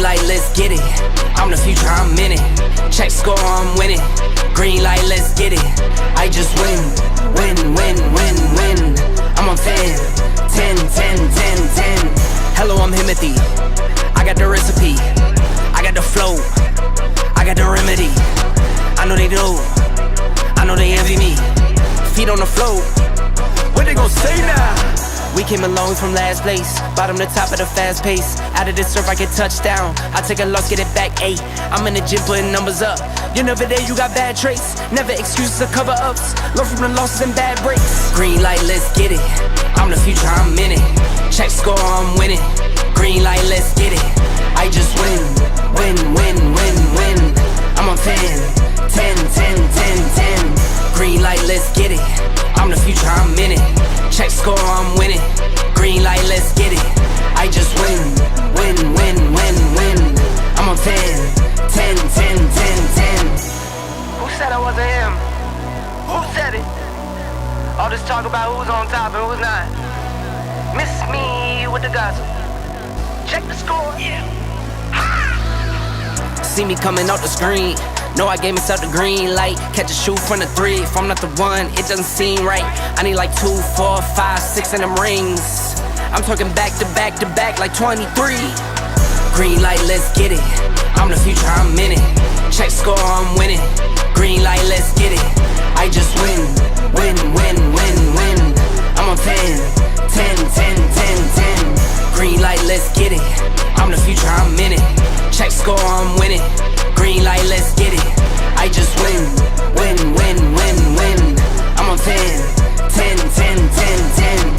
light, let's get it. I'm the future, I'm in it. Check score, I'm winning. Green light, let's get it. I just win, win, win, win, win. I'm on 10, 10, 10, 10, 10. Hello, I'm Himothy. I got the recipe. I got the flow. I got the remedy. I know they do. I know they envy me. Feet on the floor. What they gon' say now? We came along from last place, bottom to top of the fast pace. Out of the surf, I get touchdown. I take a loss, get it back 8. I'm in the gym putting numbers up. You're never there, you got bad traits. Never excuses or cover-ups. Learn from the losses and bad breaks. Green light, let's get it. I'm the future, I'm in it. Check score, I'm winning. Green light, let's get it. I just win, win, win, win, win. I'm on 10, 10, 10, 10, 10. Green light, let's get it. I'm the future, I'm in it. Check score, I'm winning. Green light, let's get it. I just win, win, win, win, win. I'm on 10, 10, 10, 10, 10. Who said I wasn't him? Who said it? All this talk about who's on top and who's not. Miss me with the gossip. Check the score, yeah. See me coming out the screen. Know I gave myself the green light. Catch a shoe from the 3. If I'm not the one, it doesn't seem right. I need like 2, 4, 5, 6 in them rings. I'm talking back to back to back like 23. Green light, let's get it. I'm the future, I'm in it. Check score, I'm winning. Green light, let's get it. I just win, win, win, win, win. I'm on 10, 10, 10, 10, 10. Green light, let's get it. I'm the future, I'm in it. Check score, I'm winning. Green light, let's get it. I just win, win, win, win, win. I'm on 10, 10, 10, 10, 10.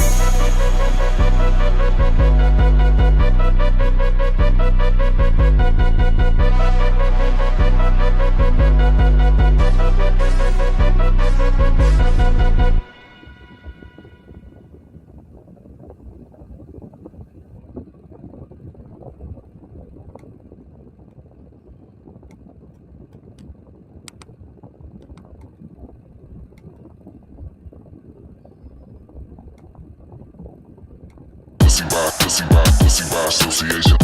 Pussy by association.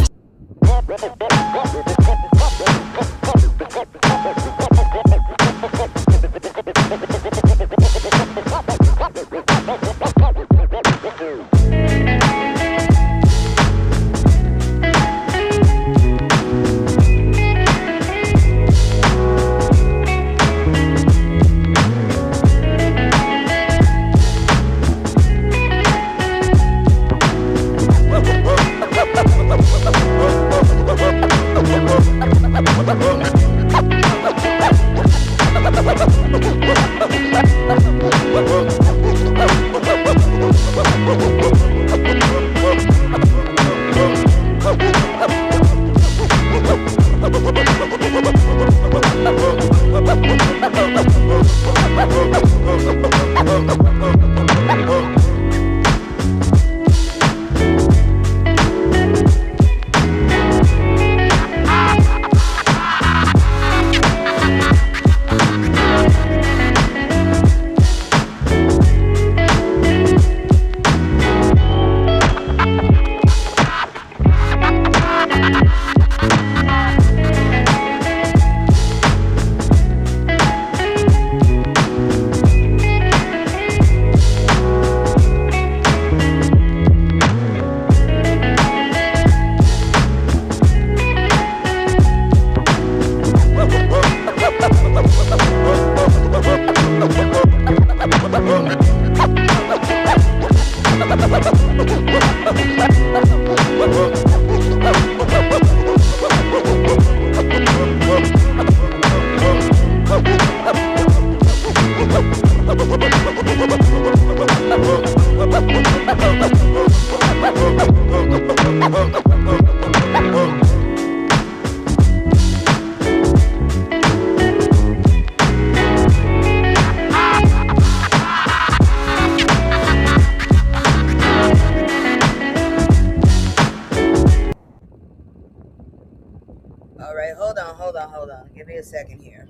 Hold on. Give me a second here.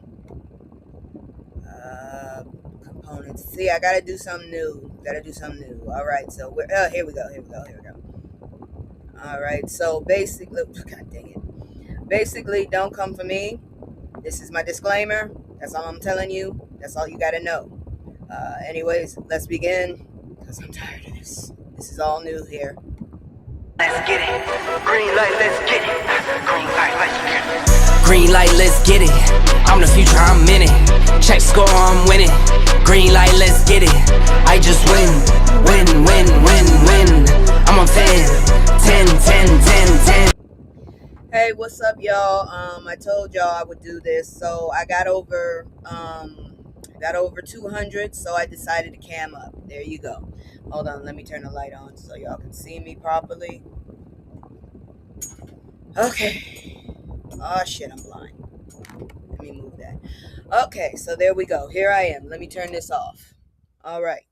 Components. See, I gotta do something new. All right, so we're here we go. All right, so basically, God dang it. Basically, don't come for me. This is my disclaimer. That's all I'm telling you. That's all you got to know. Anyways, let's begin because I'm tired of this. This is all new here. Let's get it. Green light, let's get it. Green light, let's get it. Green light, let's get it. I'm the future, I'm in it. Check score, I'm winning. Green light, let's get it. I just win, win, win, win, win. I'm on 10, 10, 10, 10, 10. Hey, what's up, y'all? I told y'all I would do this, so I got over 200, so I decided to cam up. There you go. Hold on, let me turn the light on so y'all can see me properly. Okay. Oh shit, I'm blind. Let me move that. Okay, so there we go. Here I am. Let me turn this off. All right.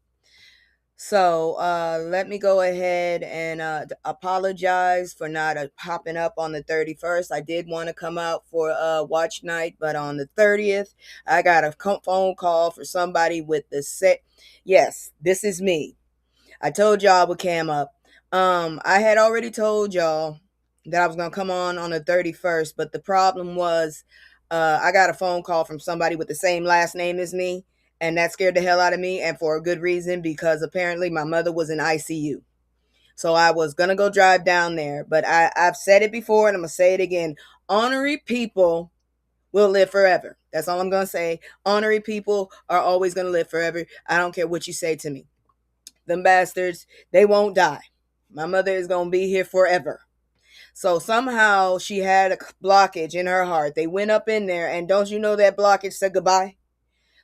So let me go ahead and apologize for not popping up on the 31st. I did want to come out for watch night, but on the 30th, I got a phone call for somebody with the set. Yes, this is me. I told y'all I would cam up. I had already told y'all that I was gonna come on the 31st, but the problem was I got a phone call from somebody with the same last name as me, and that scared the hell out of me, and for a good reason, because apparently my mother was in ICU. So I was gonna go drive down there, but I've said it before and I'm gonna say it again. Honorary people will live forever. That's all I'm gonna say. Honorary people are always gonna live forever. I don't care what you say to me. Them bastards, they won't die. My mother is gonna be here forever. So somehow she had a blockage in her heart. They went up in there, and don't you know that blockage said goodbye?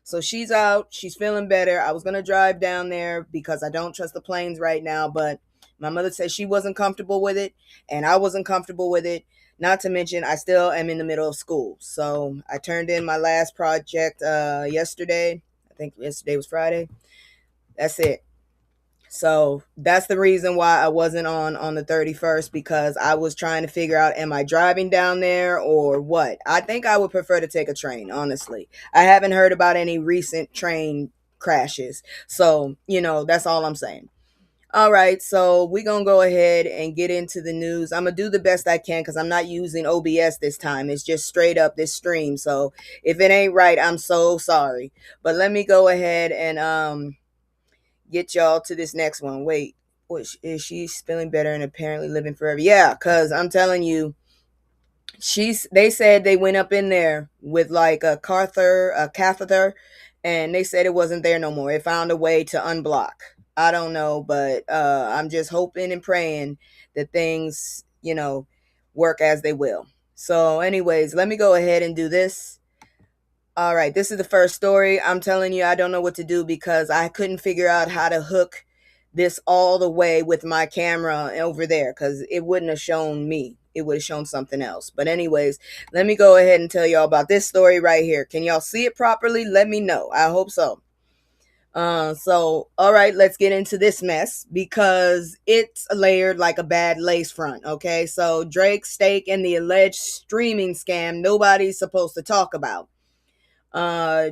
So she's out. She's feeling better. I was going to drive down there because I don't trust the planes right now, but my mother said she wasn't comfortable with it, and I wasn't comfortable with it. Not to mention, I still am in the middle of school. So I turned in my last project yesterday. I think yesterday was Friday. That's it. So that's the reason why I wasn't on the 31st, because I was trying to figure out, am I driving down there or what? I think I would prefer to take a train, honestly. I haven't heard about any recent train crashes. So, that's all I'm saying. All right, so we're going to go ahead and get into the news. I'm going to do the best I can because I'm not using OBS this time. It's just straight up this stream. So if it ain't right, I'm so sorry. But let me go ahead and get y'all to this next one. Wait, what is she feeling better and apparently living forever? Yeah, because I'm telling you, they said they went up in there with like a catheter, and they said it wasn't there no more. It found a way to unblock. I don't know, but I'm just hoping and praying that things, work as they will. So anyways, let me go ahead and do this. All right, this is the first story. I'm telling you, I don't know what to do because I couldn't figure out how to hook this all the way with my camera over there because it wouldn't have shown me. It would have shown something else. But anyways, let me go ahead and tell y'all about this story right here. Can y'all see it properly? Let me know. I hope so. All right, let's get into this mess because it's layered like a bad lace front. Okay, so Drake, Stake, and the alleged streaming scam nobody's supposed to talk about.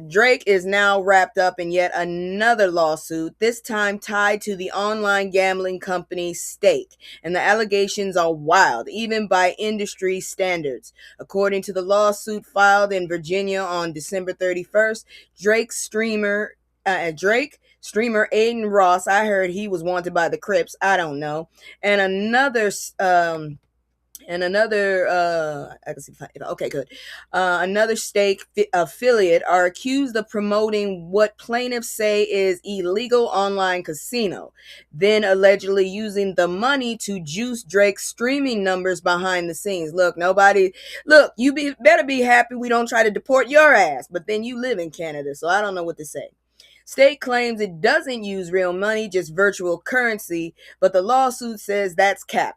Drake is now wrapped up in yet another lawsuit, this time tied to the online gambling company Stake, and the allegations are wild, even by industry standards. According to the lawsuit filed in Virginia on December 31st, Drake streamer Aiden Ross, I heard he was wanted by the Crips, I don't know, and another I can see. Okay, good. Another Stake affiliate are accused of promoting what plaintiffs say is illegal online casino, then allegedly using the money to juice Drake's streaming numbers behind the scenes. Look, better be happy we don't try to deport your ass, but then you live in Canada, so I don't know what to say. Stake claims it doesn't use real money, just virtual currency, but the lawsuit says that's cap.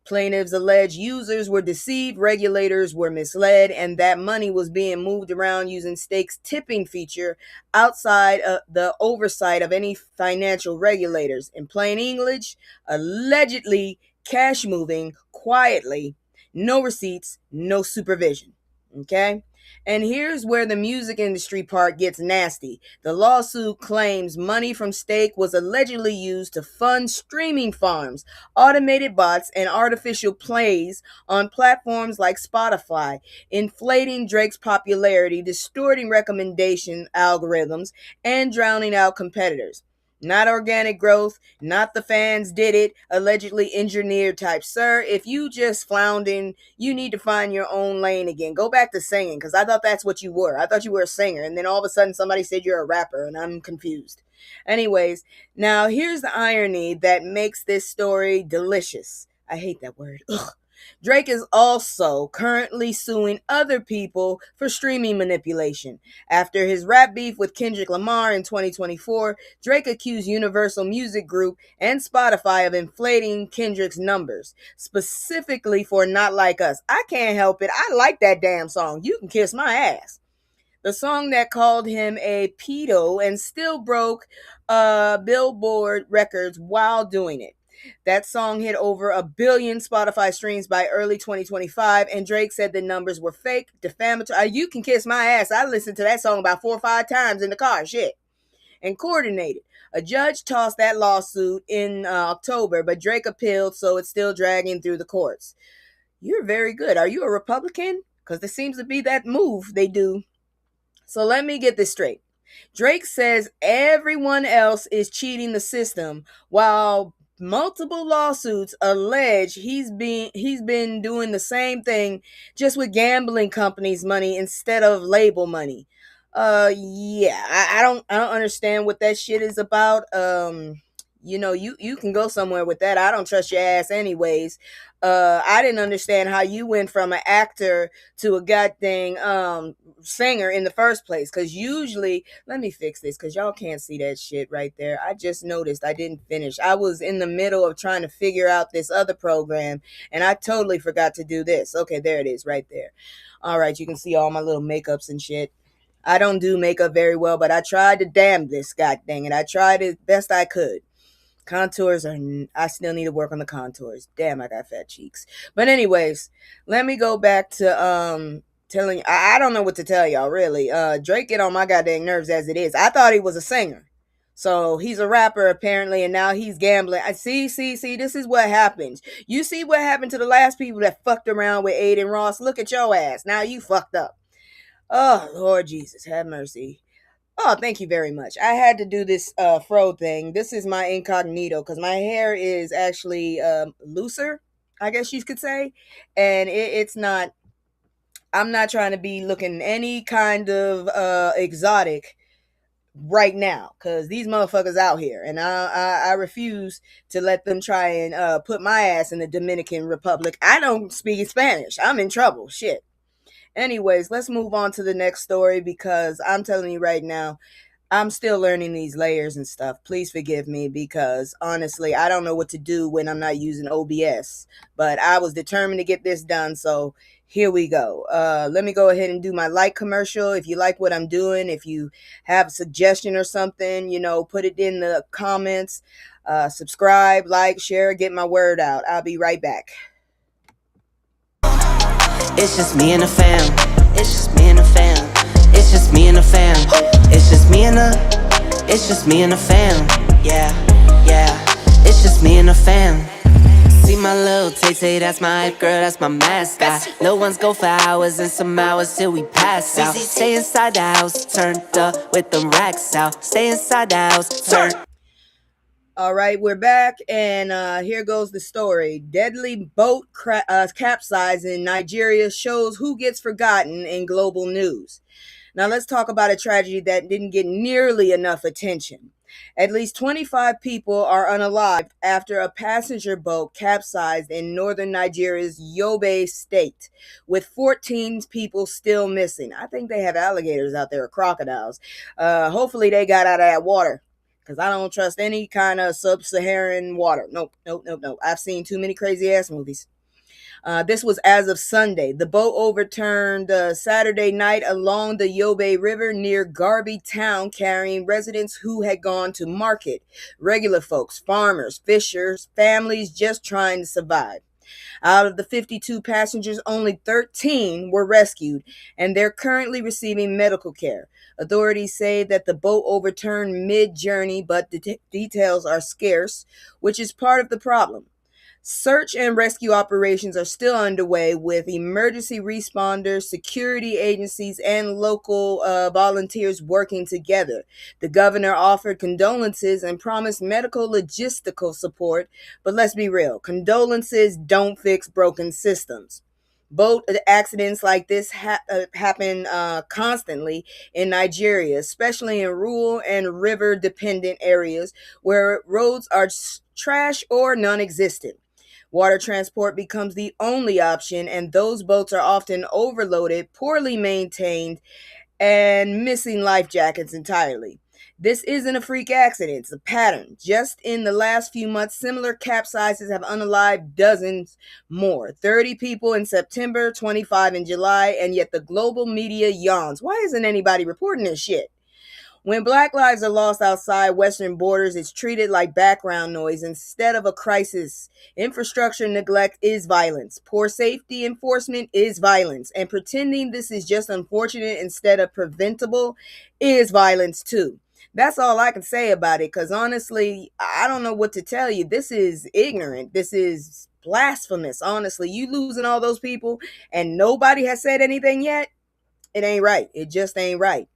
Plaintiffs allege users were deceived, regulators were misled, and that money was being moved around using Stake's tipping feature outside the oversight of any financial regulators. In plain English, allegedly cash moving quietly, no receipts, no supervision. Okay? And here's where the music industry part gets nasty. The lawsuit claims money from Stake was allegedly used to fund streaming farms, automated bots, and artificial plays on platforms like Spotify, inflating Drake's popularity, distorting recommendation algorithms, and drowning out competitors. Not organic growth, not the fans did it, allegedly engineered type. Sir, if you just floundering, you need to find your own lane again. Go back to singing, because I thought that's what you were. I thought you were a singer, and then all of a sudden somebody said you're a rapper, and I'm confused. Anyways, now here's the irony that makes this story delicious. I hate that word. Ugh. Drake is also currently suing other people for streaming manipulation. After his rap beef with Kendrick Lamar in 2024, Drake accused Universal Music Group and Spotify of inflating Kendrick's numbers, specifically for Not Like Us. I can't help it. I like that damn song. You can kiss my ass. The song that called him a pedo and still broke Billboard records while doing it. That song hit over 1 billion Spotify streams by early 2025, and Drake said the numbers were fake, defamatory. You can kiss my ass. I listened to that song about 4 or 5 times in the car. Shit. And coordinated. A judge tossed that lawsuit in October, but Drake appealed, so it's still dragging through the courts. You're very good. Are you a Republican? Because there seems to be that move they do. So let me get this straight. Drake says everyone else is cheating the system, while multiple lawsuits allege he's been doing the same thing, just with gambling companies' money instead of label money. Yeah, I don't understand what that shit is about. You can go somewhere with that. I don't trust your ass anyways. I didn't understand how you went from an actor to a goddamn singer in the first place. Because usually, let me fix this because y'all can't see that shit right there. I just noticed I didn't finish. I was in the middle of trying to figure out this other program, and I totally forgot to do this. Okay, there it is right there. All right, you can see all my little makeups and shit. I don't do makeup very well, but I tried to damn this, god dang it. I tried as best I could. Contours are, I still need to work on the contours. Damn, I got fat cheeks. But anyways, let me go back to telling you, I don't know what to tell y'all really. Drake get on my goddamn nerves as it is. I thought he was a singer. So he's a rapper apparently, and now he's gambling. I see, this is what happens. You see what happened to the last people that fucked around with Aiden Ross? Look at your ass. Now you fucked up. Oh, Lord Jesus, have mercy. Oh, thank you very much. I had to do this fro thing. This is my incognito because my hair is actually looser, I guess you could say. And it's not, I'm not trying to be looking any kind of exotic right now because these motherfuckers out here. And I refuse to let them try and put my ass in the Dominican Republic. I don't speak Spanish. I'm in trouble. Shit. Anyways, let's move on to the next story because I'm telling you right now, I'm still learning these layers and stuff. Please forgive me because honestly, I don't know what to do when I'm not using OBS. But I was determined to get this done, so here we go. Let me go ahead and do my like commercial. If you like what I'm doing, if you have a suggestion or something, put it in the comments. Subscribe, like, share, get my word out. I'll be right back. It's just me and the fam. It's just me and the fam. It's just me and the fam. It's just me and the fam. Yeah. It's just me and the fam. See my little Tay-Tay, that's my hype girl, that's my mascot. Little ones go for hours and some hours till we pass out. Stay inside the house, turned up with them racks out. Stay inside the house, turned. All right, we're back, and here goes the story. Deadly boat capsize in Nigeria shows who gets forgotten in global news. Now let's talk about a tragedy that didn't get nearly enough attention. At least 25 people are unalived after a passenger boat capsized in northern Nigeria's Yobe state, with 14 people still missing. I think they have alligators out there or crocodiles. Hopefully they got out of that water. Because I don't trust any kind of sub-Saharan water. Nope. I've seen too many crazy-ass movies. This was as of Sunday. The boat overturned Saturday night along the Yobe River near Garby Town, carrying residents who had gone to market. Regular folks, farmers, fishers, families just trying to survive. Out of the 52 passengers, only 13 were rescued, and they're currently receiving medical care. Authorities say that the boat overturned mid-journey, but the details are scarce, which is part of the problem. Search and rescue operations are still underway with emergency responders, security agencies, and local volunteers working together. The governor offered condolences and promised medical logistical support, but let's be real, condolences don't fix broken systems. Boat accidents like this happen constantly in Nigeria, especially in rural and river dependent areas where roads are trash or non existent. Water transport becomes the only option, and those boats are often overloaded, poorly maintained, and missing life jackets entirely. This isn't a freak accident, it's a pattern. Just in the last few months, similar capsizes have unalived dozens more. 30 people in September, 25 in July, and yet the global media yawns. Why isn't anybody reporting this shit? When black lives are lost outside Western borders, it's treated like background noise instead of a crisis. Infrastructure neglect is violence. Poor safety enforcement is violence. And pretending this is just unfortunate instead of preventable is violence too. That's all I can say about it, because honestly, I don't know what to tell you. This is ignorant. This is blasphemous, honestly. You losing all those people and nobody has said anything yet? It ain't right. It just ain't right.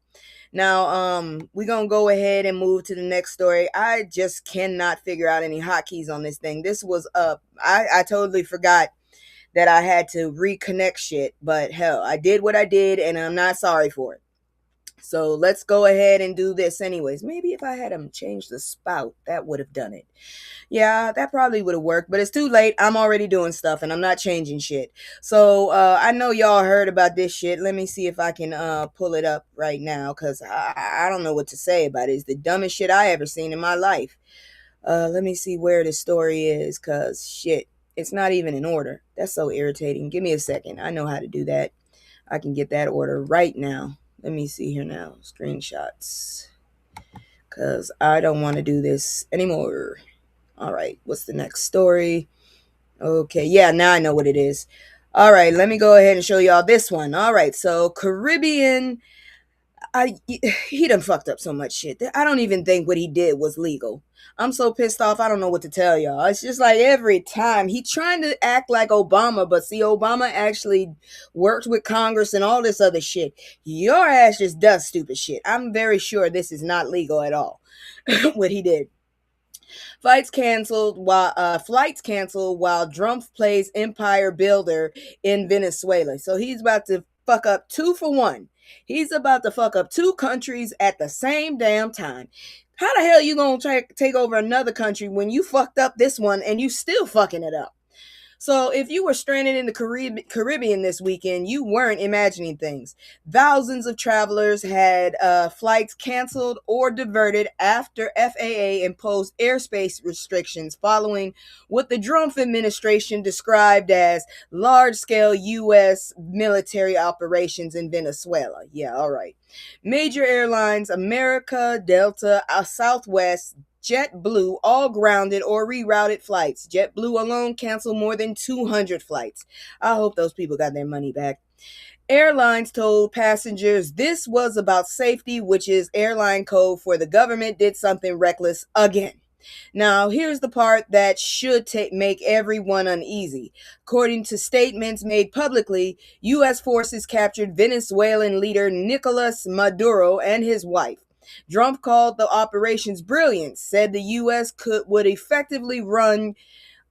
Now, we're gonna go ahead and move to the next story. I just cannot figure out any hotkeys on this thing. This was up. I totally forgot that I had to reconnect shit, but hell, I did what I did, and I'm not sorry for it. So let's go ahead and do this anyways. Maybe if I had them change the spout, that would have done it. Yeah, that probably would have worked, but it's too late. I'm already doing stuff and I'm not changing shit. So I know y'all heard about this shit. Let me see if I can pull it up right now, because I don't know what to say about it. It's the dumbest shit I ever seen in my life. Let me see where the story is, because shit, it's not even in order. That's so irritating. Give me a second. I know how to do that. I can get that order right now. Let me see here now. Screenshots. Because I don't want to do this anymore. All right, what's the next story? Okay, yeah, now I know what it is. All right, let me go ahead and show y'all this one. All right, so Caribbean, he done fucked up so much shit. I don't even think what he did was legal. I'm so pissed off, I don't know what to tell y'all. It's just like every time he trying to act like Obama, but see, Obama actually worked with Congress and all this other shit. Your ass just does stupid shit. I'm very sure this is not legal at all, what he did. Flights canceled while Drumpf plays empire builder in Venezuela. So he's about to fuck up two for one. He's about to fuck up two countries at the same damn time. How the hell you gonna take over another country when you fucked up this one and you still fucking it up? So if you were stranded in the Caribbean this weekend, you weren't imagining things. Thousands of travelers had flights canceled or diverted after FAA imposed airspace restrictions following what the Drumpf administration described as large-scale U.S. military operations in Venezuela. Yeah, all right. Major airlines, America, Delta, Southwest, JetBlue all grounded or rerouted flights. JetBlue alone canceled more than 200 flights. I hope those people got their money back. Airlines told passengers this was about safety, which is airline code for the government did something reckless again. Now, here's the part that should make everyone uneasy. According to statements made publicly, U.S. forces captured Venezuelan leader Nicolas Maduro and his wife. Drumpf called the operations brilliant, said the U.S. would effectively run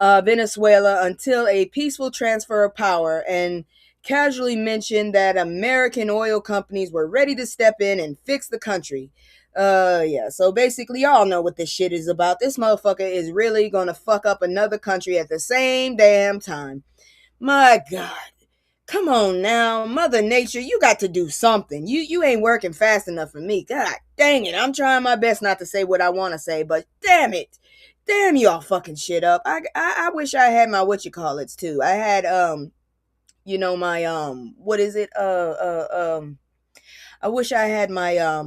Venezuela until a peaceful transfer of power, and casually mentioned that American oil companies were ready to step in and fix the country. Yeah, so basically y'all know what this shit is about. This motherfucker is really gonna fuck up another country at the same damn time. My God. Come on now, Mother Nature, you got to do something. You ain't working fast enough for me. God dang it. I'm trying my best not to say what I want to say, but damn it. Damn y'all fucking shit up. I wish I had my whatchamacallits too. I had my what is it? I wish I had my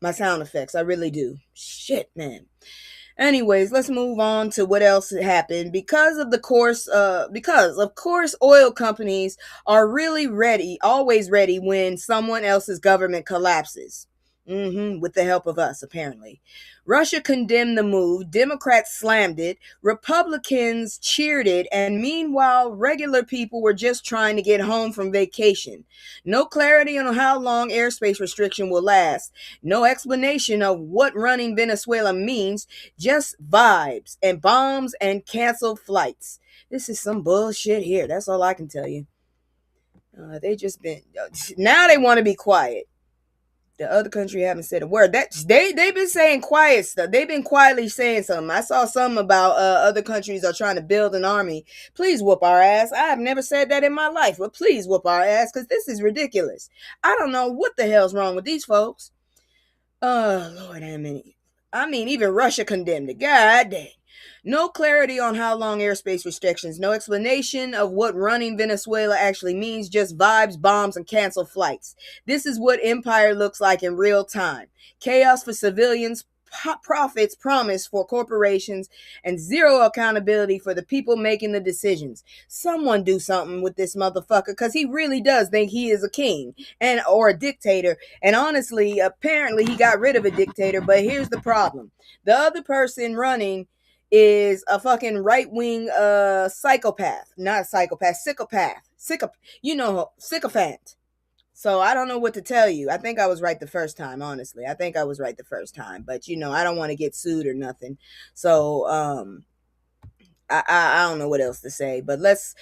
my sound effects. I really do. Shit, man. Anyways, let's move on to what else happened. Because of course, oil companies are really ready, always ready when someone else's government collapses. With the help of us, apparently. Russia condemned the move, Democrats slammed it, Republicans cheered it, and meanwhile, regular people were just trying to get home from vacation. No clarity on how long airspace restriction will last, no explanation of what running Venezuela means, just vibes and bombs and canceled flights. This is some bullshit here. That's all I can tell you. They just been now they want to be quiet. The other country haven't said a word. That they've been saying quiet stuff. They've been quietly saying something. I saw something about other countries are trying to build an army. Please whoop our ass. I have never said that in my life, but please whoop our ass because this is ridiculous. I don't know what the hell's wrong with these folks. Lord, I mean, even Russia condemned it. God dang. No clarity on how long airspace restrictions, no explanation of what running Venezuela actually means, just vibes, bombs, and canceled flights. This is what empire looks like in real time. Chaos for civilians, profits promised for corporations, and zero accountability for the people making the decisions. Someone do something with this motherfucker because he really does think he is a king and or a dictator. And honestly, apparently he got rid of a dictator, but here's the problem. The other person running is a fucking right-wing psychopath. Not a psychopath, sycophant. So I don't know what to tell you. I think I was right the first time, honestly. I think I was right the first time. But I don't want to get sued or nothing. So I don't know what else to say. But let's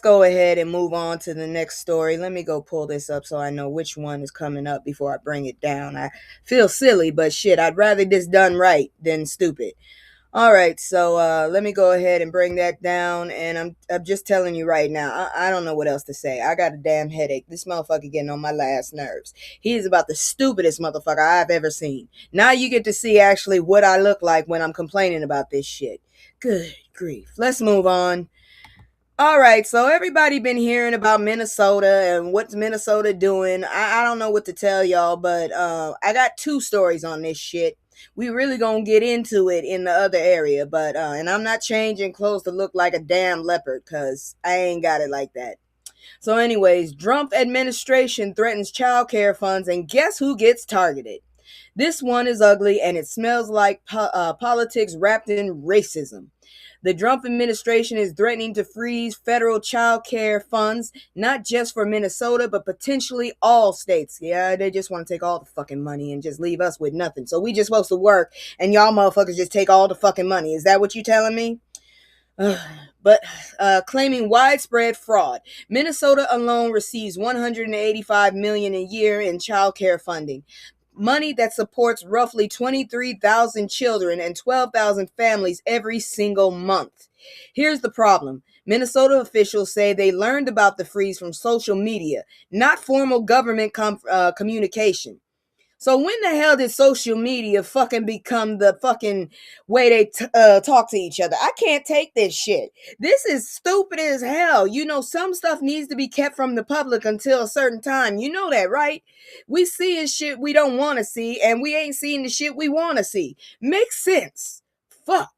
go ahead and move on to the next story. Let me go pull this up so I know which one is coming up before I bring it down. I feel silly, but shit, I'd rather this done right than stupid. All right, so let me go ahead and bring that down, and I'm just telling you right now, I don't know what else to say. I got a damn headache. This motherfucker getting on my last nerves. He is about the stupidest motherfucker I've ever seen. Now you get to see actually what I look like when I'm complaining about this shit. Good grief. Let's move on. All right, so everybody been hearing about Minnesota and what's Minnesota doing. I don't know what to tell y'all, but I got two stories on this shit. We really gonna get into it in the other area, but and I'm not changing clothes to look like a damn leopard because I ain't got it like that. So anyways, Drumpf administration threatens child care funds, and guess who gets targeted? This one is ugly and it smells like politics wrapped in racism. The Drumpf administration is threatening to freeze federal child care funds, not just for Minnesota, but potentially all states. Yeah, they just want to take all the fucking money and just leave us with nothing. So we just supposed to work and y'all motherfuckers just take all the fucking money. Is that what you telling me? But claiming widespread fraud. Minnesota alone receives $185 million a year in child care funding. Money that supports roughly 23,000 children and 12,000 families every single month. Here's the problem. Minnesota officials say they learned about the freeze from social media, not formal government communication. So when the hell did social media fucking become the fucking way they talk to each other? I can't take this shit. This is stupid as hell. Some stuff needs to be kept from the public until a certain time. You know that, right? We seeing shit we don't want to see, and we ain't seeing the shit we want to see. Makes sense. Fuck.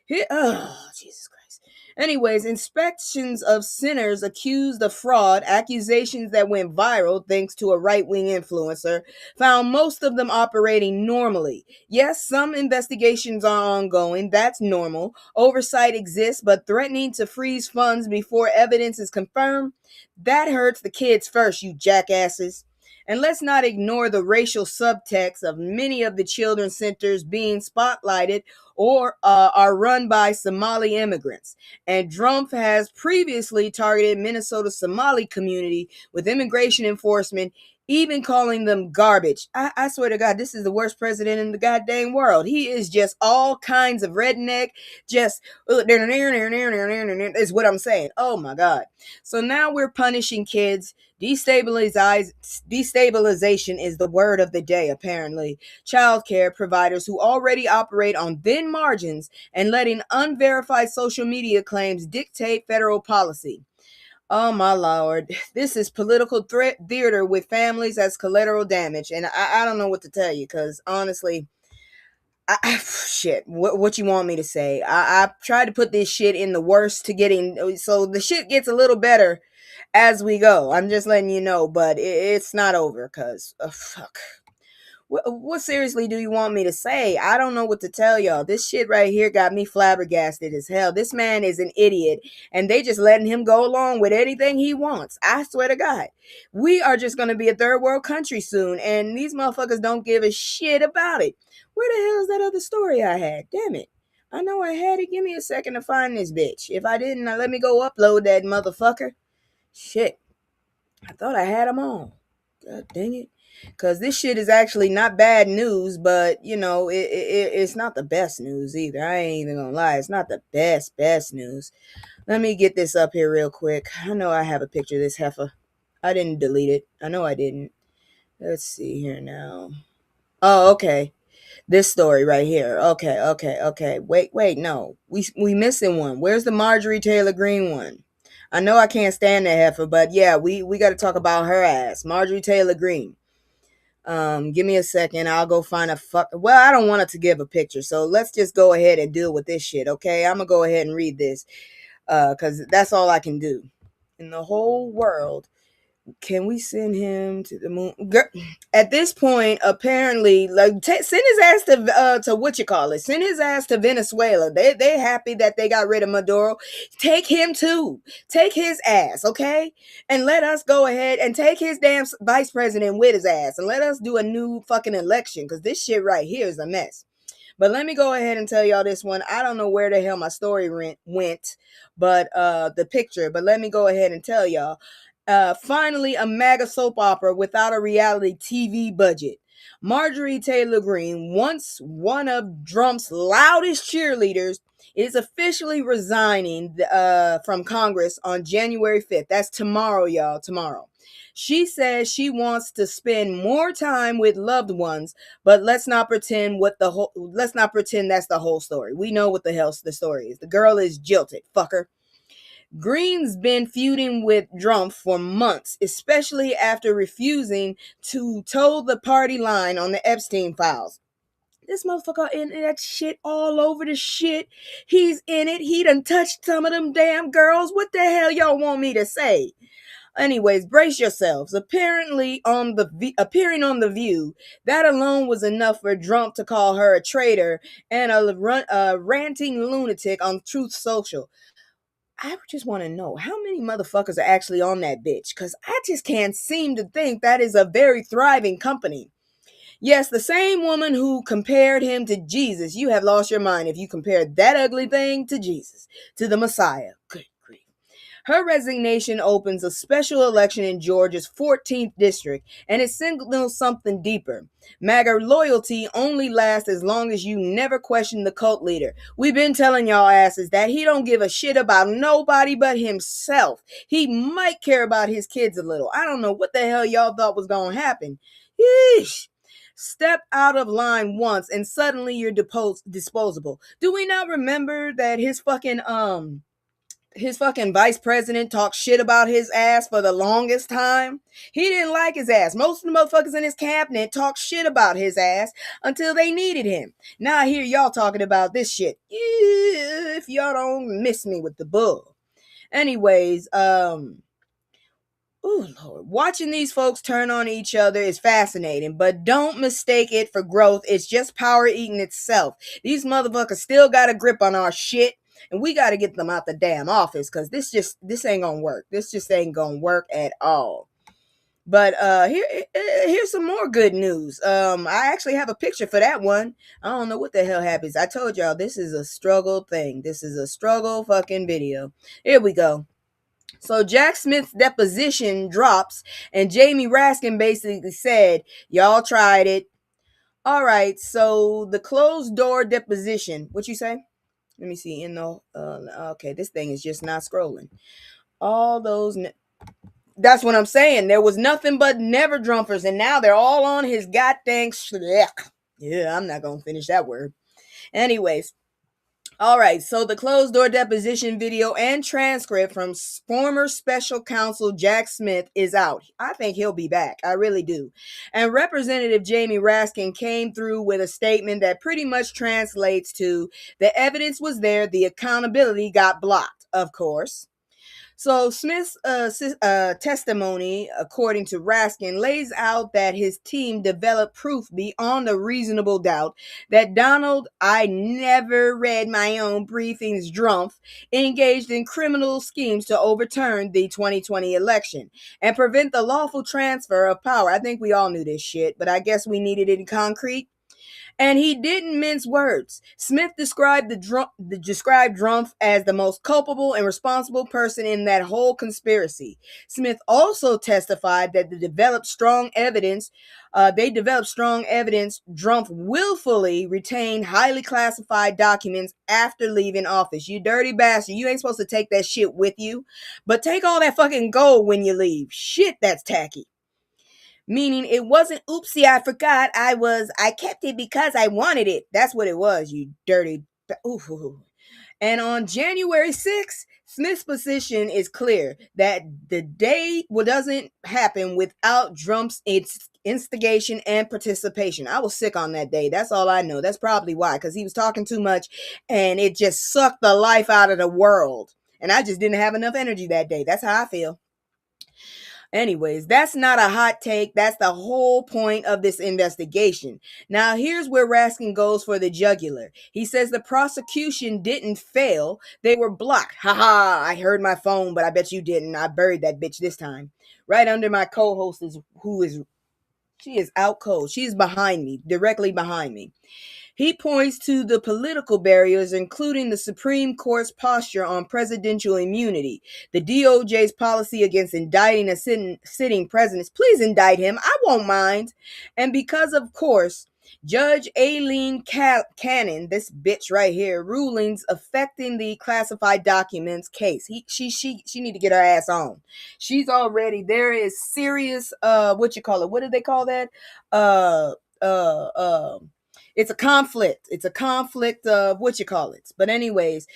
Jesus Christ. Anyways, inspections of centers accused of fraud, accusations that went viral thanks to a right-wing influencer, found most of them operating normally. Yes, some investigations are ongoing. That's normal. Oversight exists, but threatening to freeze funds before evidence is confirmed, that hurts the kids first, you jackasses. And let's not ignore the racial subtext of many of the children's centers being spotlighted or are run by Somali immigrants. And Drumpf has previously targeted Minnesota's Somali community with immigration enforcement, even calling them garbage. I swear to God, this is the worst president in the goddamn world. He is just all kinds of redneck, just is what I'm saying. Oh my God. So now we're punishing kids. Destabilization is the word of the day, apparently. Childcare providers who already operate on thin margins and letting unverified social media claims dictate federal policy. Oh my Lord, this is political theater with families as collateral damage. And I don't know what to tell you because honestly, Shit. What you want me to say? I tried to put this shit in the worst to getting, so the shit gets a little better as we go. I'm just letting you know, but it's not over, cause fuck. What seriously do you want me to say? I don't know what to tell y'all. This shit right here got me flabbergasted as hell. This man is an idiot, and they just letting him go along with anything he wants. I swear to God. We are just going to be a third world country soon, and these motherfuckers don't give a shit about it. Where the hell is that other story I had? Damn it. I know I had it. Give me a second to find this bitch. If I didn't, let me go upload that motherfucker. Shit. I thought I had them all. God dang it. Because this shit is actually not bad news, but, you know, it's not the best news either. I ain't even gonna lie. It's not the best news. Let me get this up here real quick. I know I have a picture of this heifer. I didn't delete it. I know I didn't. Let's see here now. Oh, okay. This story right here. Okay. Wait, no. We missing one. Where's the Marjorie Taylor Greene one? I know I can't stand that heifer, but yeah, we got to talk about her ass. Marjorie Taylor Greene. Give me a second. I'll go find a well, I don't want it to give a picture, so let's just go ahead and deal with this shit, okay? I'm gonna go ahead and read this, because that's all I can do. In the whole world, can we send him to the moon? Girl, at this point, apparently, like, send his ass to what you call it. Send his ass to Venezuela. They happy that they got rid of Maduro. Take him too. Take his ass, okay? And let us go ahead and take his damn vice president with his ass, and let us do a new fucking election, because this shit right here is a mess. But let me go ahead and tell y'all this one. I don't know where the hell my story went, but the picture. But let me go ahead and tell y'all. Finally, a mega soap opera without a reality TV budget. Marjorie Taylor Greene, once one of Drumpf's loudest cheerleaders, is officially resigning from Congress on January 5th. That's tomorrow, y'all. Tomorrow. She says she wants to spend more time with loved ones, but let's not pretend that's the whole story. We know what the hell the story is. The girl is jilted, fucker. Green's been feuding with Drumpf for months, especially after refusing to toe the party line on the Epstein files. This motherfucker in that shit all over the shit. He's in it. He done touched some of them damn girls. What the hell y'all want me to say? Anyways, brace yourselves. Apparently, appearing on The View, that alone was enough for Drumpf to call her a traitor and a ranting lunatic on Truth Social. I just want to know how many motherfuckers are actually on that bitch, because I just can't seem to think that is a very thriving company. Yes, the same woman who compared him to Jesus. You have lost your mind if you compared that ugly thing to Jesus, to the Messiah. Good grief. Her resignation opens a special election in Georgia's 14th district, and it signals something deeper. MAGA loyalty only lasts as long as you never question the cult leader. We've been telling y'all asses that he don't give a shit about nobody but himself. He might care about his kids a little. I don't know what the hell y'all thought was going to happen. Yeesh. Step out of line once and suddenly you're disposable. Do we not remember that his fucking vice president talked shit about his ass for the longest time? He didn't like his ass. Most of the motherfuckers in his cabinet talked shit about his ass until they needed him. Now I hear y'all talking about this shit. If y'all don't miss me with the bull. Anyways, oh Lord, watching these folks turn on each other is fascinating, but don't mistake it for growth. It's just power eating itself. These motherfuckers still got a grip on our shit, and we got to get them out the damn office, because this ain't gonna work. This just ain't gonna work at all. But here's some more good news. I actually have a picture for that one. I don't know what the hell happens. I told y'all this is a struggle thing. This is a struggle fucking video. Here we go. So Jack Smith's deposition drops, and Jamie Raskin basically said, y'all tried it. All right, so the closed door deposition. What you say? Let me see. Okay, this thing is just not scrolling. All those. That's what I'm saying. There was nothing but never Drumpfers, and now they're all on his goddamn schleck. Yeah, I'm not going to finish that word. Anyways. All right, so the closed door deposition video and transcript from former special counsel Jack Smith is out. I think he'll be back. I really do. And Representative Jamie Raskin came through with a statement that pretty much translates to the evidence was there, the accountability got blocked, of course. So Smith's testimony, according to Raskin, lays out that his team developed proof beyond a reasonable doubt that Donald, I never read my own briefings, Drumpf, engaged in criminal schemes to overturn the 2020 election and prevent the lawful transfer of power. I think we all knew this shit, but I guess we needed it in concrete. And he didn't mince words. Smith described Drumpf as the most culpable and responsible person in that whole conspiracy. Smith also testified that they developed strong evidence. Drumpf willfully retained highly classified documents after leaving office. You dirty bastard! You ain't supposed to take that shit with you, but take all that fucking gold when you leave. Shit, that's tacky. Meaning it wasn't oopsie, I forgot. I kept it because I wanted it. That's what it was, you dirty. Ooh. And on January 6th, Smith's position is clear that the day doesn't happen without Drumpf's instigation and participation. I was sick on that day. That's all I know. That's probably why, because he was talking too much and it just sucked the life out of the world. And I just didn't have enough energy that day. That's how I feel. Anyways, that's not a hot take. That's the whole point of this investigation. Now, here's where Raskin goes for the jugular. He says the prosecution didn't fail. They were blocked. Haha, I heard my phone, but I bet you didn't. I buried that bitch this time. Right under my co-host she is out cold. She's behind me, directly behind me. He points to the political barriers, including the Supreme Court's posture on presidential immunity, the DOJ's policy against indicting a sitting president. Please indict him. I won't mind. And because, of course, Judge Aileen Cannon, this bitch right here, rulings affecting the classified documents case. She need to get her ass on. She's already, there is serious, what you call it? What do they call that? It's a conflict. It's a conflict of what you call it. But anyways,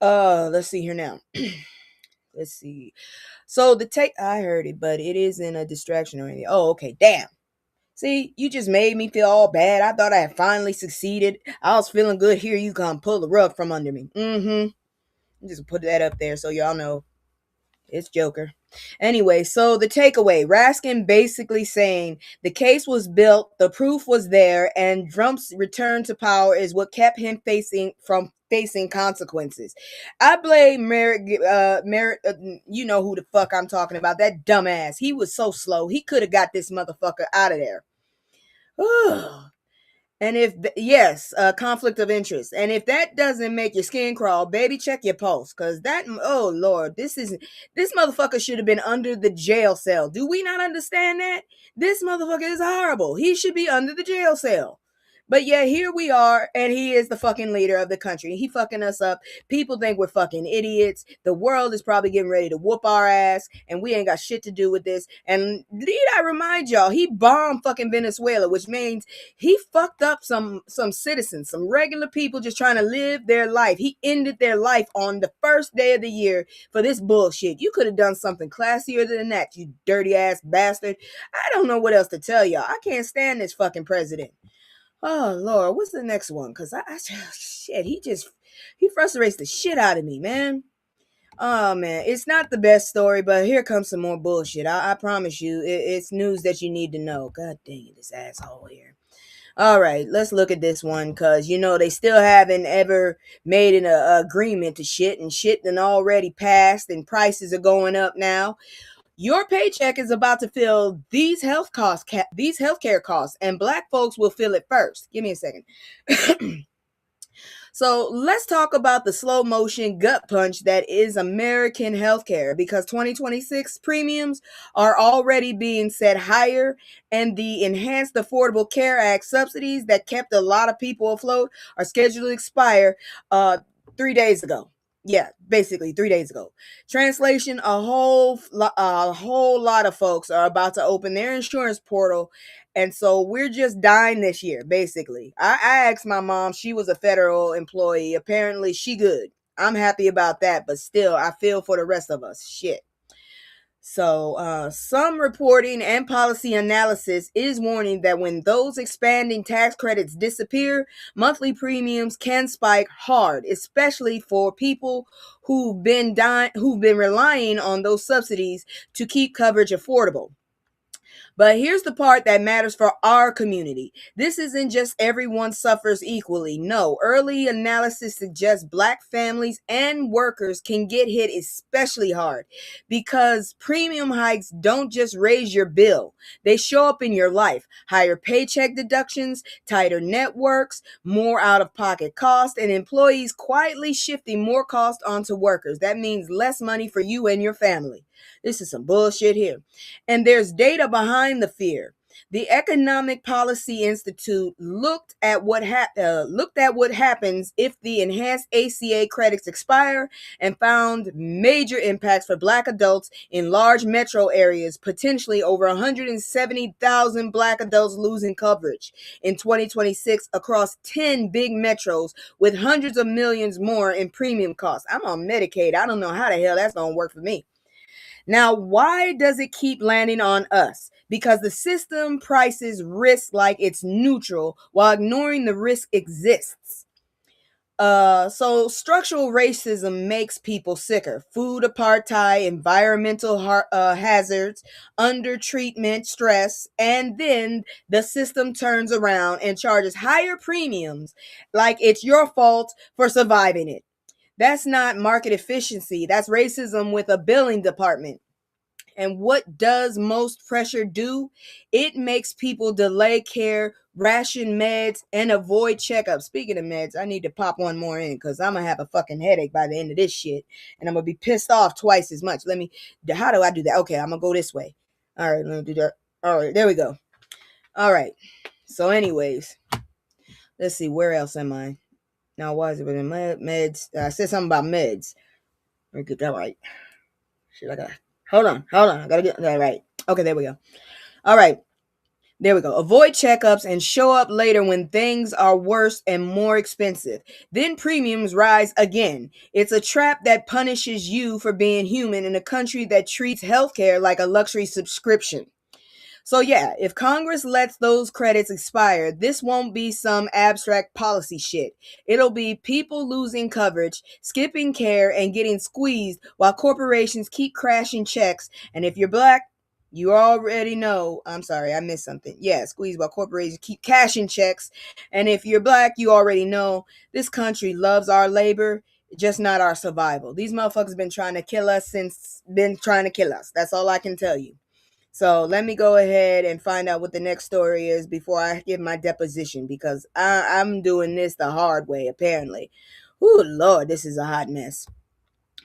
let's see here now. Let's see. So I heard it, but it isn't a distraction or anything. Oh, okay. Damn. See, you just made me feel all bad. I thought I had finally succeeded. I was feeling good. Here you come, pull the rug from under me. Just put that up there so y'all know it's Joker. Anyway, so the takeaway, Raskin basically saying the case was built, the proof was there, and Drumpf's return to power is what kept him facing consequences. I blame Merritt, you know who the fuck I'm talking about, that dumbass. He was so slow. He could have got this motherfucker out of there. And conflict of interest. And if that doesn't make your skin crawl, baby, check your pulse. Because oh Lord, this motherfucker should have been under the jail cell. Do we not understand that? This motherfucker is horrible. He should be under the jail cell. But yeah, here we are, and he is the fucking leader of the country. He fucking us up. People think we're fucking idiots. The world is probably getting ready to whoop our ass, and we ain't got shit to do with this. And need I remind y'all, he bombed fucking Venezuela, which means he fucked up some citizens, some regular people just trying to live their life. He ended their life on the first day of the year for this bullshit. You could have done something classier than that, you dirty ass bastard. I don't know what else to tell y'all. I can't stand this fucking president. Oh Lord, what's the next one? Cause shit, he frustrates the shit out of me, man. Oh man, it's not the best story, but here comes some more bullshit. I promise you, it's news that you need to know. God dang it, this asshole here. All right, let's look at this one, cause they still haven't ever made an agreement to shit, and shit done already passed, and prices are going up now. Your paycheck is about to feel these healthcare costs, and black folks will feel it first. Give me a second. So let's talk about the slow motion gut punch that is American healthcare, because 2026 premiums are already being set higher, and the Enhanced Affordable Care Act subsidies that kept a lot of people afloat are scheduled to expire 3 days ago. Yeah, basically 3 days ago. Translation, a whole lot of folks are about to open their insurance portal And so we're just dying this year, basically. I asked my mom, she was a federal employee. Apparently she good. I'm happy about that, but still I feel for the rest of us. Shit. So, some reporting and policy analysis is warning that when those expanding tax credits disappear, monthly premiums can spike hard, especially for people who've been relying on those subsidies to keep coverage affordable. But here's the part that matters for our community. This isn't just everyone suffers equally. No, early analysis suggests Black families and workers can get hit especially hard because premium hikes don't just raise your bill, they show up in your life. Higher paycheck deductions, tighter networks, more out of pocket cost, and employees quietly shifting more cost onto workers. That means less money for you and your family. This is some bullshit here. And there's data behind the fear. The Economic Policy Institute looked at what happens if the enhanced ACA credits expire and found major impacts for Black adults in large metro areas, potentially over 170,000 Black adults losing coverage in 2026 across 10 big metros with hundreds of millions more in premium costs. I'm on Medicaid. I don't know how the hell that's going to work for me. Now, why does it keep landing on us? Because the system prices risk like it's neutral while ignoring the risk exists. So structural racism makes people sicker. Food apartheid, environmental hazards, undertreatment, stress, and then the system turns around and charges higher premiums like it's your fault for surviving it. That's not market efficiency. That's racism with a billing department. And what does most pressure do? It makes people delay care, ration meds, and avoid checkups. Speaking of meds, I need to pop one more in because I'm going to have a fucking headache by the end of this shit. And I'm going to be pissed off twice as much. How do I do that? Okay, I'm going to go this way. All right, let me do that. All right, there we go. All right. So anyways, let's see. Where else am I? Now, why is it with the meds? I said something about meds. Let me get that right. Shit, I got Hold on. I gotta get that right. Okay, there we go. All right. There we go. Avoid checkups and show up later when things are worse and more expensive. Then premiums rise again. It's a trap that punishes you for being human in a country that treats healthcare like a luxury subscription. So yeah, if Congress lets those credits expire, this won't be some abstract policy shit. It'll be people losing coverage, skipping care, and getting squeezed while corporations keep crashing checks. And if you're Black, you already know. I'm sorry, I missed something. Yeah, squeezed while corporations keep cashing checks. And if you're Black, you already know this country loves our labor, just not our survival. These motherfuckers been trying to kill us. That's all I can tell you. So let me go ahead and find out what the next story is before I give my deposition because I'm doing this the hard way, apparently. Oh, Lord, this is a hot mess.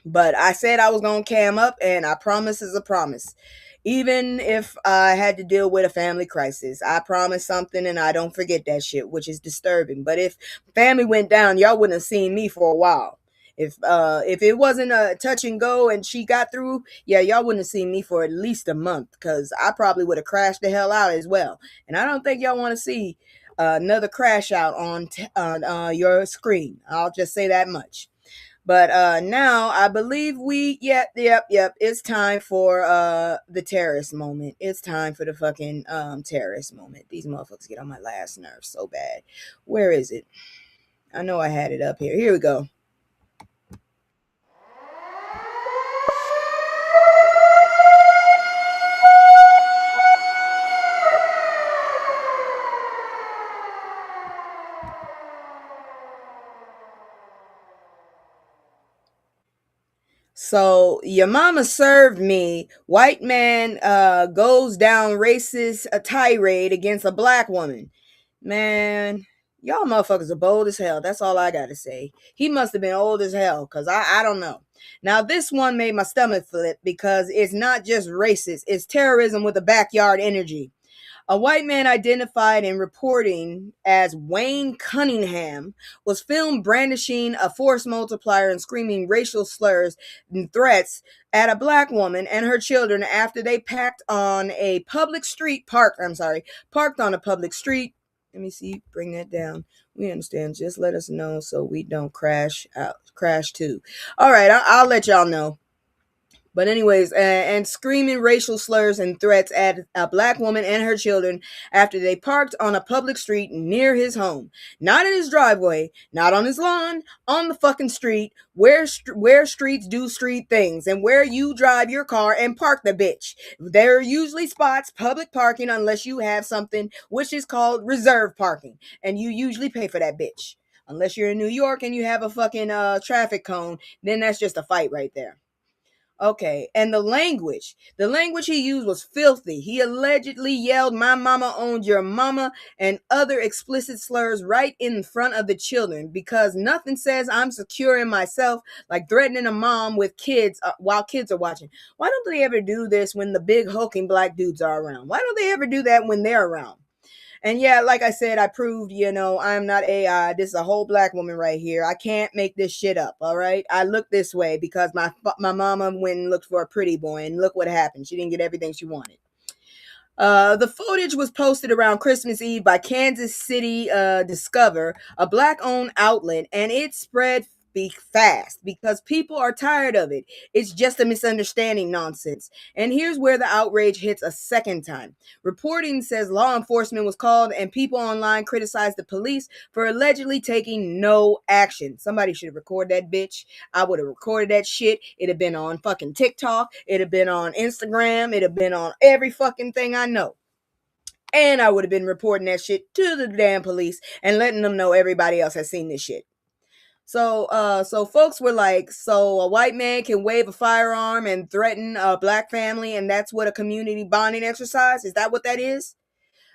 But I said I was going to cam up, and I promise is a promise. Even if I had to deal with a family crisis, I promise something and I don't forget that shit, which is disturbing. But if family went down, y'all wouldn't have seen me for a while. If it wasn't a touch and go and she got through, yeah, y'all wouldn't have seen me for at least a month because I probably would have crashed the hell out as well. And I don't think y'all want to see another crash out on your screen. I'll just say that much. But now I believe yep. It's time for the terrorist moment. It's time for the fucking terrorist moment. These motherfuckers get on my last nerve so bad. Where is it? I know I had it up here. Here we go. So your mama served me. White man goes down racist a tirade against a Black woman. Man, y'all motherfuckers are bold as hell. That's all I gotta say. He must have been old as hell, cause I don't know. Now this one made my stomach flip because it's not just racist, it's terrorism with a backyard energy. A white man identified in reporting as Wayne Cunningham was filmed brandishing a force multiplier and screaming racial slurs and threats at a black woman and her children after they parked on a public street. Parked on a public street. Let me see, bring that down. We understand. Just let us know so we don't crash too. All right, I'll let y'all know. But anyways, and screaming racial slurs and threats at a black woman and her children after they parked on a public street near his home. Not in his driveway, not on his lawn, on the fucking street, where streets do street things, and where you drive your car and park the bitch. There are usually spots, public parking, unless you have something which is called reserve parking, and you usually pay for that bitch. Unless you're in New York and you have a fucking traffic cone, then that's just a fight right there. Okay, and the language he used was filthy. He allegedly yelled, "My mama owned your mama," and other explicit slurs right in front of the children, because nothing says I'm secure in myself like threatening a mom with kids while kids are watching. Why don't they ever do this when the big hulking black dudes are around? Why don't they ever do that when they're around? And yeah, like I said, I proved, I'm not AI. This is a whole black woman right here. I can't make this shit up, all right? I look this way because my mama went and looked for a pretty boy, and look what happened. She didn't get everything she wanted. The footage was posted around Christmas Eve by Kansas City Discover, a black-owned outlet, and it spread fast because people are tired of it. It's just a misunderstanding nonsense. And here's where the outrage hits a second time. Reporting says law enforcement was called and people online criticized the police for allegedly taking no action. Somebody should have recorded that bitch. I would have recorded that shit. It'd have been on fucking TikTok. It'd have been on Instagram. It'd have been on every fucking thing I know. And I would have been reporting that shit to the damn police and letting them know everybody else has seen this shit. So folks were like, so a white man can wave a firearm and threaten a black family, and that's what a community bonding exercise? Is that what that is?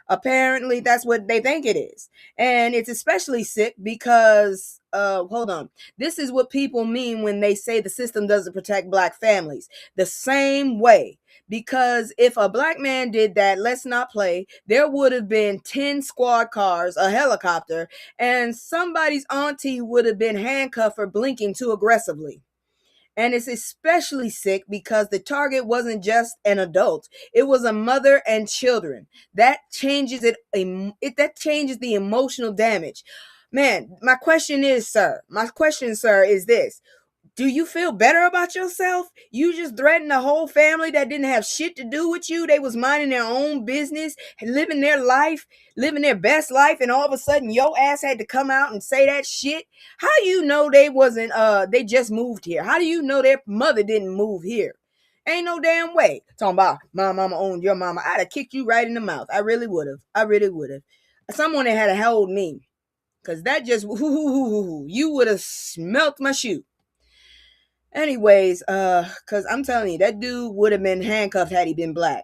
Apparently, that's what they think it is. And it's especially sick because, hold on. This is what people mean when they say the system doesn't protect black families. The same way. Because if a black man did that, let's not play, there would have been 10 squad cars, a helicopter, and somebody's auntie would have been handcuffed for blinking too aggressively. And it's especially sick because the target wasn't just an adult. It was a mother and children. That changes that changes the emotional damage. Man, my question, sir, is this. Do you feel better about yourself? You just threatened a whole family that didn't have shit to do with you. They was minding their own business, living their life, living their best life, and all of a sudden your ass had to come out and say that shit. How do you know they just moved here? How do you know their mother didn't move here? Ain't no damn way. Talking about my mama owned your mama. I'd have kicked you right in the mouth. I really would have. Someone that had to hold me. Cause that just you would have smelt my shoe. Anyways, cause I'm telling you, that dude would have been handcuffed had he been black.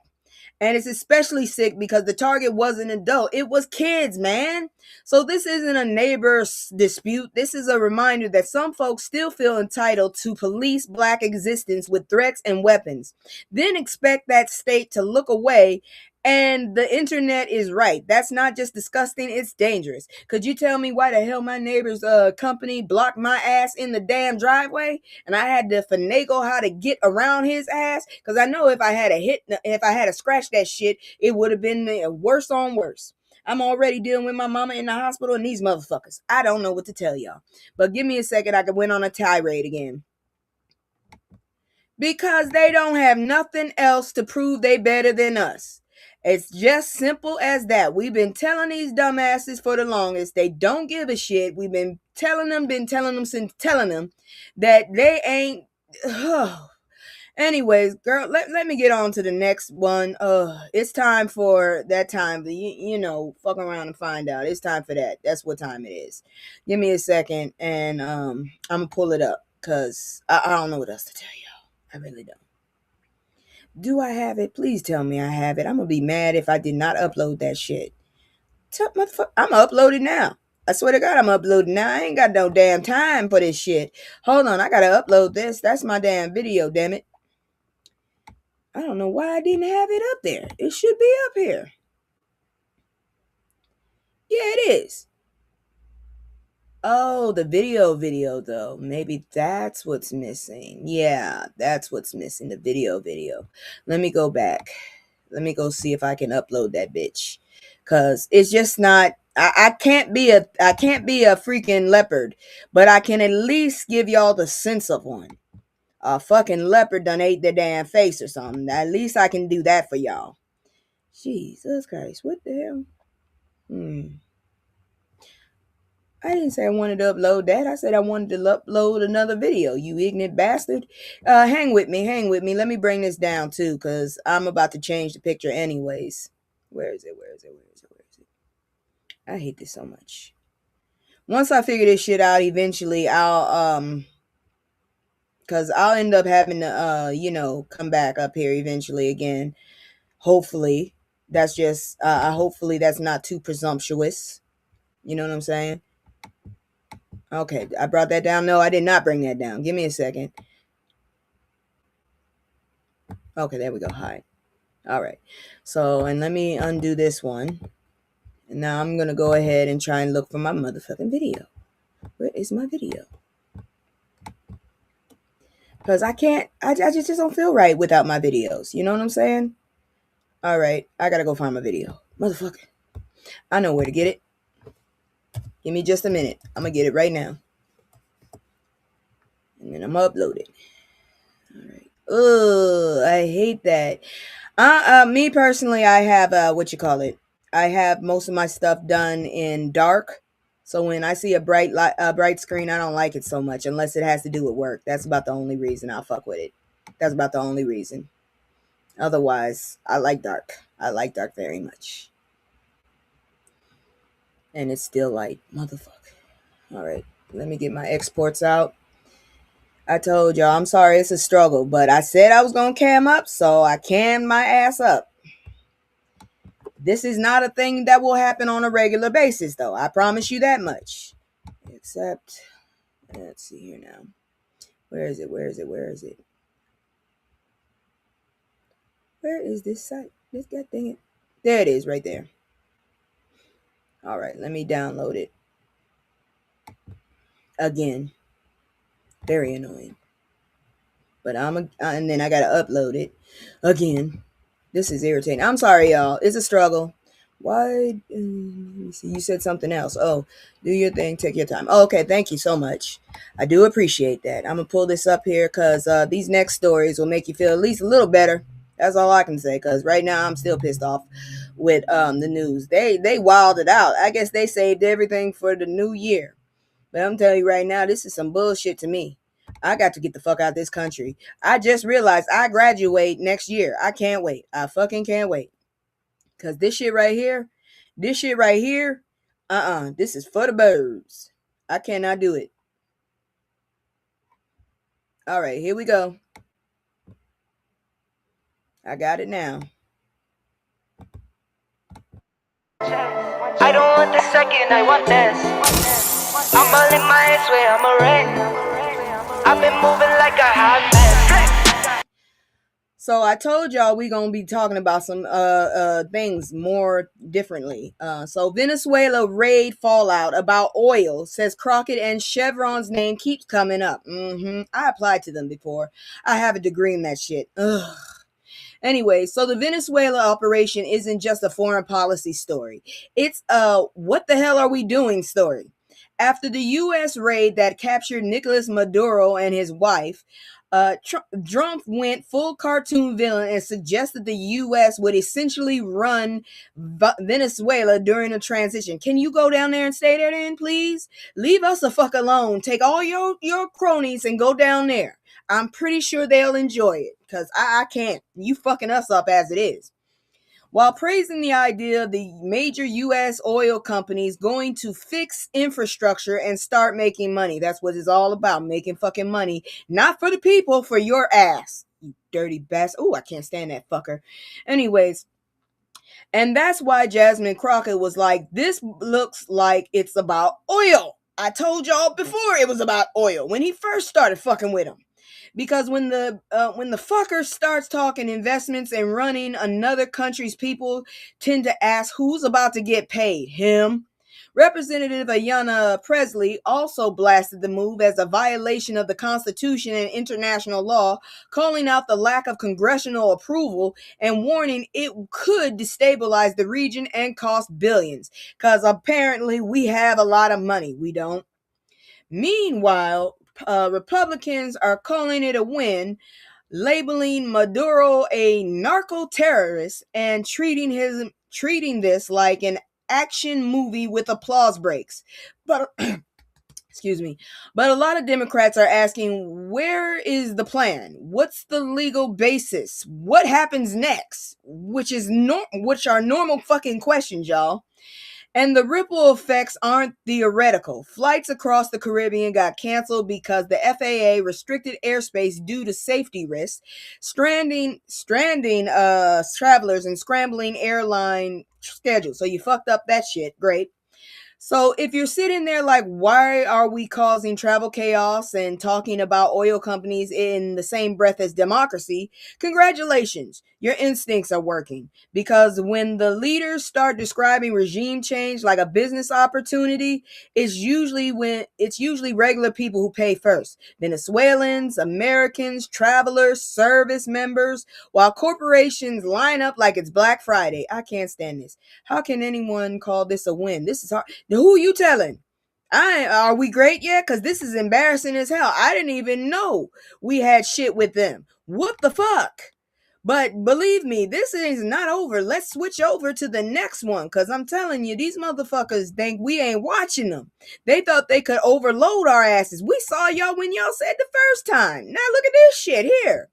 And it's especially sick because the target wasn't an adult. It was kids, man. So this isn't a neighbor's dispute. This is a reminder that some folks still feel entitled to police black existence with threats and weapons. Then expect that state to look away. And the internet is right. That's not just disgusting, it's dangerous. Could you tell me why the hell my neighbor's company blocked my ass in the damn driveway? And I had to finagle how to get around his ass? Because I know if I had scratched that shit, it would have been worse on worse. I'm already dealing with my mama in the hospital and these motherfuckers. I don't know what to tell y'all. But give me a second, I could went on a tirade again. Because they don't have nothing else to prove they better than us. It's just simple as that. We've been telling these dumbasses for the longest. They don't give a shit. We've been telling them that they ain't. Anyways, girl, let me get on to the next one. It's time for that time. Fuck around and find out. It's time for that. That's what time it is. Give me a second, and I'm gonna pull it up because I don't know what else to tell y'all. I really don't. Do I have it? Please tell me I have it. I'm gonna be mad if I did not upload that shit. I'm gonna upload it now. I swear to God, I'm uploading now. I ain't got no damn time for this shit. Hold on, I gotta upload this. That's my damn video, damn it. I don't know why I didn't have it up there. It should be up here. is. Oh, the video though. Maybe that's what's missing. Yeah, that's what's missing. The video. Let me go back. Let me go see if I can upload that bitch. Cause it's just not I can't be a freaking leopard, but I can at least give y'all the sense of one. A fucking leopard done ate their damn face or something. At least I can do that for y'all. Jesus Christ, what the hell? I didn't say I wanted to upload that. I said I wanted to upload another video, you ignorant bastard. Hang with me. Let me bring this down too, because I'm about to change the picture anyways. Where is it? I hate this so much. Once I figure this shit out, eventually I'll because I'll end up having to come back up here eventually again. Hopefully. That's just hopefully that's not too presumptuous. You know what I'm saying? Okay, I brought that down. No, I did not bring that down. Give me a second. Okay, there we go. Hi. All right. So, and let me undo this one. And now I'm going to go ahead and try and look for my motherfucking video. Where is my video? Because I just don't feel right without my videos. You know what I'm saying? All right. I got to go find my video. Motherfucker. I know where to get it. Give me just a minute. I'm going to get it right now. And then I'm going to upload it. All right. Ugh, I hate that. Me personally, I have I have most of my stuff done in dark. So when I see a bright screen, I don't like it so much unless it has to do with work. That's about the only reason I'll fuck with it. That's about the only reason. Otherwise, I like dark. I like dark very much. And it's still light, motherfucker. All right, let me get my exports out. I told y'all, I'm sorry, it's a struggle, but I said I was gonna cam up, so I cammed my ass up. This is not a thing that will happen on a regular basis, though. I promise you that much. Except, let's see here now. Where is it? Where is this site? This god dang it. There it is, right there. All right, let me download it. Again. Very annoying. But and then I gotta upload it again. This is irritating. I'm sorry, y'all. It's a struggle. Why? Let me see. You said something else. Oh, do your thing. Take your time. Oh, okay. Thank you so much. I do appreciate that. I'm gonna pull this up here because these next stories will make you feel at least a little better. That's all I can say. Because right now I'm still pissed off with the news. They wilded out. I guess they saved everything for the new year. But I'm telling you right now, this is some bullshit to me. I got to get the fuck out of this country. I just realized I graduate next year. I can't wait. I fucking can't wait. Because this shit right here, this is for the birds. I cannot do it. All right, here we go. I got it now. I don't want the second, I want this. I'm all in my head, way I'm a ring. I've been moving like a hot mess. So I told y'all we gonna be talking about some things more differently. So Venezuela raid fallout about oil, says Crockett, and Chevron's name keeps coming up. I applied to them before. I have a degree in that shit. Ugh. Anyway, so the Venezuela operation isn't just a foreign policy story. It's a what the hell are we doing story. After the U.S. raid that captured Nicolas Maduro and his wife, Drumpf went full cartoon villain and suggested the U.S. would essentially run Venezuela during a transition. Can you go down there and stay there then, please? Leave us the fuck alone. Take all your cronies and go down there. I'm pretty sure they'll enjoy it because I can't. You fucking us up as it is. While praising the idea of the major U.S. oil companies going to fix infrastructure and start making money. That's what it's all about, making fucking money. Not for the people, for your ass. You dirty bastard. Oh, I can't stand that fucker. Anyways, and that's why Jasmine Crockett was like, this looks like it's about oil. I told y'all before it was about oil when he first started fucking with him. Because when the fucker starts talking investments and running another country's people tend to ask who's about to get paid, him. Representative Ayanna Presley also blasted the move as a violation of the Constitution and international law, calling out the lack of congressional approval and warning it could destabilize the region and cost billions. Because apparently we have a lot of money. We don't. Meanwhile, Republicans are calling it a win, labeling Maduro a narco-terrorist and treating this like an action movie with applause breaks. But excuse me. But a lot of Democrats are asking, where is the plan? What's the legal basis? What happens next? Which are normal fucking questions, y'all. And the ripple effects aren't theoretical. Flights across the Caribbean got canceled because the FAA restricted airspace due to safety risks, stranding travelers and scrambling airline schedules. So you fucked up that shit. Great. So if you're sitting there like, why are we causing travel chaos and talking about oil companies in the same breath as democracy? Congratulations, your instincts are working. Because when the leaders start describing regime change like a business opportunity, it's usually regular people who pay first. Venezuelans, Americans, travelers, service members, while corporations line up like it's Black Friday. I can't stand this. How can anyone call this a win? This is hard. Who you telling? Are we great yet? Because this is embarrassing as hell. I didn't even know we had shit with them. What the fuck? But believe me, this is not over. Let's switch over to the next one. Because I'm telling you, these motherfuckers think we ain't watching them. They thought they could overload our asses. We saw y'all when y'all said the first time. Now look at this shit here.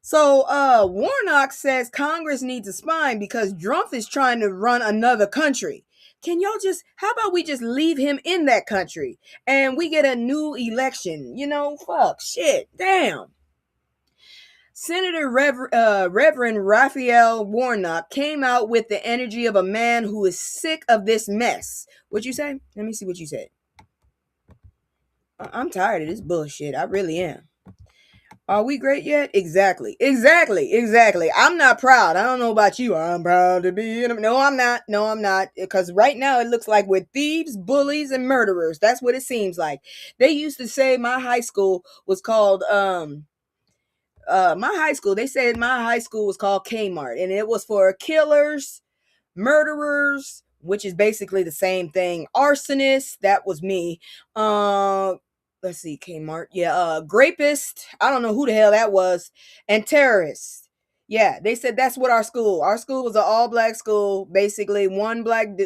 So Warnock says Congress needs a spine because Drumpf is trying to run another country. Can y'all how about we just leave him in that country and we get a new election? Fuck, shit, damn. Senator Reverend Raphael Warnock came out with the energy of a man who is sick of this mess. What'd you say? Let me see what you said. I'm tired of this bullshit. I really am. Are we great yet? Exactly. I'm not proud. I don't know about you. I'm proud to be in. No, I'm not. Because right now it looks like we're thieves, bullies, and murderers. That's what it seems like. They used to say my high school was called they said my high school was called Kmart, and it was for killers, murderers, which is basically the same thing. Arsonists, that was me. Let's see, Kmart. Yeah, Grapist. I don't know who the hell that was. And terrorists. Yeah, they said that's what our school was an all black school. Basically, one white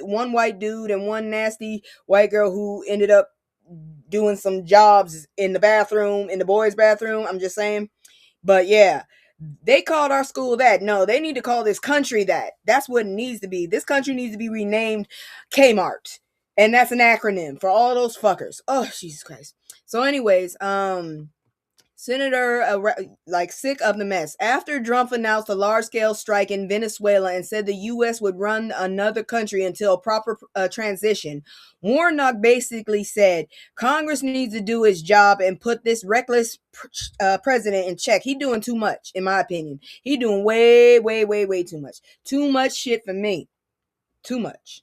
dude and one nasty white girl who ended up doing some jobs in the boys' bathroom. I'm just saying. But yeah, they called our school that. No, they need to call this country that. That's what it needs to be. This country needs to be renamed Kmart. And that's an acronym for all those fuckers. Oh, Jesus Christ. So anyways, Senator, sick of the mess. After Drumpf announced a large-scale strike in Venezuela and said the U.S. would run another country until proper transition, Warnock basically said Congress needs to do its job and put this reckless president in check. He doing too much, in my opinion. He doing way, way, way, way too much. Too much shit for me. Too much.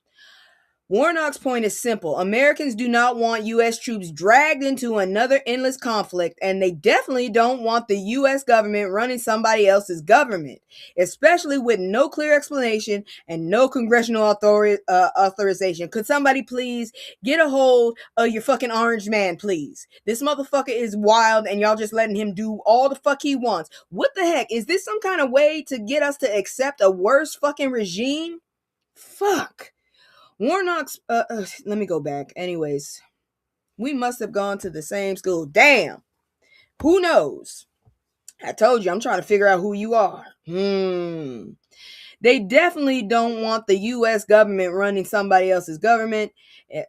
Warnock's point is simple. Americans do not want U.S. troops dragged into another endless conflict, and they definitely don't want the U.S. government running somebody else's government, especially with no clear explanation and no congressional authorization. Could somebody please get a hold of your fucking orange man, please? This motherfucker is wild, and y'all just letting him do all the fuck he wants. What the heck? Is this some kind of way to get us to accept a worse fucking regime? Fuck. Warnock's, let me go back. Anyways, we must have gone to the same school. Damn. Who knows? I told you, I'm trying to figure out who you are. They definitely don't want the U.S. government running somebody else's government.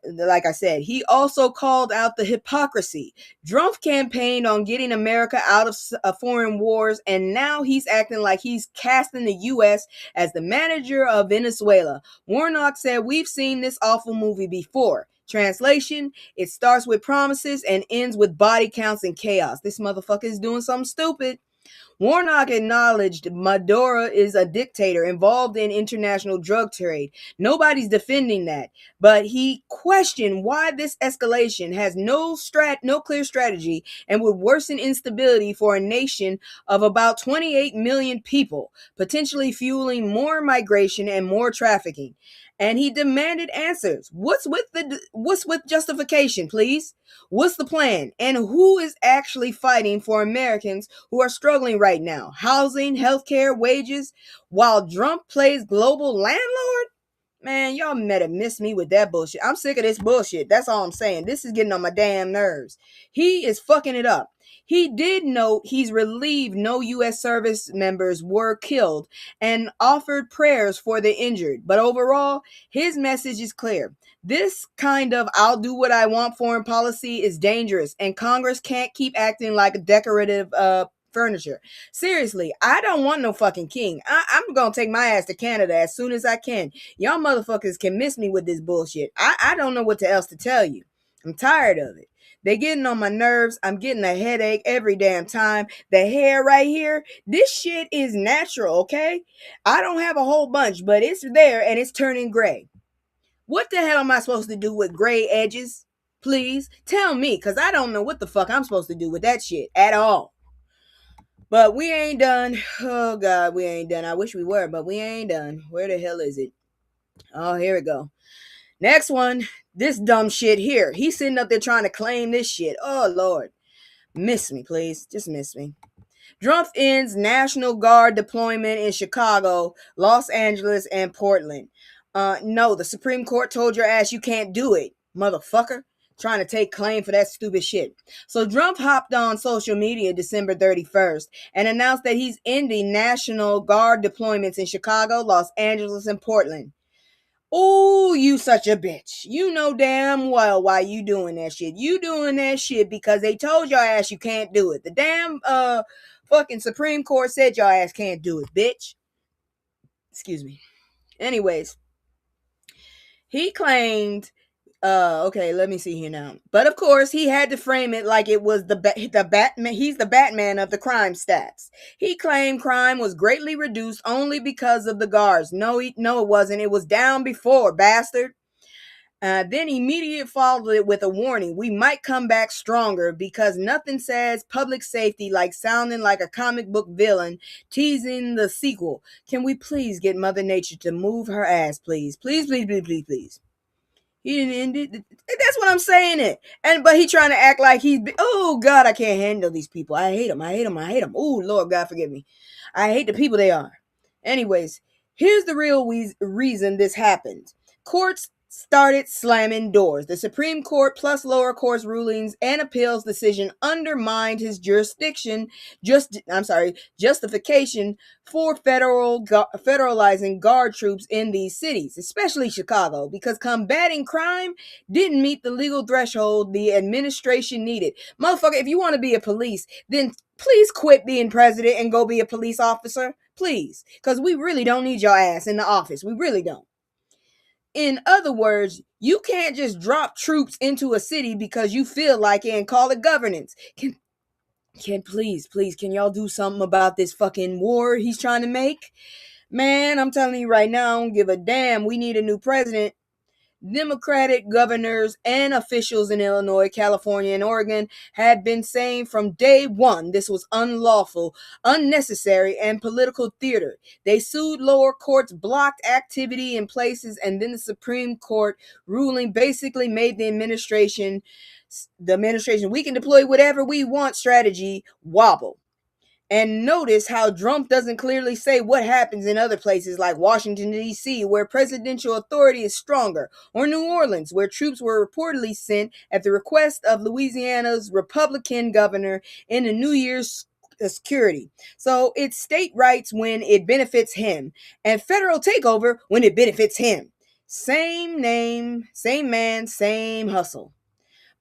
Like I said, he also called out the hypocrisy. Drumpf campaigned on getting America out of foreign wars, and now he's acting like he's casting the U.S. as the manager of Venezuela. Warnock said, we've seen this awful movie before. Translation, it starts with promises and ends with body counts and chaos. This motherfucker is doing something stupid. Warnock acknowledged Maduro is a dictator involved in international drug trade. Nobody's defending that, but he questioned why this escalation has no clear strategy and would worsen instability for a nation of about 28 million people, potentially fueling more migration and more trafficking. And he demanded answers. What's with justification, please? What's the plan? And who is actually fighting for Americans who are struggling right now? Housing, healthcare, wages, while Drumpf plays global landlord? Man, y'all better miss me with that bullshit. I'm sick of this bullshit. That's all I'm saying. This is getting on my damn nerves. He is fucking it up. He did note he's relieved no U.S. service members were killed and offered prayers for the injured. But overall, his message is clear. This kind of I'll do what I want foreign policy is dangerous, and Congress can't keep acting like a decorative furniture. Seriously, I don't want no fucking king. I'm gonna take my ass to Canada as soon as I can. Y'all motherfuckers can miss me with this bullshit. I don't know what else to tell you. I'm tired of it. They getting on my nerves. I'm getting a headache every damn time. The hair right here, this shit is natural, okay? I don't have a whole bunch, but it's there and it's turning gray. What the hell am I supposed to do with gray edges? Please tell me, because I don't know what the fuck I'm supposed to do with that shit at all. But we ain't done. Oh, God, we ain't done. I wish we were, but we ain't done. Where the hell is it? Oh, here we go. Next one. This dumb shit here. He's sitting up there trying to claim this shit. Oh, Lord. Miss me, please. Just miss me. Drumpf ends National Guard deployment in Chicago, Los Angeles, and Portland. No, the Supreme Court told your ass you can't do it, motherfucker. Trying to take claim for that stupid shit. So Drumpf hopped on social media December 31st and announced that he's ending National Guard deployments in Chicago, Los Angeles, and Portland. Oh, you such a bitch. You know damn well why you doing that shit. You doing that shit because they told your ass you can't do it. The damn fucking Supreme Court said your ass can't do it, bitch. Excuse me. Anyways, he claimed okay, let me see here now. But of course, he had to frame it like it was the Batman. He's the Batman of the crime stats. He claimed crime was greatly reduced only because of the guards. No, it wasn't. It was down before, bastard. Then immediately followed it with a warning. We might come back stronger because nothing says public safety like sounding like a comic book villain teasing the sequel. Can we please get Mother Nature to move her ass, please? Please, please, please, please, please. He didn't end it. That's what I'm saying. But he trying to act like he's. Oh God, I can't handle these people. I hate them. I hate them. I hate them. Oh Lord, God forgive me. I hate the people they are. Anyways, here's the real reason this happened. Courts started slamming doors. The Supreme Court plus lower courts rulings and appeals decision undermined his justification for federalizing guard troops in these cities, especially Chicago, because combating crime didn't meet the legal threshold the administration needed. Motherfucker, if you want to be a police, then please quit being president and go be a police officer. Please. Because we really don't need your ass in the office. We really don't. In other words, you can't just drop troops into a city because you feel like it and call it governance. Can please, can y'all do something about this fucking war he's trying to make? Man, I'm telling you right now, I don't give a damn. We need a new president. Democratic governors and officials in Illinois, California, and Oregon had been saying from day one this was unlawful, unnecessary, and political theater. They sued lower courts, blocked activity in places, and then the Supreme Court ruling basically made the administration we can deploy whatever we want strategy wobble. And notice how Drumpf doesn't clearly say what happens in other places like Washington, D.C., where presidential authority is stronger, or New Orleans, where troops were reportedly sent at the request of Louisiana's Republican governor in the New Year's security. So it's state rights when it benefits him, and federal takeover when it benefits him. Same name, same man, same hustle.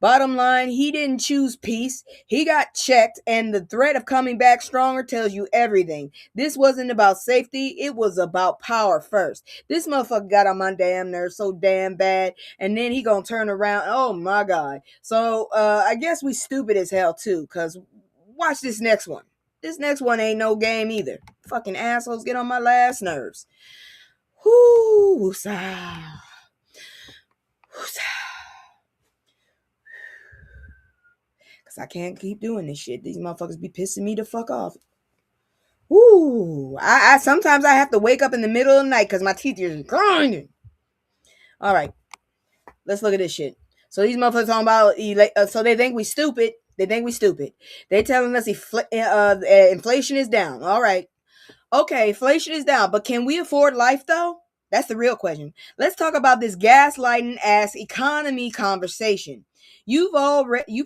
Bottom line, he didn't choose peace. He got checked, and the threat of coming back stronger tells you everything. This wasn't about safety. It was about power first. This motherfucker got on my damn nerves so damn bad, and then he gonna turn around. Oh, my God. So, I guess we stupid as hell, too, because watch this next one. This next one ain't no game either. Fucking assholes get on my last nerves. Whoo, woosah. Woosah. Cause I can't keep doing this shit. These motherfuckers be pissing me the fuck off. Woo. I sometimes I have to wake up in the middle of the night because my teeth are grinding. All right. Let's look at this shit. So these motherfuckers talking about so they think we stupid. They think we stupid. They telling us inflation is down. All right. Okay, inflation is down, but can we afford life though? That's the real question. Let's talk about this gaslighting ass economy conversation. You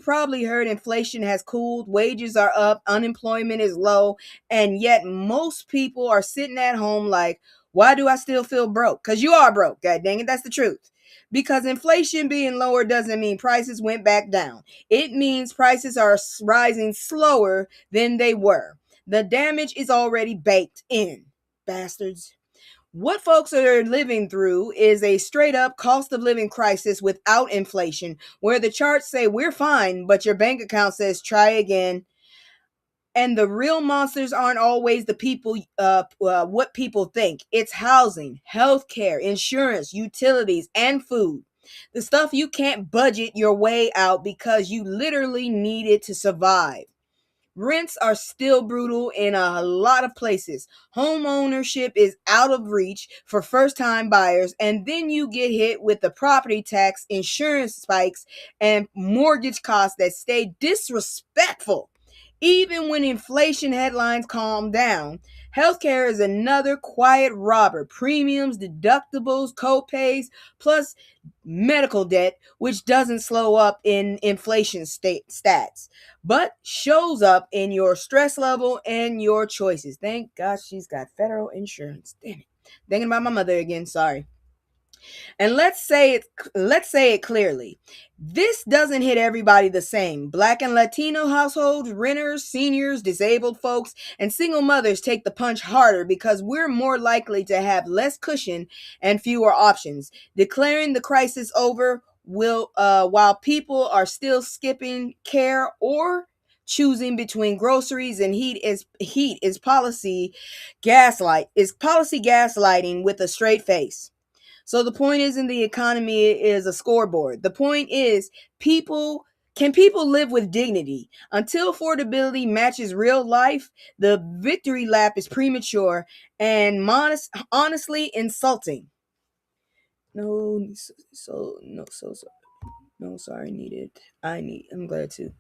probably heard inflation has cooled, wages are up, unemployment is low, and yet most people are sitting at home like, why do I still feel broke? Because you are broke, god dang it, that's the truth. Because inflation being lower doesn't mean prices went back down. It means prices are rising slower than they were. The damage is already baked in, bastards. What folks are living through is a straight up cost of living crisis without inflation, where the charts say we're fine, but your bank account says try again. And the real monsters aren't always the people, what people think. It's housing, healthcare, insurance, utilities, and food. The stuff you can't budget your way out because you literally need it to survive. Rents are still brutal in a lot of places. Home ownership is out of reach for first-time buyers, and then you get hit with the property tax, insurance spikes, and mortgage costs that stay disrespectful. Even when inflation headlines calm down, healthcare is another quiet robber. Premiums, deductibles, co-pays, plus medical debt, which doesn't slow up in inflation stats, but shows up in your stress level and your choices. Thank God she's got federal insurance. Damn it. Thinking about my mother again. Sorry. And let's say it clearly. This doesn't hit everybody the same. Black and Latino households, renters, seniors, disabled folks, and single mothers take the punch harder because we're more likely to have less cushion and fewer options. Declaring the crisis over will while people are still skipping care or choosing between groceries and heat is policy gaslighting with a straight face. So the point isn't the economy is a scoreboard. The point is can people live with dignity? Until affordability matches real life, the victory lap is premature and honestly insulting. No, sorry, needed. I'm glad to.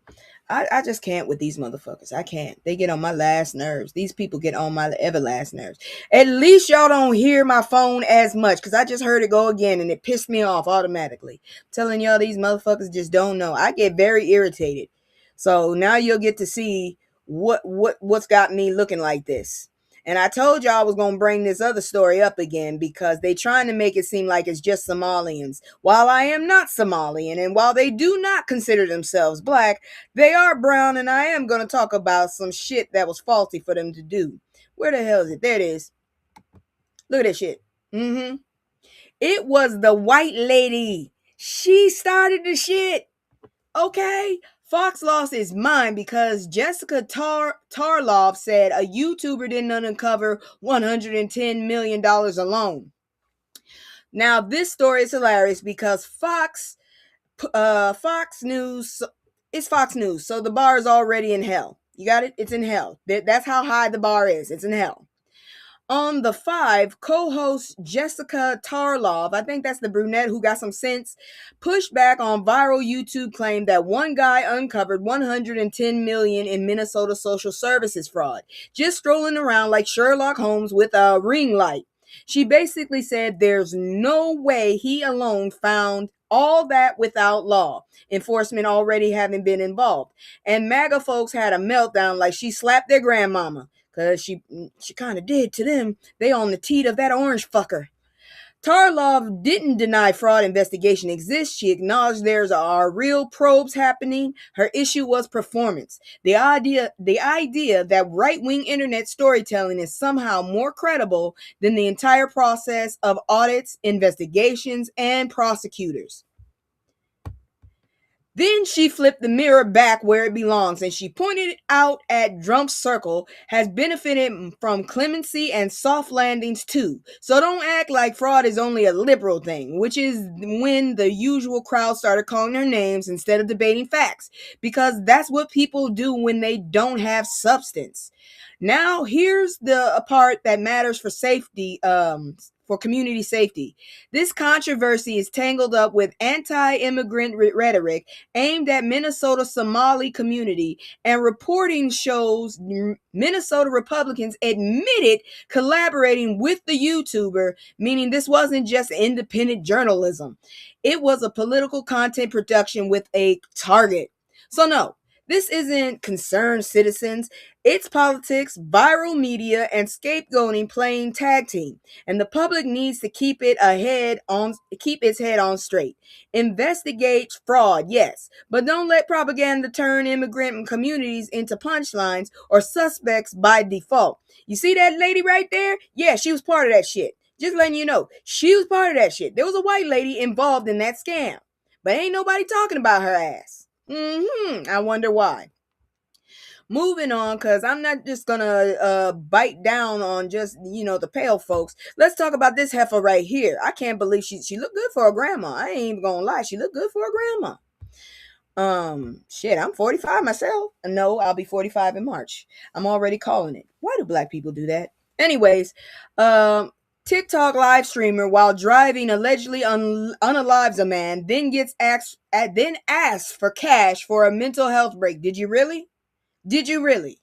I just can't with these motherfuckers. I can't. They get on my last nerves. These people get on my everlast nerves. At least y'all don't hear my phone as much because I just heard it go again and it pissed me off automatically. I'm telling y'all, these motherfuckers just don't know. I get very irritated. So now you'll get to see what's got me looking like this. And I told y'all I was going to bring this other story up again because they trying to make it seem like it's just Somalians. While I am not Somalian and while they do not consider themselves black, they are brown, and I am going to talk about some shit that was faulty for them to do. Where the hell is it? There it is. Look at that shit. It was the white lady. She started the shit. Okay? Fox lost his mind because Jessica Tarlov said a YouTuber didn't uncover $110 million alone. Now, this story is hilarious because Fox News, it's Fox News, so the bar is already in hell. You got it? It's in hell. That's how high the bar is. It's in hell. On the 5, co-host Jessica Tarlov, I think that's the brunette who got some sense, pushed back on viral YouTube claim that one guy uncovered $110 million in Minnesota social services fraud, just strolling around like Sherlock Holmes with a ring light. She basically said there's no way he alone found all that without law enforcement already having been involved. And MAGA folks had a meltdown like she slapped their grandmama. Because she kind of did to them. They on the teat of that orange fucker. Tarlov didn't deny fraud investigation exists. She acknowledged there's are real probes happening. Her issue was performance. The idea that right-wing internet storytelling is somehow more credible than the entire process of audits, investigations, and prosecutors. Then she flipped the mirror back where it belongs, and she pointed out at Drumpf's circle has benefited from clemency and soft landings too. So don't act like fraud is only a liberal thing, which is when the usual crowd started calling her names instead of debating facts, because that's what people do when they don't have substance. Now, here's the part that matters for safety, for community safety. This controversy is tangled up with anti-immigrant rhetoric aimed at Minnesota Somali community, and reporting shows Minnesota Republicans admitted collaborating with the YouTuber, meaning this wasn't just independent journalism. It was a political content production with a target. So no, this isn't concerned citizens. It's politics, viral media, and scapegoating playing tag team. And the public needs to keep its head on straight. Investigate fraud, yes, but don't let propaganda turn immigrant communities into punchlines or suspects by default. You see that lady right there? Yeah, she was part of that shit. Just letting you know, she was part of that shit. There was a white lady involved in that scam, but ain't nobody talking about her ass. I wonder why. Moving on, because I'm not just gonna bite down on just the pale folks. Let's talk about this heifer right here. I can't believe she looked good for a grandma. I ain't even gonna lie, she looked good for a grandma. Shit, I'm 45 myself. No, I'll be 45 in March. I'm already calling it. Why do black people do that? Anyways, TikTok live streamer while driving allegedly unalives a man, then asks for cash for a mental health break. Did you really? Did you really?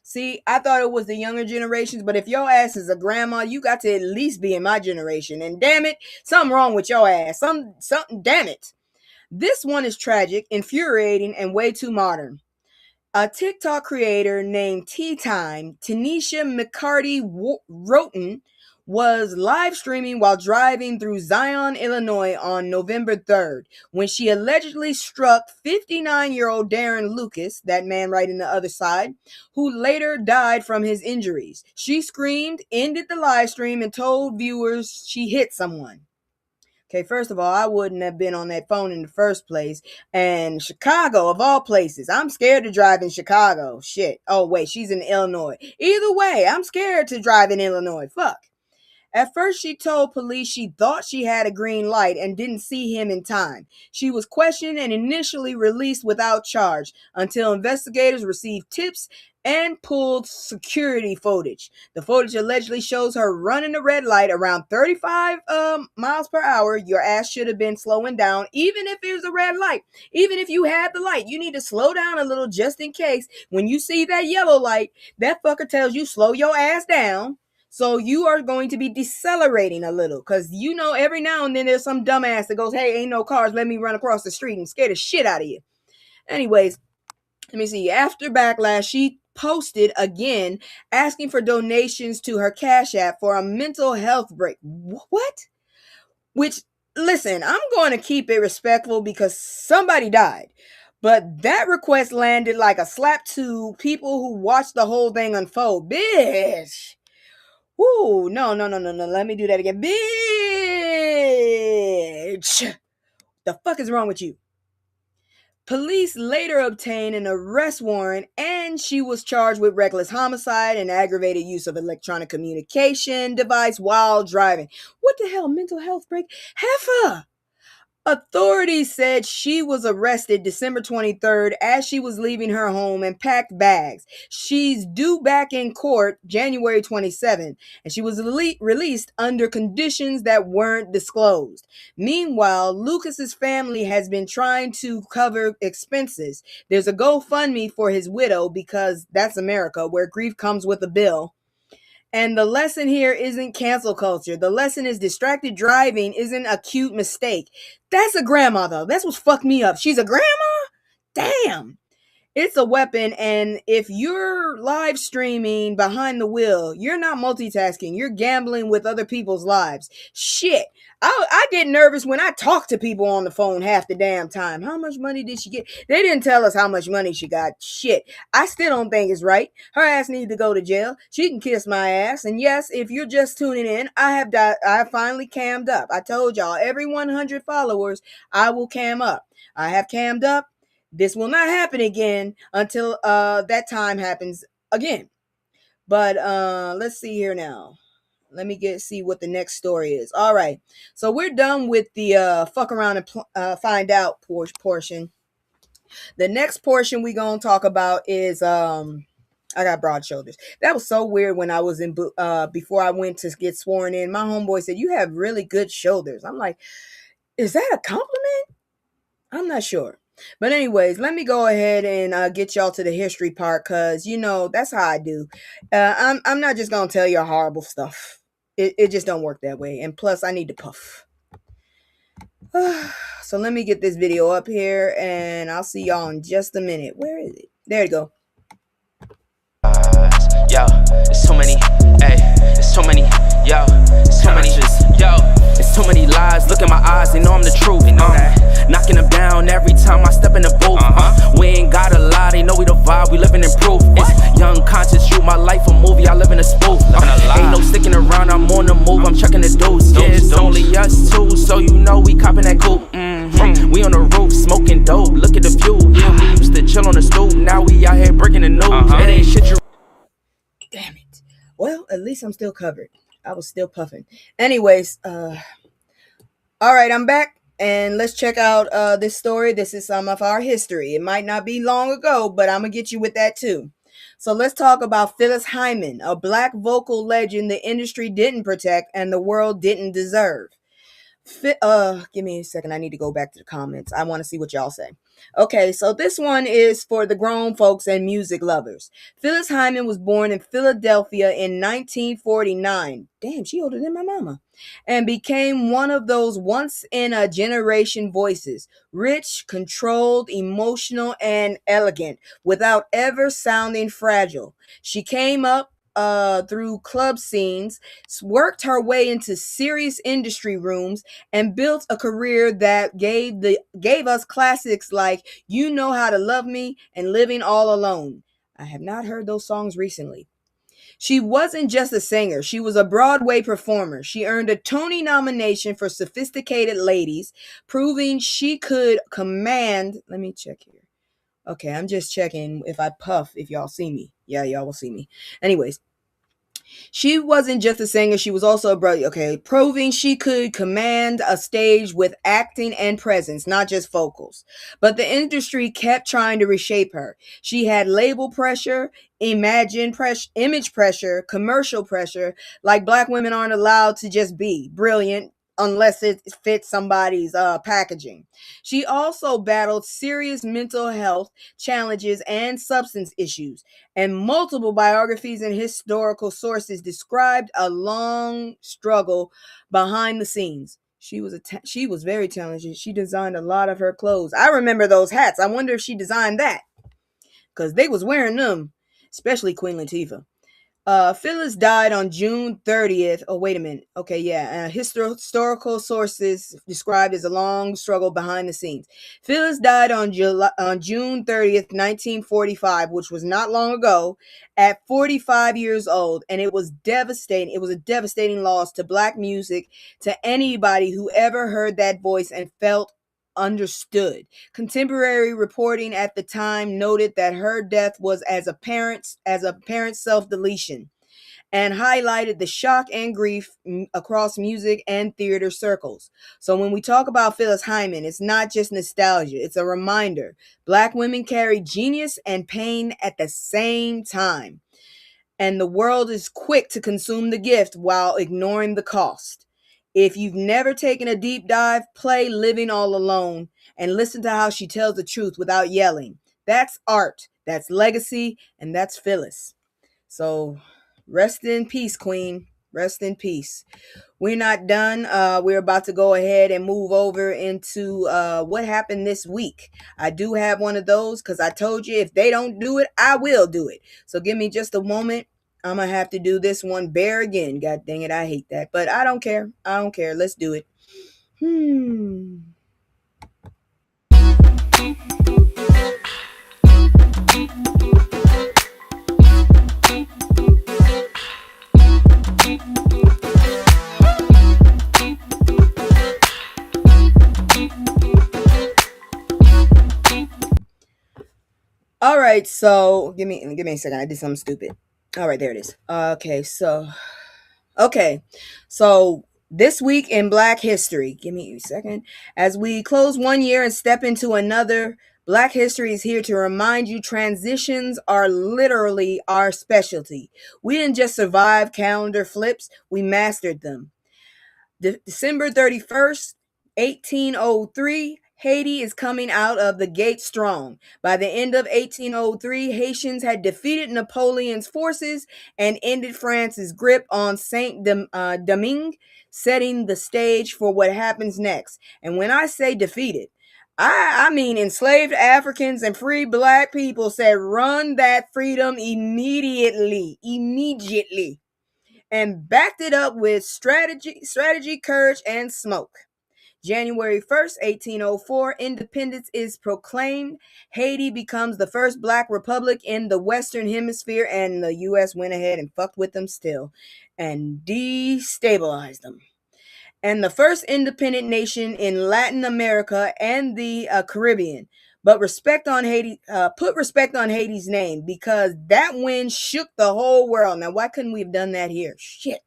See, I thought it was the younger generations, but if your ass is a grandma, you got to at least be in my generation. And damn it, something wrong with your ass. Something, damn it. This one is tragic, infuriating, and way too modern. A TikTok creator named Tea Time, Tanisha McCarty Roten, was live streaming while driving through Zion, Illinois on November 3rd when she allegedly struck 59-year-old Darren Lucas, that man right in the other side, who later died from his injuries. She screamed, ended the live stream, and told viewers she hit someone. Okay, first of all, I wouldn't have been on that phone in the first place. And Chicago, of all places, I'm scared to drive in Chicago. Shit. Oh, wait, she's in Illinois. Either way, I'm scared to drive in Illinois. Fuck. At first, she told police she thought she had a green light and didn't see him in time. She was questioned and initially released without charge until investigators received tips and pulled security footage. The footage allegedly shows her running a red light around 35 miles per hour. Your ass should have been slowing down, even if it was a red light. Even if you had the light, you need to slow down a little just in case. When you see that yellow light, that fucker tells you slow your ass down. So you are going to be decelerating a little, because every now and then there's some dumbass that goes, hey, ain't no cars, let me run across the street, and scare the shit out of you. Anyways, let me see. After backlash, she posted again asking for donations to her Cash App for a mental health break. What? Which, listen, I'm going to keep it respectful because somebody died. But that request landed like a slap to people who watched the whole thing unfold. Bitch. Woo, no. Let me do that again. Bitch. The fuck is wrong with you? Police later obtained an arrest warrant and she was charged with reckless homicide and aggravated use of electronic communication device while driving. What the hell? Mental health break? Heifer! Authorities said she was arrested December 23rd as she was leaving her home and packed bags. She's due back in court January 27th, and she was released under conditions that weren't disclosed. Meanwhile, Lucas's family has been trying to cover expenses. There's a GoFundMe for his widow because that's America, where grief comes with a bill. And the lesson here isn't cancel culture. The lesson is distracted driving isn't a cute mistake. That's a grandma, though. That's what fucked me up. She's a grandma? Damn. It's a weapon, and if you're live streaming behind the wheel, you're not multitasking. You're gambling with other people's lives. Shit. I get nervous when I talk to people on the phone half the damn time. How much money did she get? They didn't tell us how much money she got. Shit. I still don't think it's right. Her ass needs to go to jail. She can kiss my ass. And yes, if you're just tuning in, I have finally cammed up. I told y'all, every 100 followers, I will cam up. I have cammed up. This will not happen again until that time happens again. But let's see here now. Let me see what the next story is. All right. So we're done with the fuck around and find out portion. The next portion we gonna talk about is I got broad shoulders. That was so weird when I was in before I went to get sworn in. My homeboy said, "You have really good shoulders." I'm like, "Is that a compliment?" I'm not sure. But anyways, let me go ahead and get y'all to the history part, cause you know that's how I do. I'm not just gonna tell you horrible stuff. It just don't work that way. And plus, I need to puff. So let me get this video up here, and I'll see y'all in just a minute. Where is it? There you go. Yo, it's too many, hey, it's too many, yo, it's too many, yo, it's too many lies. Look in my eyes, they know I'm the truth. Knocking them down every time I step in the booth. We ain't got a lie, they know we the vibe, we living in proof. It's young, conscious, shoot my life a movie, I live in a spoof. Ain't no sticking around, I'm on the move, I'm checking the dudes. Yeah, it's only us two, so you know we copping that coupe. We on the roof, smoking dope, look at the view. Yeah, we used to chill on the stoop, now we out here breaking the news. It ain't shit you. Damn it. Well, at least I'm still covered. I was still puffing. Anyways, all right, I'm back. And let's check out this story. This is some of our history. It might not be long ago, but I'm going to get you with that too. So let's talk about Phyllis Hyman, a black vocal legend the industry didn't protect and the world didn't deserve. Give me a second. I need to go back to the comments. I want to see what y'all say. Okay, so this one is for the grown folks and music lovers. Phyllis Hyman was born in Philadelphia in 1949. Damn, she older than my mama. And became one of those once-in-a-generation voices. Rich, controlled, emotional, and elegant, without ever sounding fragile. She came up through club scenes, worked her way into serious industry rooms, and built a career that gave us classics like "You Know How to Love Me" and "Living All Alone." I have not heard those songs recently. She wasn't just a singer, she was a Broadway performer. She earned a Tony nomination for Sophisticated Ladies, proving she could command. Let me check here. Okay, I'm just checking if I puff, if y'all see me. Yeah, y'all will see me. Anyways, she wasn't just a singer, she was also a brother. Okay, proving she could command a stage with acting and presence, not just vocals. But the industry kept trying to reshape her. She had label pressure, image pressure, commercial pressure, like black women aren't allowed to just be brilliant unless it fits somebody's packaging. She also battled serious mental health challenges and substance issues, and multiple biographies and historical sources described a long struggle behind the scenes. She was very talented. She designed a lot of her clothes. I remember those hats. I wonder if she designed that, because they was wearing them, especially Queen Latifah. Phyllis died on June 30th. Oh, wait a minute. Okay, yeah. Historical sources described as a long struggle behind the scenes. Phyllis died on June 30th, 1945, which was not long ago, at 45 years old, and it was devastating. It was a devastating loss to black music, to anybody who ever heard that voice and felt understood. Contemporary reporting at the time noted that her death was as a parent's self-deletion, and highlighted the shock and grief across music and theater circles. So when we talk about Phyllis Hyman, it's not just nostalgia, it's a reminder. Black women carry genius and pain at the same time, and the world is quick to consume the gift while ignoring the cost. If you've never taken a deep dive, play Living All Alone and listen to how she tells the truth without yelling. That's art, that's legacy, and that's Phyllis. So rest in peace, Queen. Rest in peace. We're not done. We're about to go ahead and move over into what happened this week. I do have one of those because I told you if they don't do it, I will do it. So give me just a moment. I'm going to have to do this one bare again. God dang it, I hate that. But I don't care. I don't care. Let's do it. All right, so give me a second. I did something stupid. All right, there it is. Okay, so this week in Black History, give me a second. As we close one year and step into another, Black History is here to remind you transitions are literally our specialty. We didn't just survive calendar flips, we mastered them. December 31st, 1803, Haiti is coming out of the gate strong. By the end of 1803, Haitians had defeated Napoleon's forces and ended France's grip on Saint-Domingue, setting the stage for what happens next. And when I say defeated, I mean enslaved Africans and free black people said run that freedom immediately. And backed it up with strategy, courage, and smoke. January 1st, 1804, independence is proclaimed. Haiti becomes the first black republic in the Western Hemisphere, and the U.S. went ahead and fucked with them still and destabilized them. And the first independent nation in Latin America and the Caribbean. But put respect on Haiti's name, because that win shook the whole world. Now, why couldn't we have done that here? Shit.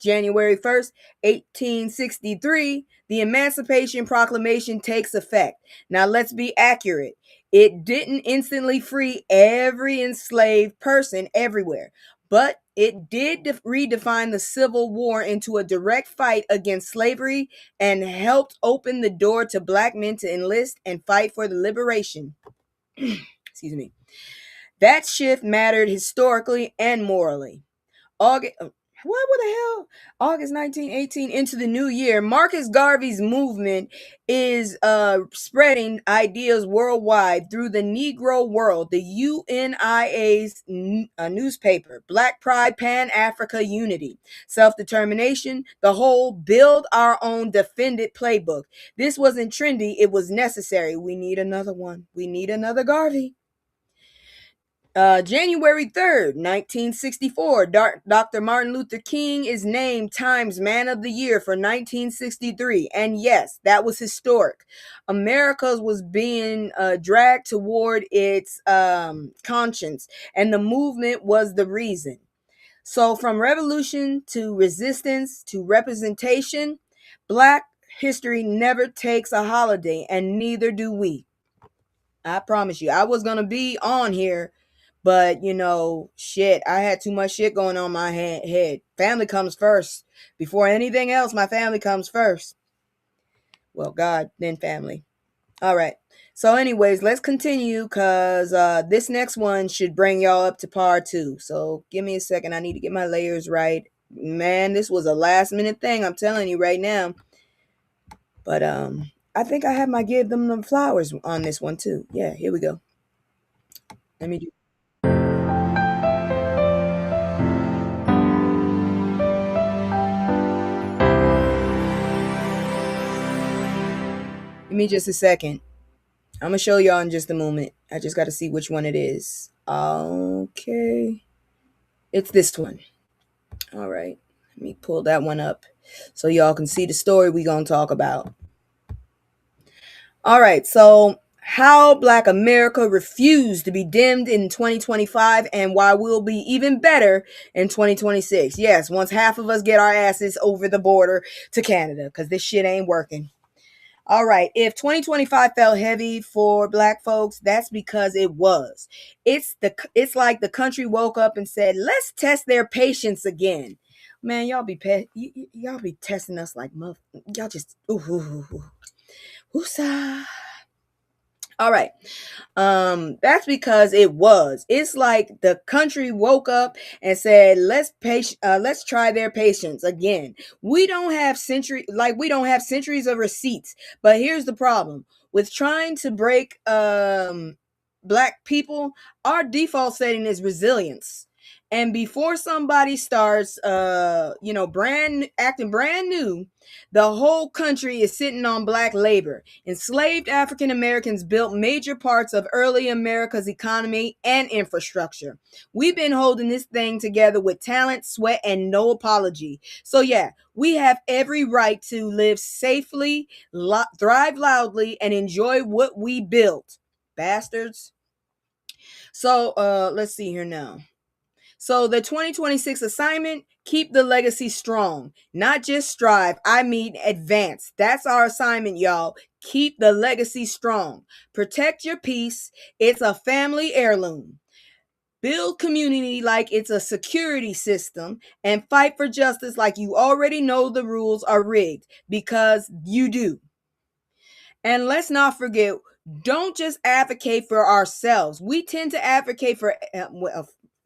January 1st, 1863, the Emancipation Proclamation takes effect. Now, let's be accurate. It didn't instantly free every enslaved person everywhere, but it did redefine the Civil War into a direct fight against slavery and helped open the door to black men to enlist and fight for the liberation. Excuse me. That shift mattered historically and morally. August, what the hell? August 1918 into the new year, Marcus Garvey's movement is spreading ideas worldwide through the Negro World, the UNIA's newspaper, Black Pride, Pan-Africa Unity, Self-Determination, the whole build our own, defend it playbook. This wasn't trendy, it was necessary. We need another one. We need another Garvey. January 3rd, 1964, Dr. Martin Luther King is named Times Man of the Year for 1963. And yes, that was historic. America was being dragged toward its conscience, and the movement was the reason. So from revolution to resistance to representation, Black history never takes a holiday, and neither do we. I promise you. I was going to be on here, but shit, I had too much shit going on my head. Family comes first. Before anything else, my family comes first. Well, God, then family. All right. So anyways, let's continue, because this next one should bring y'all up to par too. So give me a second. I need to get my layers right. Man, this was a last minute thing, I'm telling you right now. But I think I have my give them the flowers on this one too. Yeah, here we go. Let me do. Give me just a second. I'm gonna show y'all in just a moment. I just got to see which one it is. Okay, it's this one. All right, let me pull that one up so y'all can see the story we gonna talk about. All right, so how Black America refused to be dimmed in 2025 and why we'll be even better in 2026. Yes, once half of us get our asses over the border to Canada, because this shit ain't working. All right, if 2025 felt heavy for Black folks, that's because it was. It's like the country woke up and said, "Let's test their patience again." Man, y'all be y'all be testing us like y'all just woosah. All right. That's because it was. It's like the country woke up and said, let's try their patience again. We don't have centuries of receipts. But here's the problem. With trying to break Black people, our default setting is resilience. And before somebody starts acting brand new, the whole country is sitting on Black labor. Enslaved African Americans built major parts of early America's economy and infrastructure. We've been holding this thing together with talent, sweat, and no apology. So yeah, we have every right to live safely, thrive loudly, and enjoy what we built. Bastards. So let's see here now. So the 2026 assignment, keep the legacy strong, not just strive. I mean advance. That's our assignment, y'all. Keep the legacy strong. Protect your peace. It's a family heirloom. Build community like it's a security system and fight for justice like you already know the rules are rigged, because you do. And let's not forget, don't just advocate for ourselves. We tend to advocate for,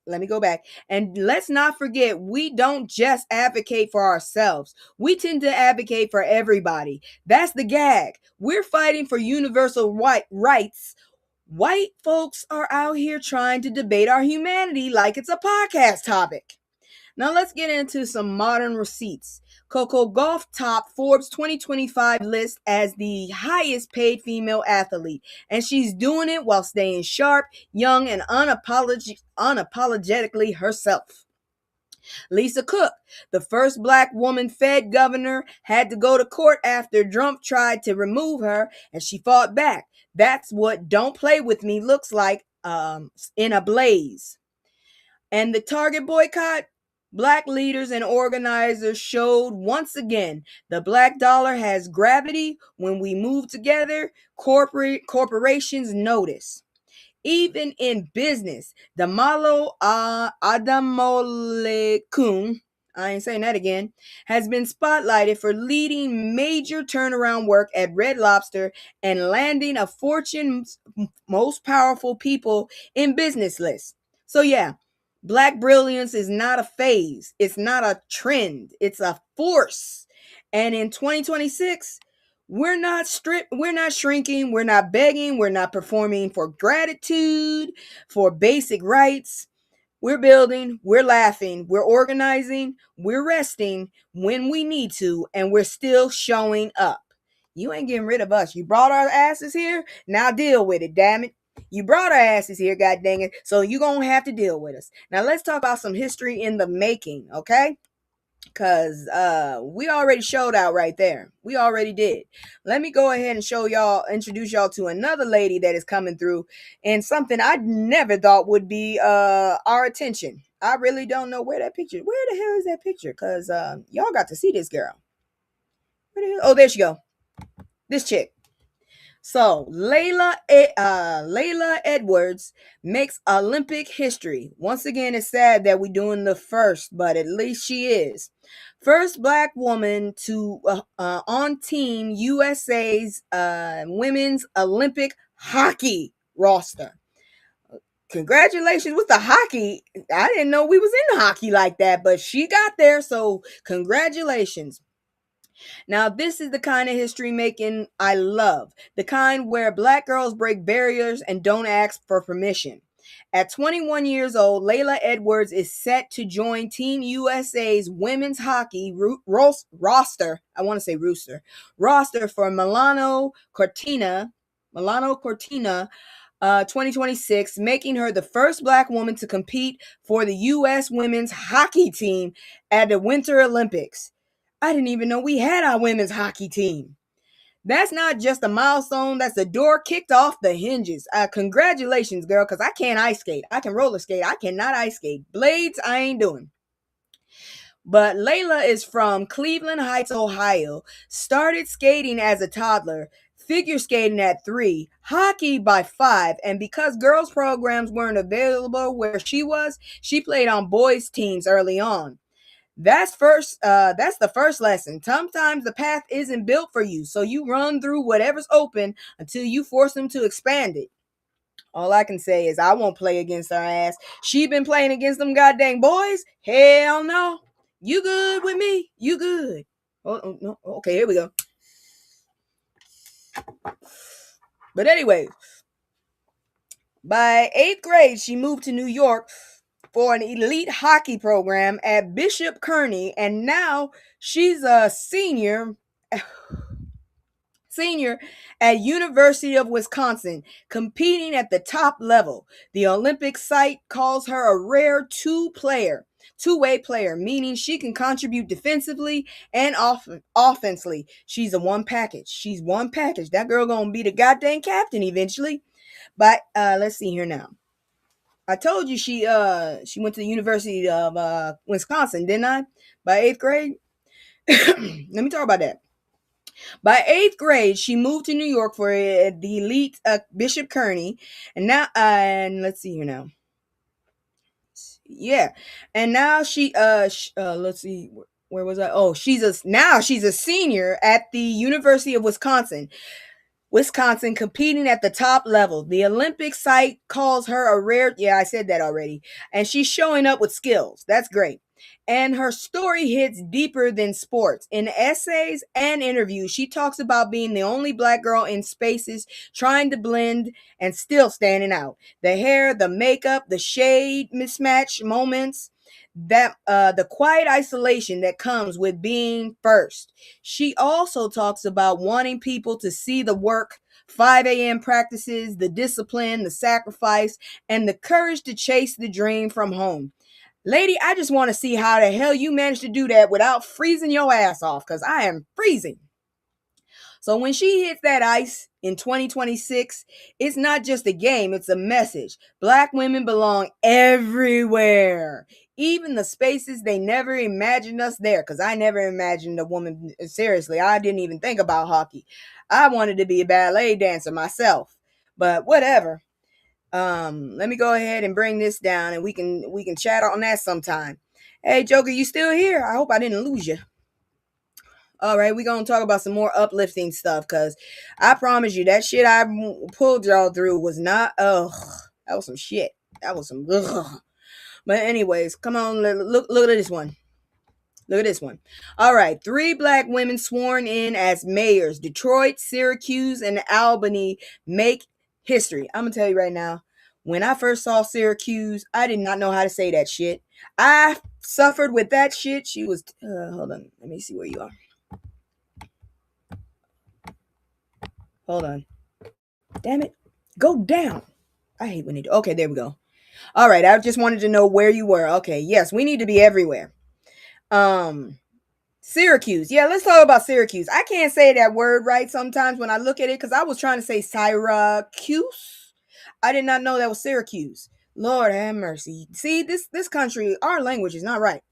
let me go back. And let's not forget, we don't just advocate for ourselves. We tend to advocate for everybody. That's the gag. We're fighting for universal rights. White folks are out here trying to debate our humanity like it's a podcast topic. Now let's get into some modern receipts. Coco Gauff topped Forbes 2025 list as the highest paid female athlete, and she's doing it while staying sharp, young, and unapologetically herself. Lisa Cook, the first black woman Fed governor, had to go to court after Drumpf tried to remove her, and she fought back. That's what "Don't Play With Me" looks like in a blaze. And the Target boycott, black leaders and organizers showed once again the black dollar has gravity. When we move together, corporations notice. Even in business, the Malo Adamolekun, I ain't saying that again, has been spotlighted for leading major turnaround work at Red Lobster and landing a Fortune's most powerful people in business list. So yeah, black brilliance is not a phase. It's not a trend. It's a force. And in 2026, we're not shrinking, we're not begging, we're not performing for gratitude, for basic rights. We're building, we're laughing, we're organizing, we're resting when we need to, and we're still showing up. You ain't getting rid of us. You brought our asses here, now deal with it, damn it. You brought our asses here, god dang it, so you're gonna have to deal with us. Now let's talk about some history in the making, okay? Because we already showed out right there. We already did. Let me go ahead and introduce y'all to another lady that is coming through, and something I never thought would be our attention. I really don't know where the hell is that picture? Because y'all got to see this girl. Where the hell? Oh, there she go. This chick. So Layla Edwards makes Olympic history. Once again, it's sad that we're doing the first, but at least she is. First black woman to on Team USA's women's Olympic hockey roster. Congratulations with the hockey. I didn't know we was in hockey like that, but she got there, so congratulations. Now, this is the kind of history making I love, the kind where black girls break barriers and don't ask for permission. At 21 years old, Layla Edwards is set to join Team USA's women's hockey roster. I want to say roster for Milano Cortina 2026, making her the first black woman to compete for the U.S. women's hockey team at the Winter Olympics. I didn't even know we had our women's hockey team. That's not just a milestone, that's the door kicked off the hinges. Congratulations, girl, because I can't ice skate. I can roller skate. I cannot ice skate. Blades, I ain't doing. But Layla is from Cleveland Heights, Ohio, started skating as a toddler, figure skating at 3, hockey by 5, and because girls' programs weren't available where she was, she played on boys' teams early on. That's the first lesson. Sometimes the path isn't built for you, so you run through whatever's open until you force them to expand it. All I can say is I won't play against her ass. She been playing against them goddamn boys? Hell no. You good with me? You good. Oh, no. Okay, here we go. But anyway, by 8th grade, she moved to New York for an elite hockey program at Bishop Kearney, and now she's a senior at University of Wisconsin, competing at the top level. The Olympic site calls her a rare two-way player, meaning she can contribute defensively and offensively. She's a one package. She's one package. That girl gonna be the goddamn captain eventually. But let's see here now. I told you she went to the University of Wisconsin, didn't I? By 8th grade. Let me talk about that. By 8th grade, she moved to New York for the elite Bishop Kearney, and now and let's see here now. Yeah, and now let's see, where was I? Oh, she's a senior at the University of Wisconsin, competing at the top level. The Olympic site calls her a rare, yeah, I said that already. And she's showing up with skills. That's great. And her story hits deeper than sports. In essays and interviews, she talks about being the only black girl in spaces, trying to blend and still standing out. The hair, the makeup, the shade mismatch moments, that the quiet isolation that comes with being first. She also talks about wanting people to see the work, 5 a.m. practices, the discipline, the sacrifice, and the courage to chase the dream from home. Lady, I just want to see how the hell you managed to do that without freezing your ass off, because I am freezing. So when she hits that ice in 2026, it's not just a game, it's a message. Black women belong everywhere, even the spaces they never imagined us there. Because I never imagined a woman, seriously, I didn't even think about hockey. I wanted to be a ballet dancer myself, but whatever. Let me go ahead and bring this down, and we can chat on that sometime. Hey, Joker, you still here? I hope I didn't lose you. All right, we're going to talk about some more uplifting stuff, because I promise you that shit I pulled y'all through was not, that was some shit. That was some, ugh. But anyways, come on, look at this one. Look at this one. All right, 3 black women sworn in as mayors. Detroit, Syracuse, and Albany make history. I'm going to tell you right now, when I first saw Syracuse, I did not know how to say that shit. I suffered with that shit. She was, hold on, let me see where you are. Hold on. Damn it. Go down. I hate when they do. Okay, there we go. All right, I just wanted to know where you were. Okay, yes, we need to be everywhere. Syracuse. Yeah, let's talk about Syracuse. I can't say that word right sometimes when I look at it, because I was trying to say Syracuse. I did not know that was Syracuse. Lord have mercy. See, this country, our language is not right.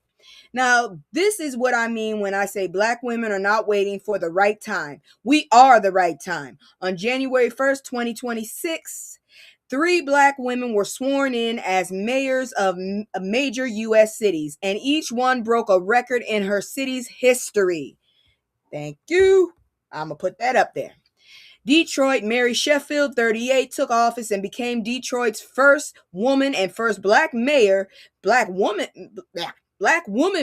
Now, this is what I mean when I say black women are not waiting for the right time. We are the right time. On January 1st, 2026, 3 black women were sworn in as mayors of major U.S. cities, and each one broke a record in her city's history. Thank you. I'm going to put that up there. Detroit, Mary Sheffield, 38, took office and became Detroit's first woman and first black woman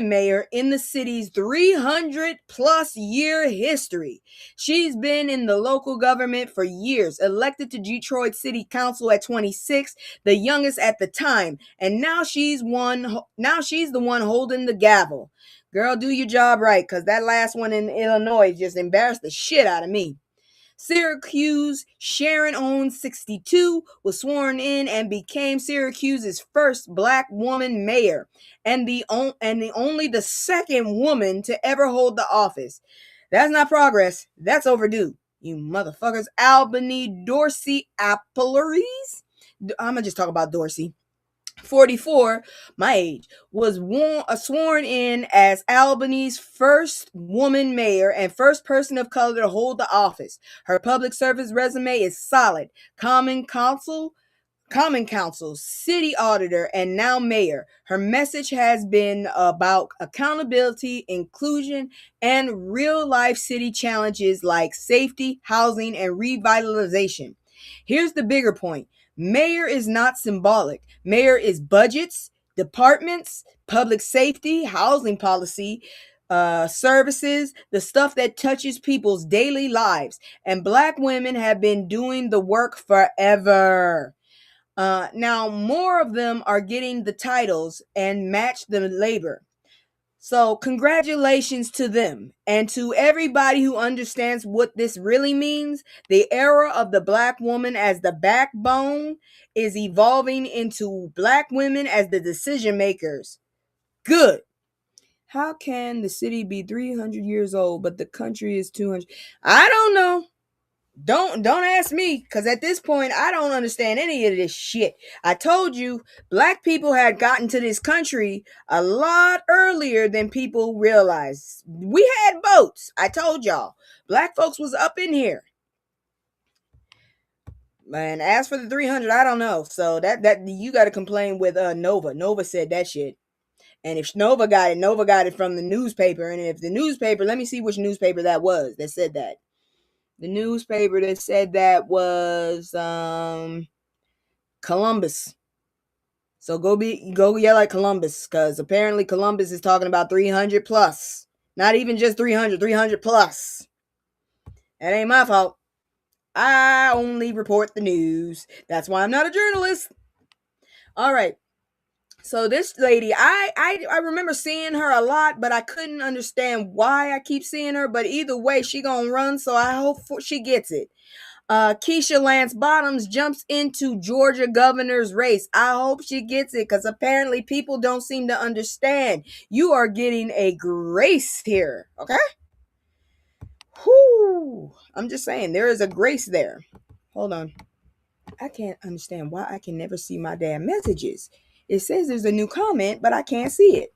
mayor in the city's 300 plus year history. She's been in the local government for years, elected to Detroit City Council at 26, the youngest at the time, and now she's the one holding the gavel. Girl, do your job right, because that last one in Illinois just embarrassed the shit out of me. Syracuse Sharon Owens, 62, was sworn in and became Syracuse's first black woman mayor, and the only the second woman to ever hold the office. That's not progress. That's overdue. You motherfuckers. Albany Dorsey Appleries. I'm gonna just talk about Dorsey. 44, my age, was sworn in as Albany's first woman mayor and first person of color to hold the office. Her public service resume is solid. Common Council, city auditor, and now mayor. Her message has been about accountability, inclusion, and real life city challenges like safety, housing, and revitalization. Here's the bigger point. Mayor is not symbolic. Mayor is budgets, departments, public safety, housing policy, services, the stuff that touches people's daily lives. And black women have been doing the work forever. Now, more of them are getting the titles and match the labor. So, congratulations to them and to everybody who understands what this really means. The era of the black woman as the backbone is evolving into black women as the decision makers. Good. How can the city be 300 years old, but the country is 200? I don't know. Don't ask me, because at this point I don't understand any of this shit. I told you black people had gotten to this country a lot earlier than people realize. We had boats. I told y'all. Black folks was up in here. Man, as for the 300, I don't know. So that you got to complain with Nova. Nova said that shit. And if Nova got it from the newspaper. And if the newspaper, let me see which newspaper that was that said that. The newspaper that said that was Columbus. So go yell at Columbus, because apparently Columbus is talking about 300 plus. Not even just 300 plus. That ain't my fault. I only report the news. That's why I'm not a journalist. All right. So this lady, I remember seeing her a lot, but I couldn't understand why I keep seeing her. But either way, she gonna run, so I hope she gets it. Keisha Lance Bottoms jumps into Georgia governor's race. I hope she gets it, because apparently people don't seem to understand. You are getting a grace here, okay? Whoo! I'm just saying, there is a grace there. Hold on. I can't understand why I can never see my damn messages. It says there's a new comment, but I can't see it.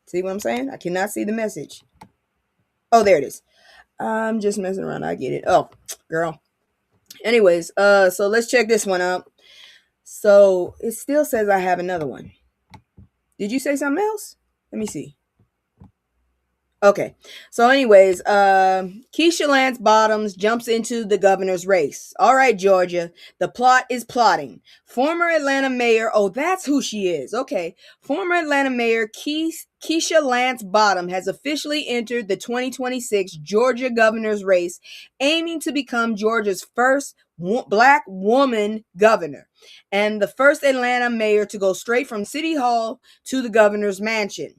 See what I'm saying? I cannot see the message. Oh, there it is. I'm just messing around. I get it. Oh, girl. Anyways, so let's check this one out. So it still says I have another one. Did you say something else? Let me see. Okay. So anyways, Keisha Lance Bottoms jumps into the governor's race. All right, Georgia. The plot is plotting. Former Atlanta mayor, oh, that's who she is. Okay. Former Atlanta mayor Keisha Lance Bottom has officially entered the 2026 Georgia governor's race, aiming to become Georgia's first black woman governor and the first Atlanta mayor to go straight from City Hall to the governor's mansion.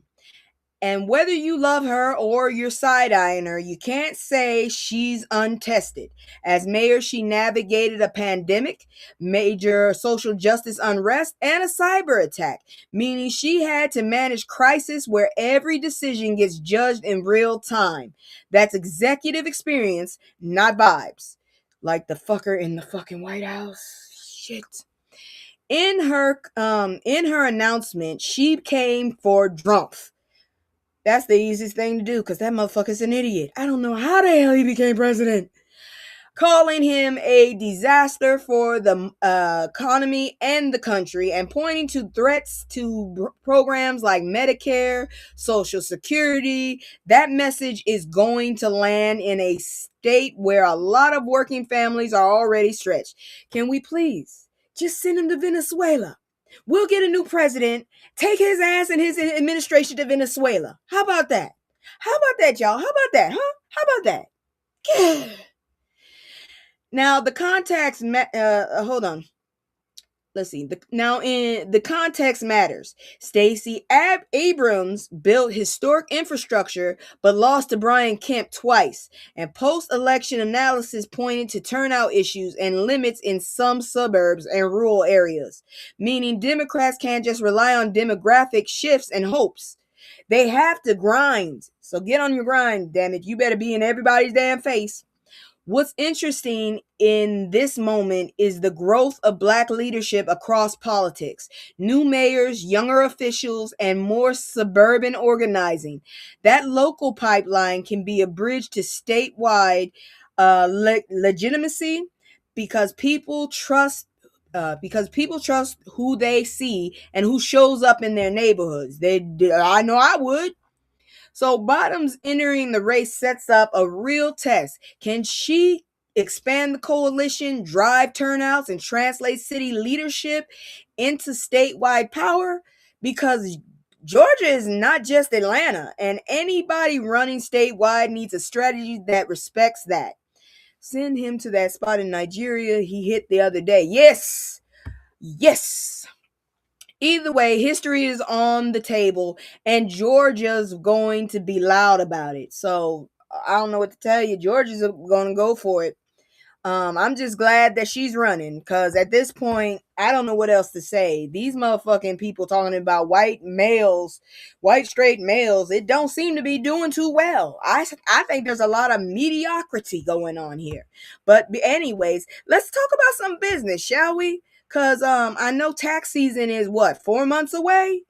And whether you love her or you're side-eyeing her, you can't say she's untested. As mayor, she navigated a pandemic, major social justice unrest, and a cyber attack, meaning she had to manage crisis where every decision gets judged in real time. That's executive experience, not vibes. Like the fucker in the fucking White House. Shit. In her announcement, she came for Drumpf. That's the easiest thing to do, because that motherfucker's an idiot. I don't know how the hell he became president. Calling him a disaster for the economy and the country, and pointing to threats to programs like Medicare, Social Security. That message is going to land in a state where a lot of working families are already stretched. Can we please just send him to Venezuela? We'll get a new president, take his ass and his administration to Venezuela. How about that? How about that, y'all? How about that, huh? How about that? Yeah. Now, the context, hold on. Let's see. In the context matters. Stacey Abrams built historic infrastructure, but lost to Brian Kemp twice. And post-election analysis pointed to turnout issues and limits in some suburbs and rural areas. Meaning Democrats can't just rely on demographic shifts and hopes. They have to grind. So get on your grind, damn it. You better be in everybody's damn face. What's interesting in this moment is the growth of black leadership across politics. New mayors, younger officials, and more suburban organizing. That local pipeline can be a bridge to statewide legitimacy, because people trust who they see and who shows up in their neighborhoods. I know I would. So Bottoms entering the race sets up a real test. Can she expand the coalition, drive turnouts, and translate city leadership into statewide power? Because Georgia is not just Atlanta, and anybody running statewide needs a strategy that respects that. Send him to that spot in Nigeria he hit the other day. Yes. Yes. Either way, history is on the table, and Georgia's going to be loud about it. So I don't know what to tell you. Georgia's going to go for it. I'm just glad that she's running, because at this point, I don't know what else to say. These motherfucking people talking about white males, white straight males, it don't seem to be doing too well. I think there's a lot of mediocrity going on here. But anyways, let's talk about some business, shall we? Cause I know tax season is what, 4 months away?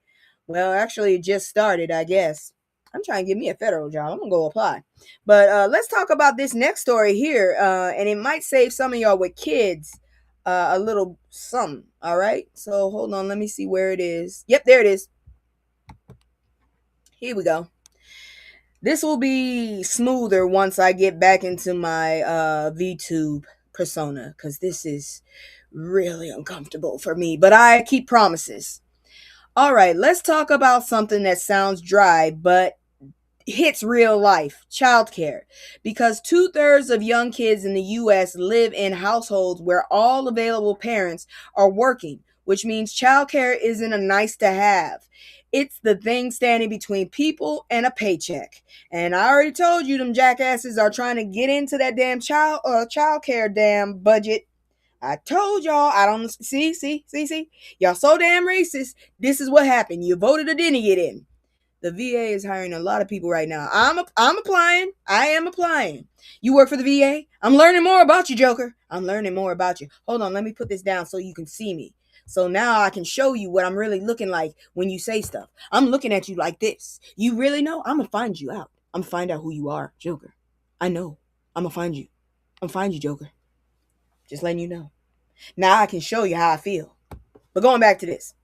Well, actually it just started, I guess. I'm trying to get me a federal job. I'm gonna go apply. But let's talk about this next story here. And it might save some of y'all with kids a little something. All right. So hold on. Let me see where it is. Yep, there it is. Here we go. This will be smoother once I get back into my VTube persona, because this is really uncomfortable for me. But I keep promises. All right, let's talk about something that sounds dry, but hits real life: childcare. Because 2/3 of young kids in the US live in households where all available parents are working, which means childcare isn't a nice to have. It's the thing standing between people and a paycheck. And I already told you them jackasses are trying to get into that damn childcare damn budget. I told y'all. I don't see. Y'all so damn racist. This is what happened. You voted or didn't get in. The VA is hiring a lot of people right now. I'm applying. I am applying. You work for the VA? I'm learning more about you, Joker. I'm learning more about you. Hold on, let me put this down so you can see me. So now I can show you what I'm really looking like when you say stuff. I'm looking at you like this. You really know? I'm gonna find you out. I'm gonna find out who you are, Joker. I know. I'm gonna find you. I'm gonna find you, Joker. Just letting you know. Now I can show you how I feel. But going back to this.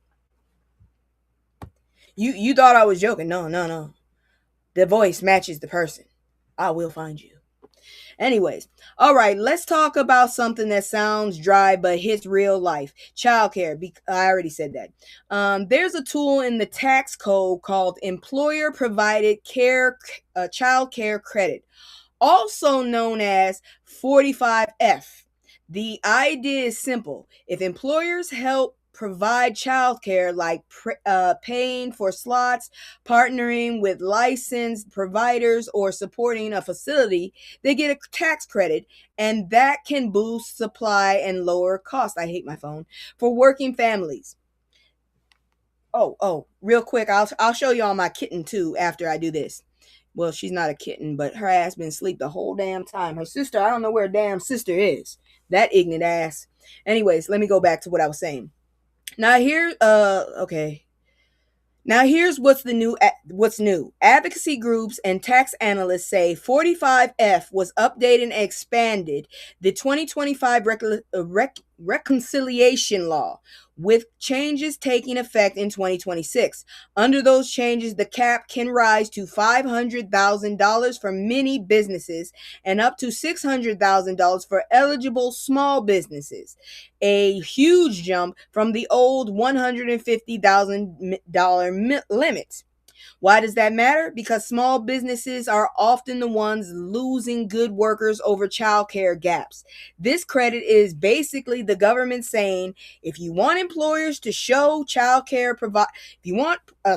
You thought I was joking. No. The voice matches the person. I will find you. Anyways, all right, let's talk about something that sounds dry but hits real life: childcare. I already said that. There's a tool in the tax code called Employer Provided Care Child Care Credit, also known as 45F. The idea is simple. If employers help provide childcare, like paying for slots, partnering with licensed providers, or supporting a facility, they get a tax credit, and that can boost supply and lower costs. I hate my phone. For working families. Oh, real quick, I'll show y'all my kitten too after I do this. Well, she's not a kitten, but her ass been asleep the whole damn time. Her sister, I don't know where her damn sister is. That ignorant ass. Anyways, let me go back to what I was saying. Now here, okay. Now here's what's new. Advocacy groups and tax analysts say 45F was updated and expanded the 2025 reconciliation law, with changes taking effect in 2026. Under those changes, the cap can rise to $500,000 for many businesses and up to $600,000 for eligible small businesses. A huge jump from the old $150,000 limit. Why does that matter? Because small businesses are often the ones losing good workers over childcare gaps. This credit is basically the government saying, if you want employers to show childcare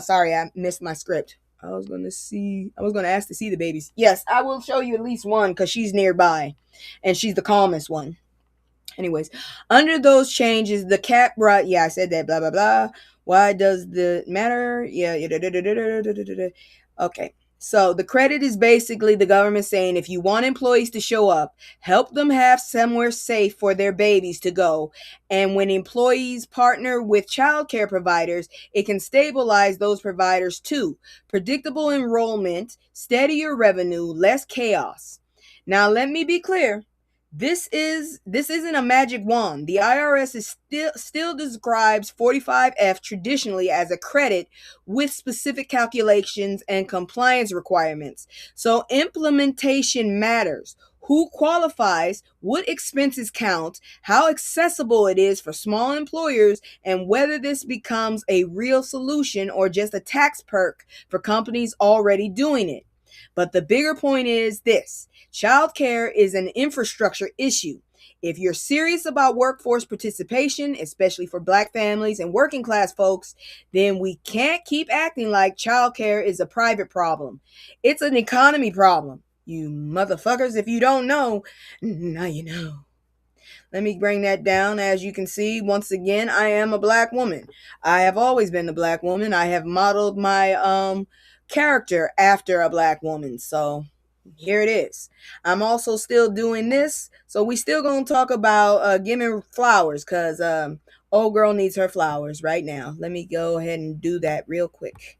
sorry, I missed my script. I was going to ask to see the babies. Yes, I will show you at least one because she's nearby and she's the calmest one. Anyways, under those changes, the cap brought, I said that, blah, blah, blah. Why does the matter? Okay. So the credit is basically the government saying, if you want employees to show up, help them have somewhere safe for their babies to go. And when employees partner with childcare providers, it can stabilize those providers too. Predictable enrollment, steadier revenue, less chaos. Now, let me be clear. This isn't a magic wand. The IRS is still describes 45F traditionally as a credit with specific calculations and compliance requirements. So implementation matters. Who qualifies, what expenses count, how accessible it is for small employers, and whether this becomes a real solution or just a tax perk for companies already doing it. But the bigger point is this: childcare is an infrastructure issue. If you're serious about workforce participation, especially for Black families and working class folks, then we can't keep acting like childcare is a private problem. It's an economy problem. You motherfuckers, if you don't know, now you know. Let me bring that down. As you can see, once again, I am a black woman. I have always been a black woman. I have modeled my character after a black woman. So here it is. I'm also still doing this. So we still gonna talk about giving flowers, because old girl needs her flowers right now. Let me go ahead and do that real quick.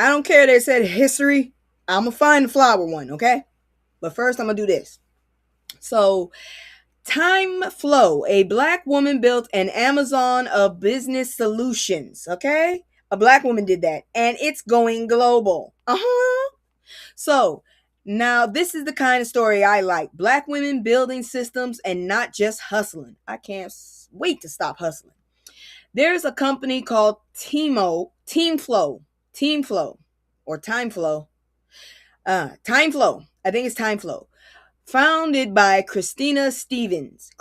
I don't care they said history. I'm gonna find the flower one, okay? But first I'm gonna do this. So Time Flow, a black woman built an Amazon of business solutions. Okay, a black woman did that, and it's going global. So now this is the kind of story I like: black women building systems and not just hustling. I can't wait to stop hustling. There's a company called Team Flow, or Time Flow. Time Flow. I think it's Time Flow, founded by Krista Stevens,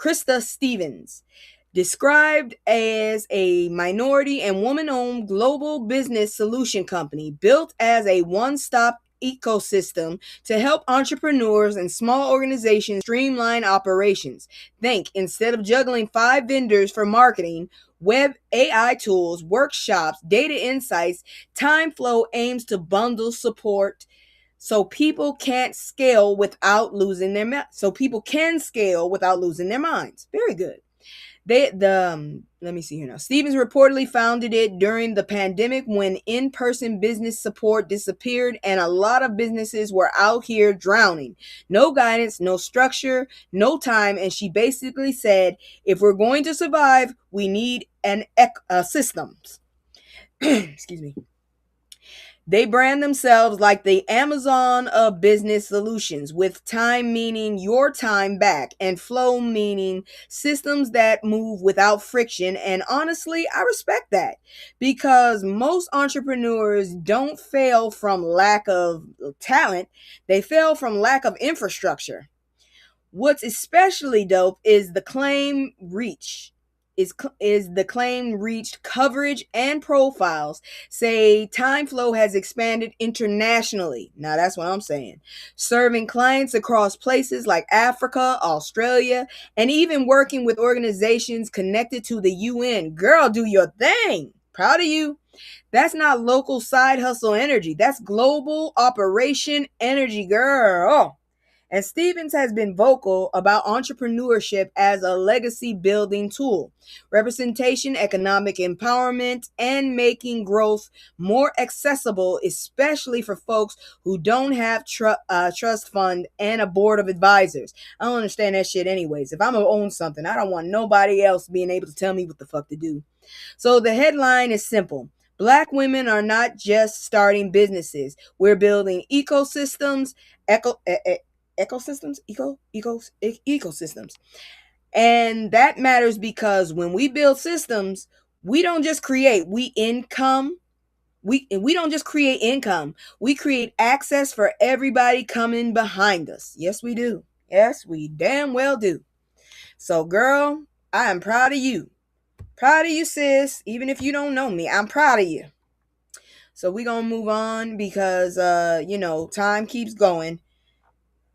described as a minority and woman-owned global business solution company built as a one-stop ecosystem to help entrepreneurs and small organizations streamline operations. Think, instead of juggling 5 vendors for marketing, web, AI tools, workshops, data insights, TimeFlow aims to bundle support so people can't scale without losing their so people can scale without losing their minds. Very good. Let me see here now. Stevens reportedly founded it during the pandemic when in-person business support disappeared and a lot of businesses were out here drowning. No guidance, no structure, no time, and she basically said, if we're going to survive, we need an systems. Excuse me. They brand themselves like the Amazon of business solutions, with time meaning your time back and flow meaning systems that move without friction. And honestly, I respect that, because most entrepreneurs don't fail from lack of talent, they fail from lack of infrastructure. What's especially dope is the claim reach. Is the claim reached coverage and profiles say TimeFlow has expanded internationally. Now that's what I'm saying. Serving clients across places like Africa, Australia, and even working with organizations connected to the UN. Girl, do your thing. Proud of you. That's not local side hustle energy. That's global operation energy, girl. And Stevens has been vocal about entrepreneurship as a legacy building tool, representation, economic empowerment, and making growth more accessible, especially for folks who don't have trust fund and a board of advisors. I don't understand that shit anyways. If I'm going to own something, I don't want nobody else being able to tell me what the fuck to do. So the headline is simple. Black women are not just starting businesses. We're building ecosystems, ecosystems. And that matters because when we build systems, we don't just create, we don't just create income. We create access for everybody coming behind us. Yes, we do. Yes, we damn well do. So, girl, I am proud of you. Proud of you, sis. Even if you don't know me, I'm proud of you. So we're going to move on because, time keeps going.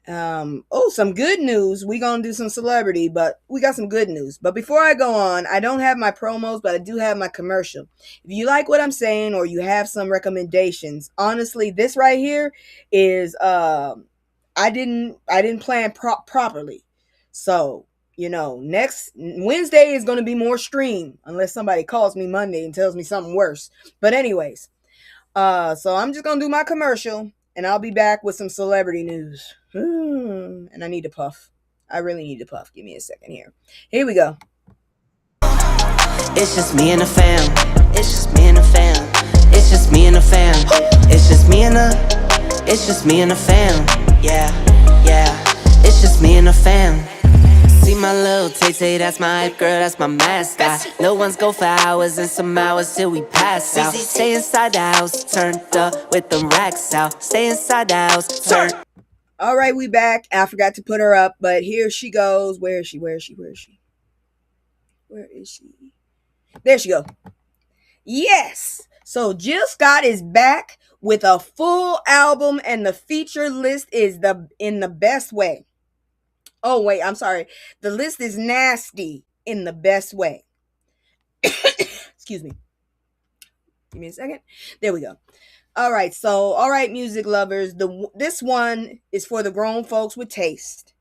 Some good news. We're going to do some celebrity, but we got some good news. But before I go on, I don't have my promos, but I do have my commercial. If you like what I'm saying or you have some recommendations, honestly, this right here is, I didn't plan properly. So, next Wednesday is going to be more stream unless somebody calls me Monday and tells me something worse. But anyways, so I'm just going to do my commercial and I'll be back with some celebrity news. And I need to puff. I really need to puff. Give me a second here. Here we go. It's just me and the fam. It's just me and the fam. It's just me and the fam. It's just me and the. It's just me and the fam. Yeah, yeah. It's just me and the fam. See my little Tay-Tay, that's my hype girl, that's my mascot. Little ones go for hours and some hours till we pass out. Stay inside the house, turned up with them racks out. Stay inside the house, turn. All right, we back. I forgot to put her up, but here she goes. Where is she? Where is she? There she go. Yes. So Jill Scott is back with a full album, and the feature list is in the best way. Oh wait, I'm sorry. The list is nasty in the best way. Excuse me. Give me a second. There we go. All right, music lovers. This one is for the grown folks with taste.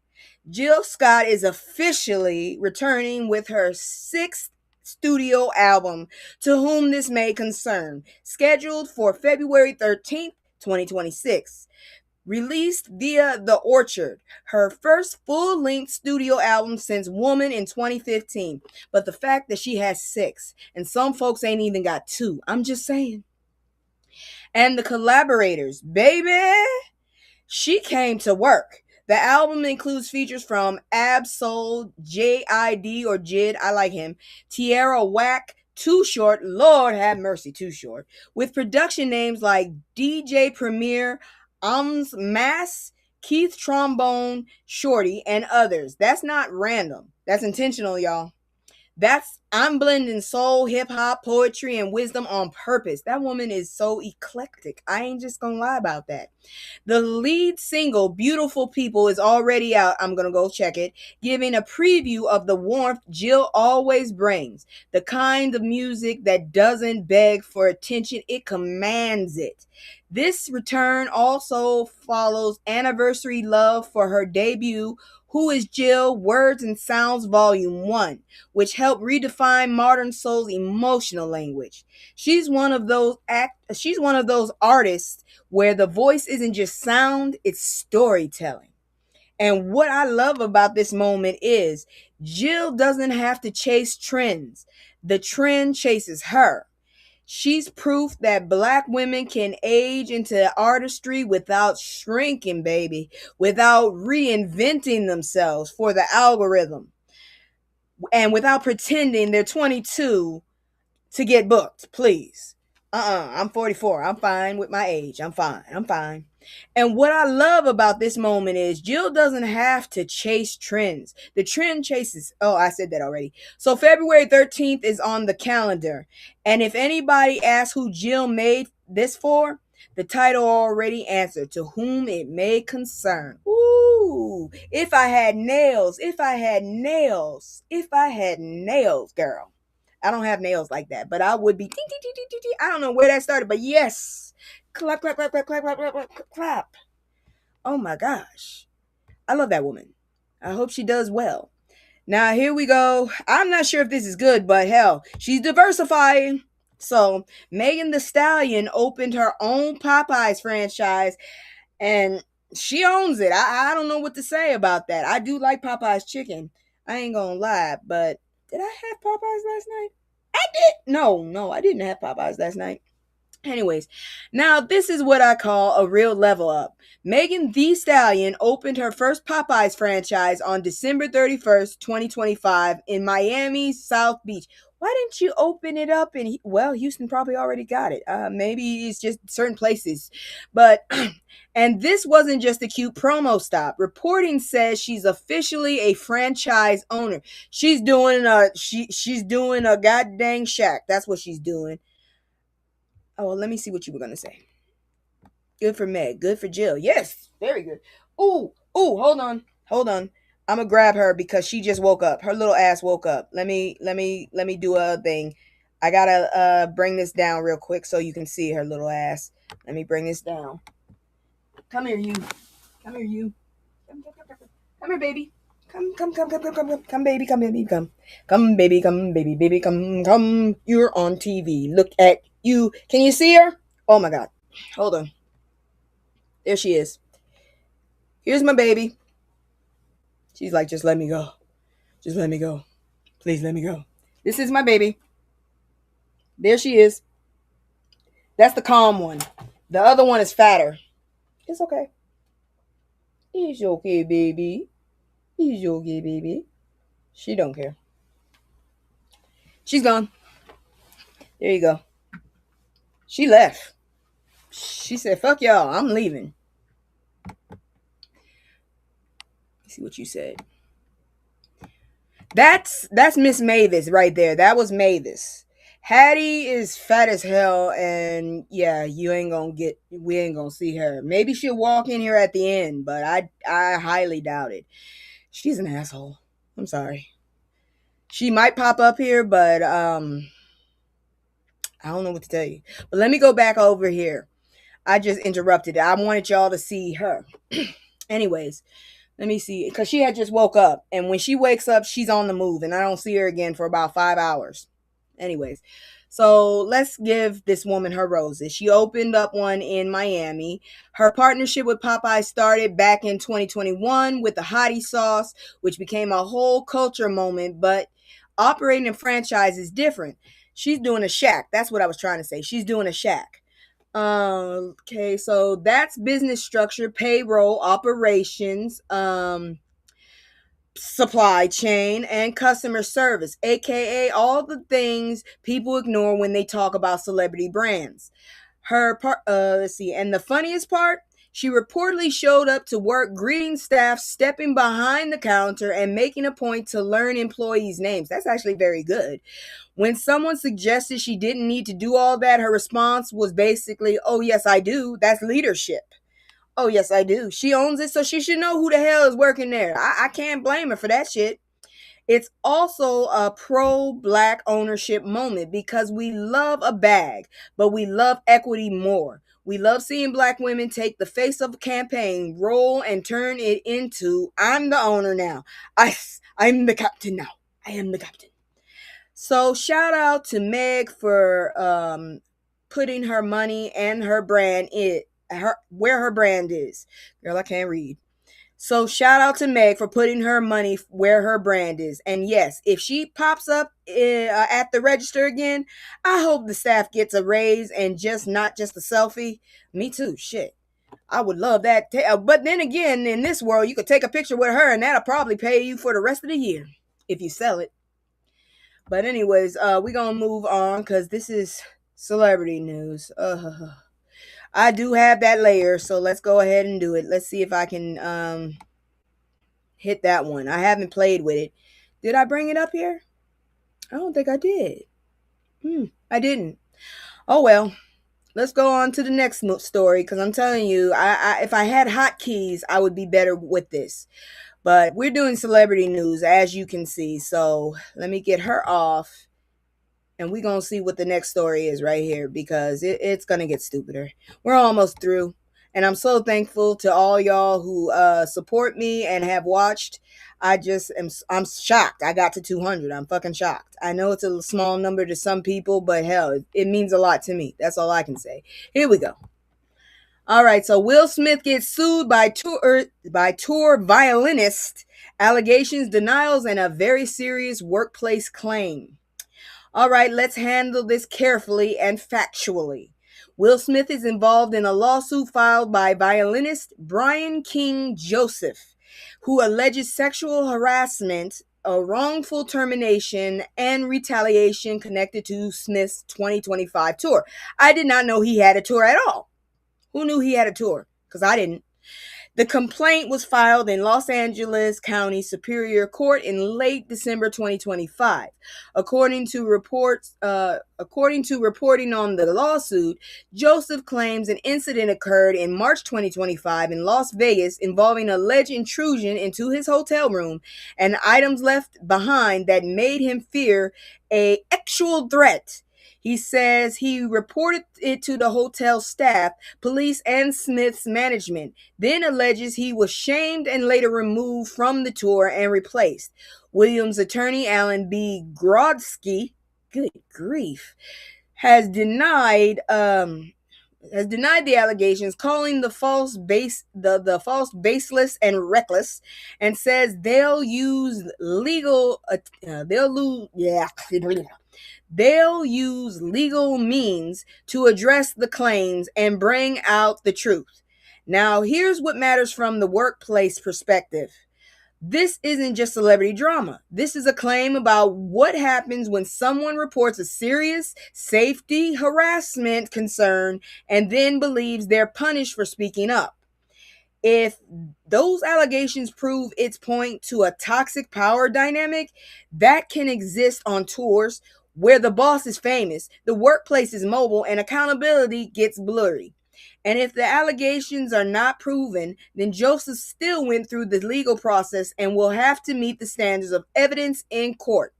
Jill Scott is officially returning with her sixth studio album, To Whom This May Concern, scheduled for February 13th, 2026. Released via The Orchard, her first full-length studio album since Woman in 2015. But the fact that she has six, and some folks ain't even got two, I'm just saying. And the collaborators, baby, she came to work. The album includes features from Ab-Soul, J.I.D. or Jid, I like him, Tierra Whack, Too Short, Lord have mercy, Too Short, with production names like DJ Premier, Ams Mass, Keith Trombone, Shorty, and others. That's not random. That's intentional, y'all. I'm blending soul, hip hop, poetry, and wisdom on purpose. That woman is so eclectic. I ain't just gonna lie about that. The lead single, Beautiful People, is already out. I'm going to go check it, giving a preview of the warmth Jill always brings. The kind of music that doesn't beg for attention, it commands it. This return also follows Anniversary Love for her debut, Who is Jill? Words and Sounds Volume 1, which helped redefine modern soul's emotional language. She's one of those artists where the voice isn't just sound, it's storytelling. And what I love about this moment is Jill doesn't have to chase trends. The trend chases her. She's proof that Black women can age into artistry without shrinking, baby, without reinventing themselves for the algorithm, and without pretending they're 22 to get booked, please. I'm 44. I'm fine with my age. I'm fine. And what I love about this moment is Jill doesn't have to chase trends. The trend chases. Oh, I said that already. So February 13th is on the calendar. And if anybody asks who Jill made this for, the title already answered. To whom it may concern. Ooh, if I had nails, girl. I don't have nails like that, but I would be. I don't know where that started, but yes. Clap, clap, clap, clap, clap, clap, clap, clap, clap. Oh my gosh. I love that woman. I hope she does well. Now, here we go. I'm not sure if this is good, but hell, she's diversifying. So, Megan Thee Stallion opened her own Popeyes franchise, and she owns it. I don't know what to say about that. I do like Popeyes chicken. I ain't gonna lie, but did I have Popeyes last night? I did. No, I didn't have Popeyes last night. Anyways, now this is what I call a real level up. Megan Thee Stallion opened her first Popeyes franchise on December 31st, 2025 in Miami's South Beach. Why didn't you open it up in, well, Houston probably already got it. Maybe it's just certain places. But, and this wasn't just a cute promo stop. Reporting says she's officially a franchise owner. She's doing a goddamn shack. That's what she's doing. Oh, well, let me see what you were going to say. Good for Meg. Good for Jill. Yes. Very good. Ooh, hold on. I'm going to grab her because she just woke up. Her little ass woke up. Let me do a thing. I got to bring this down real quick so you can see her little ass. Let me bring this down. Come here, you. Come here, baby. Come, baby, come. Come, baby, come. You're on TV. Look at you. Can you see her? Oh my God. Hold on. There she is. Here's my baby. She's like, just let me go. Just let me go. Please let me go. This is my baby. There she is. That's the calm one. The other one is fatter. It's okay. It's okay, baby. It's okay, baby. She don't care. She's gone. There you go. She left. She said, fuck y'all. I'm leaving. Let's see what you said. That's Miss Mavis right there. That was Mavis. Hattie is fat as hell, and yeah, we ain't gonna see her. Maybe she'll walk in here at the end, but I highly doubt it. She's an asshole. I'm sorry. She might pop up here, but I don't know what to tell you. But let me go back over here. I just interrupted it. I wanted y'all to see her. Anyways, let me see, because she had just woke up, and when she wakes up, she's on the move, and I don't see her again for about 5 hours. Anyways, so let's give this woman her roses. She opened up one in Miami. Her partnership with Popeye started back in 2021 with the hottie sauce, which became a whole culture moment, but operating a franchise is different. She's doing a shack. That's what I was trying to say. She's doing a shack. Okay, so that's business structure, payroll, operations, supply chain, and customer service, aka all the things people ignore when they talk about celebrity brands. Her part, let's see, and the funniest part, she reportedly showed up to work greeting staff, stepping behind the counter, and making a point to learn employees' names. That's actually very good. When someone suggested she didn't need to do all that, her response was basically, "Oh, yes, I do. That's leadership." Oh, yes, I do. She owns it, so she should know who the hell is working there. I can't blame her for that shit. It's also a pro-black ownership moment because we love a bag, but we love equity more. We love seeing black women take the face of a campaign, roll, and turn it into, "I'm the owner now. I'm the captain now. I am the captain." So shout out to Meg for putting her money and her brand where her brand is. Girl, I can't read. So shout out to Meg for putting her money where her brand is. And yes, if she pops up at the register again, I hope the staff gets a raise and not just a selfie. Me too. Shit. I would love that. But then again, in this world, you could take a picture with her and that'll probably pay you for the rest of the year if you sell it. But anyways, we're going to move on because this is celebrity news. I do have that layer, so let's go ahead and do it. Let's see if I can hit that one. I haven't played with it. Did I bring it up here? I don't think I did. I didn't. Oh well. Let's go on to the next story because I'm telling you, if I had hotkeys, I would be better with this. But we're doing celebrity news, as you can see. So let me get her off. And we're going to see what the next story is right here because it's going to get stupider. We're almost through. And I'm so thankful to all y'all who support me and have watched. I'm shocked. I got to 200. I'm fucking shocked. I know it's a small number to some people, but hell, it means a lot to me. That's all I can say. Here we go. All right, so Will Smith gets sued by tour violinist, allegations, denials, and a very serious workplace claim. All right, let's handle this carefully and factually. Will Smith is involved in a lawsuit filed by violinist Brian King Joseph, who alleges sexual harassment, a wrongful termination, and retaliation connected to Smith's 2025 tour. I did not know he had a tour at all. Who knew he had a tour? Because I didn't. The complaint was filed in Los Angeles County Superior Court in late December 2025. According to reporting on the lawsuit, Joseph claims an incident occurred in March 2025 in Las Vegas involving alleged intrusion into his hotel room and items left behind that made him fear an actual threat. He says he reported it to the hotel staff, police, and Smith's management, then alleges he was shamed and later removed from the tour and replaced. Williams' attorney, Alan B. Grodsky, good grief, has denied the allegations, calling the false baseless and reckless, and says they'll use legal means to address the claims and bring out the truth. Now, here's what matters from the workplace perspective. This isn't just celebrity drama. This is a claim about what happens when someone reports a serious safety harassment concern and then believes they're punished for speaking up. If those allegations prove its point to a toxic power dynamic that can exist on tours where the boss is famous, the workplace is mobile, and accountability gets blurry. And if the allegations are not proven, then Joseph still went through the legal process and will have to meet the standards of evidence in court.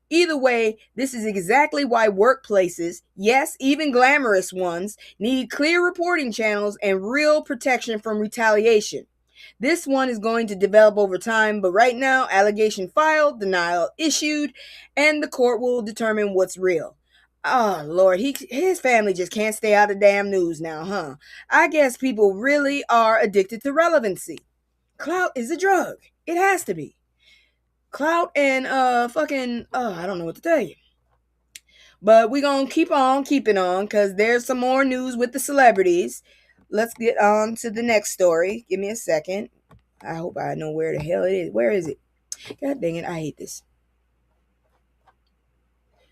Either way, this is exactly why workplaces, yes, even glamorous ones, need clear reporting channels and real protection from retaliation. This one is going to develop over time, but right now, allegation filed, denial issued, and the court will determine what's real. Oh Lord, his family just can't stay out of damn news now, huh? I guess people really are addicted to relevancy. Clout is a drug. It has to be. Clout and fucking I don't know what to tell you. But we're gonna keep on keeping on because there's some more news with the celebrities. Let's get on to the next story. Give me a second. I hope I know where the hell it is. Where is it? God dang it, I hate this.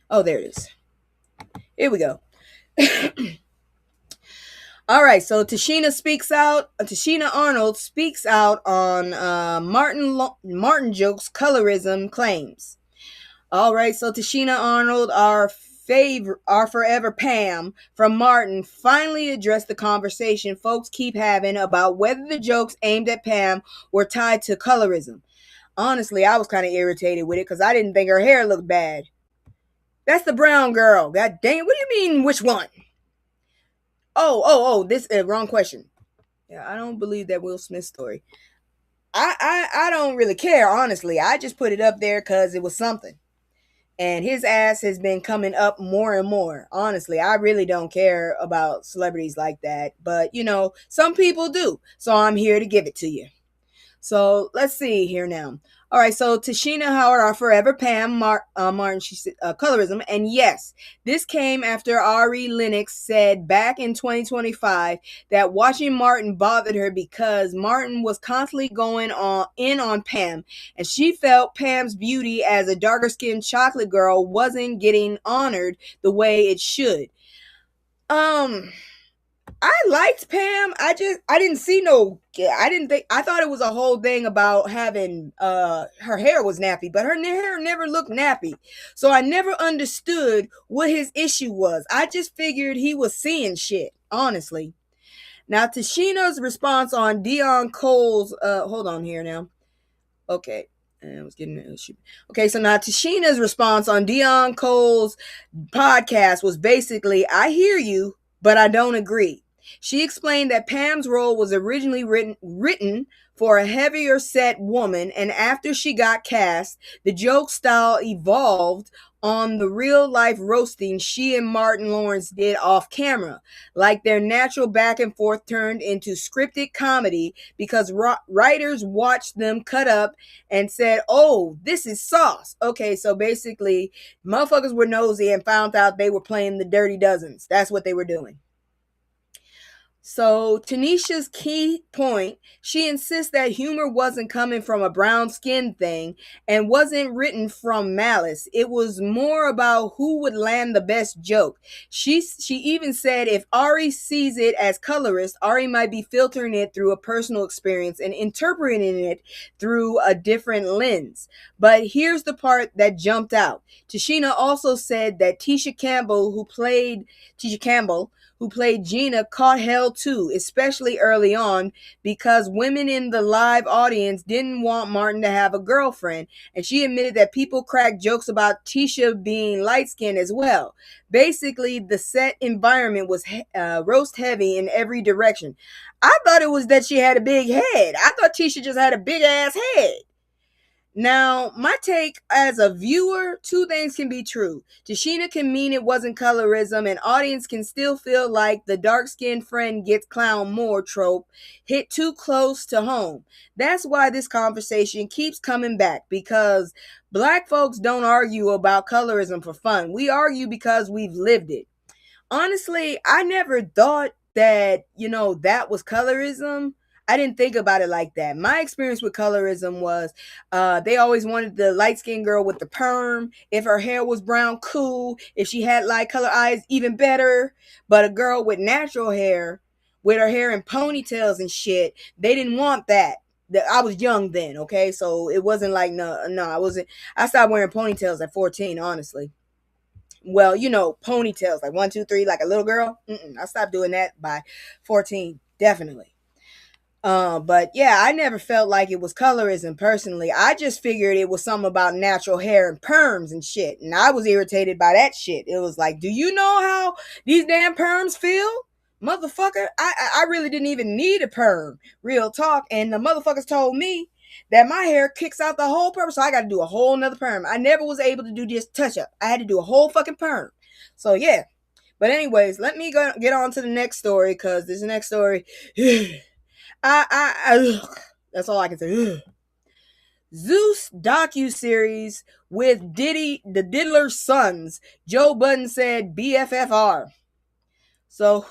Oh, there it is. Here we go. All right, so Tashina Arnold speaks out on Martin jokes colorism claims. All right, so Tashina Arnold, our forever Pam from Martin, finally addressed the conversation folks keep having about whether the jokes aimed at Pam were tied to colorism. Honestly, I was kind of irritated with it because I didn't think her hair looked bad. That's the brown girl. God dang it. What do you mean, which one? This wrong question. Yeah, I don't believe that Will Smith story. I don't really care, honestly. I just put it up there because it was something. And his ass has been coming up more and more. Honestly, I really don't care about celebrities like that. But, some people do. So I'm here to give it to you. So let's see here now. All right, so Tashina Howard, our forever Pam Martin, she said colorism. And yes, this came after Ari Lennox said back in 2025 that watching Martin bothered her because Martin was constantly going on Pam, and she felt Pam's beauty as a darker skinned chocolate girl wasn't getting honored the way it should. I liked Pam. I didn't see I thought it was a whole thing about having her hair was nappy, but her hair never looked nappy. So I never understood what his issue was. I just figured he was seeing shit, honestly. Now Tashina's response on Dion Cole's hold on here now. Okay. I was getting an issue. Okay, so now Tashina's response on Dion Cole's podcast was basically, I hear you, but I don't agree. She explained that Pam's role was originally written for a heavier set woman, and after she got cast, the joke style evolved on the real life roasting she and Martin Lawrence did off camera. Like their natural back and forth turned into scripted comedy because writers watched them cut up and said, oh, this is sauce. Okay, so basically, motherfuckers were nosy and found out they were playing the Dirty Dozens. That's what they were doing. So Tanisha's key point, she insists that humor wasn't coming from a brown skin thing and wasn't written from malice. It was more about who would land the best joke. She even said if Ari sees it as colorist, Ari might be filtering it through a personal experience and interpreting it through a different lens. But here's the part that jumped out. Tashina also said that Tisha Campbell, who played Gina, caught hell too, especially early on, because women in the live audience didn't want Martin to have a girlfriend, and she admitted that people cracked jokes about Tisha being light-skinned as well. Basically, the set environment was roast heavy in every direction. I thought it was that she had a big head. I thought Tisha just had a big-ass head. Now, my take as a viewer, two things can be true. Tashina can mean it wasn't colorism, and audience can still feel like the dark-skinned friend gets clown more trope hit too close to home. That's why this conversation keeps coming back, because black folks don't argue about colorism for fun. We argue because we've lived it. Honestly, I never thought that, that was colorism. I didn't think about it like that. My experience with colorism was they always wanted the light-skinned girl with the perm. If her hair was brown, cool. If she had light color eyes, even better. But a girl with natural hair with her hair in ponytails and shit. They didn't want that. I was young then, okay? So it wasn't like, no, I wasn't. I stopped wearing ponytails at 14, honestly. Well, ponytails, like 1, 2, 3, like a little girl. I stopped doing that by 14, definitely. But yeah, I never felt like it was colorism personally. I just figured it was something about natural hair and perms and shit. And I was irritated by that shit. It was like, do you know how these damn perms feel? Motherfucker, I really didn't even need a perm. Real talk. And the motherfuckers told me that my hair kicks out the whole perm. So I got to do a whole nother perm. I never was able to do this touch up. I had to do a whole fucking perm. So yeah. But anyways, let me get on to the next story, because this next story... that's all I can say. Ugh. Zeus docu-series with Diddy, the Diddler's sons. Joe Budden said BFFR. So,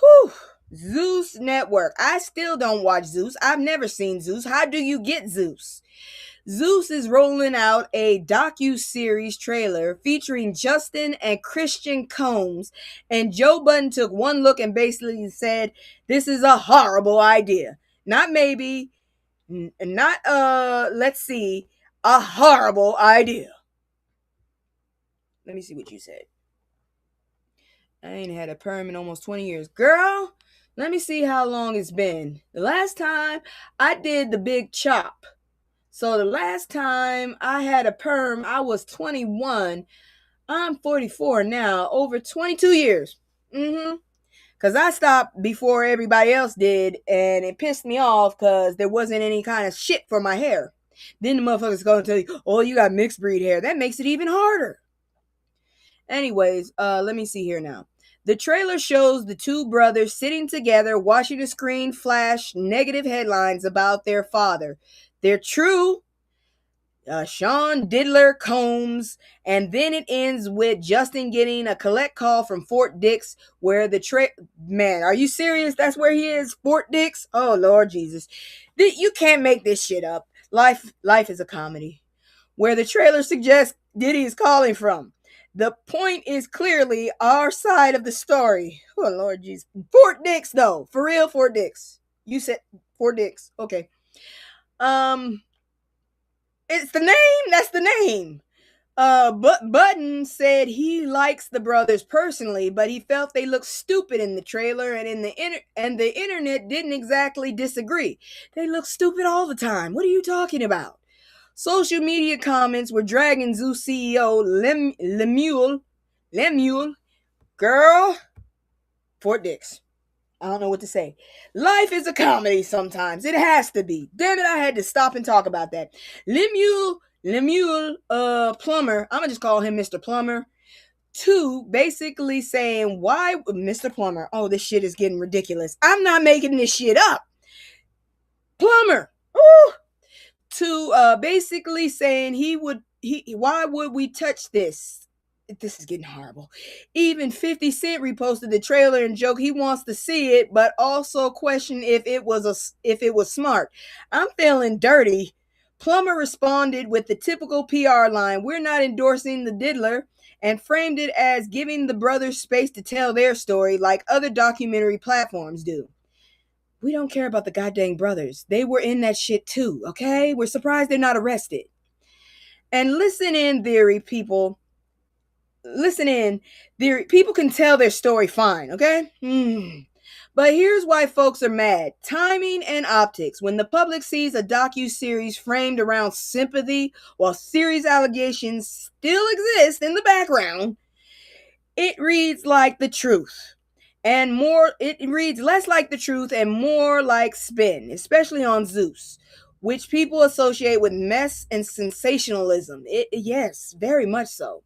Zeus Network. I still don't watch Zeus. I've never seen Zeus. How do you get Zeus? Zeus is rolling out a docu-series trailer featuring Justin and Christian Combs, and Joe Budden took one look and basically said, this is a horrible idea. Not maybe, not, let's see, a horrible idea. Let me see what you said. I ain't had a perm in almost 20 years. Girl, let me see how long it's been. The last time I did the big chop. So the last time I had a perm, I was 21. I'm 44 now, over 22 years. Because I stopped before everybody else did, and it pissed me off because there wasn't any kind of shit for my hair. Then the motherfuckers going to tell you, oh, you got mixed breed hair. That makes it even harder. Anyways, let me see here now. The trailer shows the two brothers sitting together watching the screen flash negative headlines about their father. They're true. Sean Diddler Combs, and then it ends with Justin getting a collect call from Fort Dix, where man, are you serious? That's where he is, Fort Dix? Oh Lord Jesus, you can't make this shit up. Life is a comedy. Where the trailer suggests Diddy is calling from. The point is clearly our side of the story. Oh Lord Jesus, Fort Dix though, for real, Fort Dix. You said Fort Dix, okay. It's the name. That's the name. But Budden said he likes the brothers personally, but he felt they looked stupid in the trailer, and the internet didn't exactly disagree. They look stupid all the time. What are you talking about? Social media comments were dragging Zeus CEO Lemuel, girl, Fort Dix. I don't know what to say. Life is a comedy sometimes. It has to be. Damn it, I had to stop and talk about that. Lemuel Plumber, I'm going to just call him Mr. Plumber. 2, basically saying, why, Mr. Plumber, oh, this shit is getting ridiculous. I'm not making this shit up. Plumber. Ooh. 2, basically saying why would we touch this? This is getting horrible. Even 50 Cent reposted the trailer and joked he wants to see it, but also questioned if it was smart. I'm feeling dirty. Plummer responded with the typical PR line, we're not endorsing the diddler, and framed it as giving the brothers space to tell their story like other documentary platforms do. We don't care about the goddamn brothers. They were in that shit too, okay? We're surprised they're not arrested. And listen in, theory people. Listen in, people can tell their story fine, okay? But here's why folks are mad. Timing and optics. When the public sees a docu-series framed around sympathy while serious allegations still exist in the background, it reads like the truth. It reads less like the truth and more like spin, especially on Zeus, which people associate with mess and sensationalism. Yes, very much so.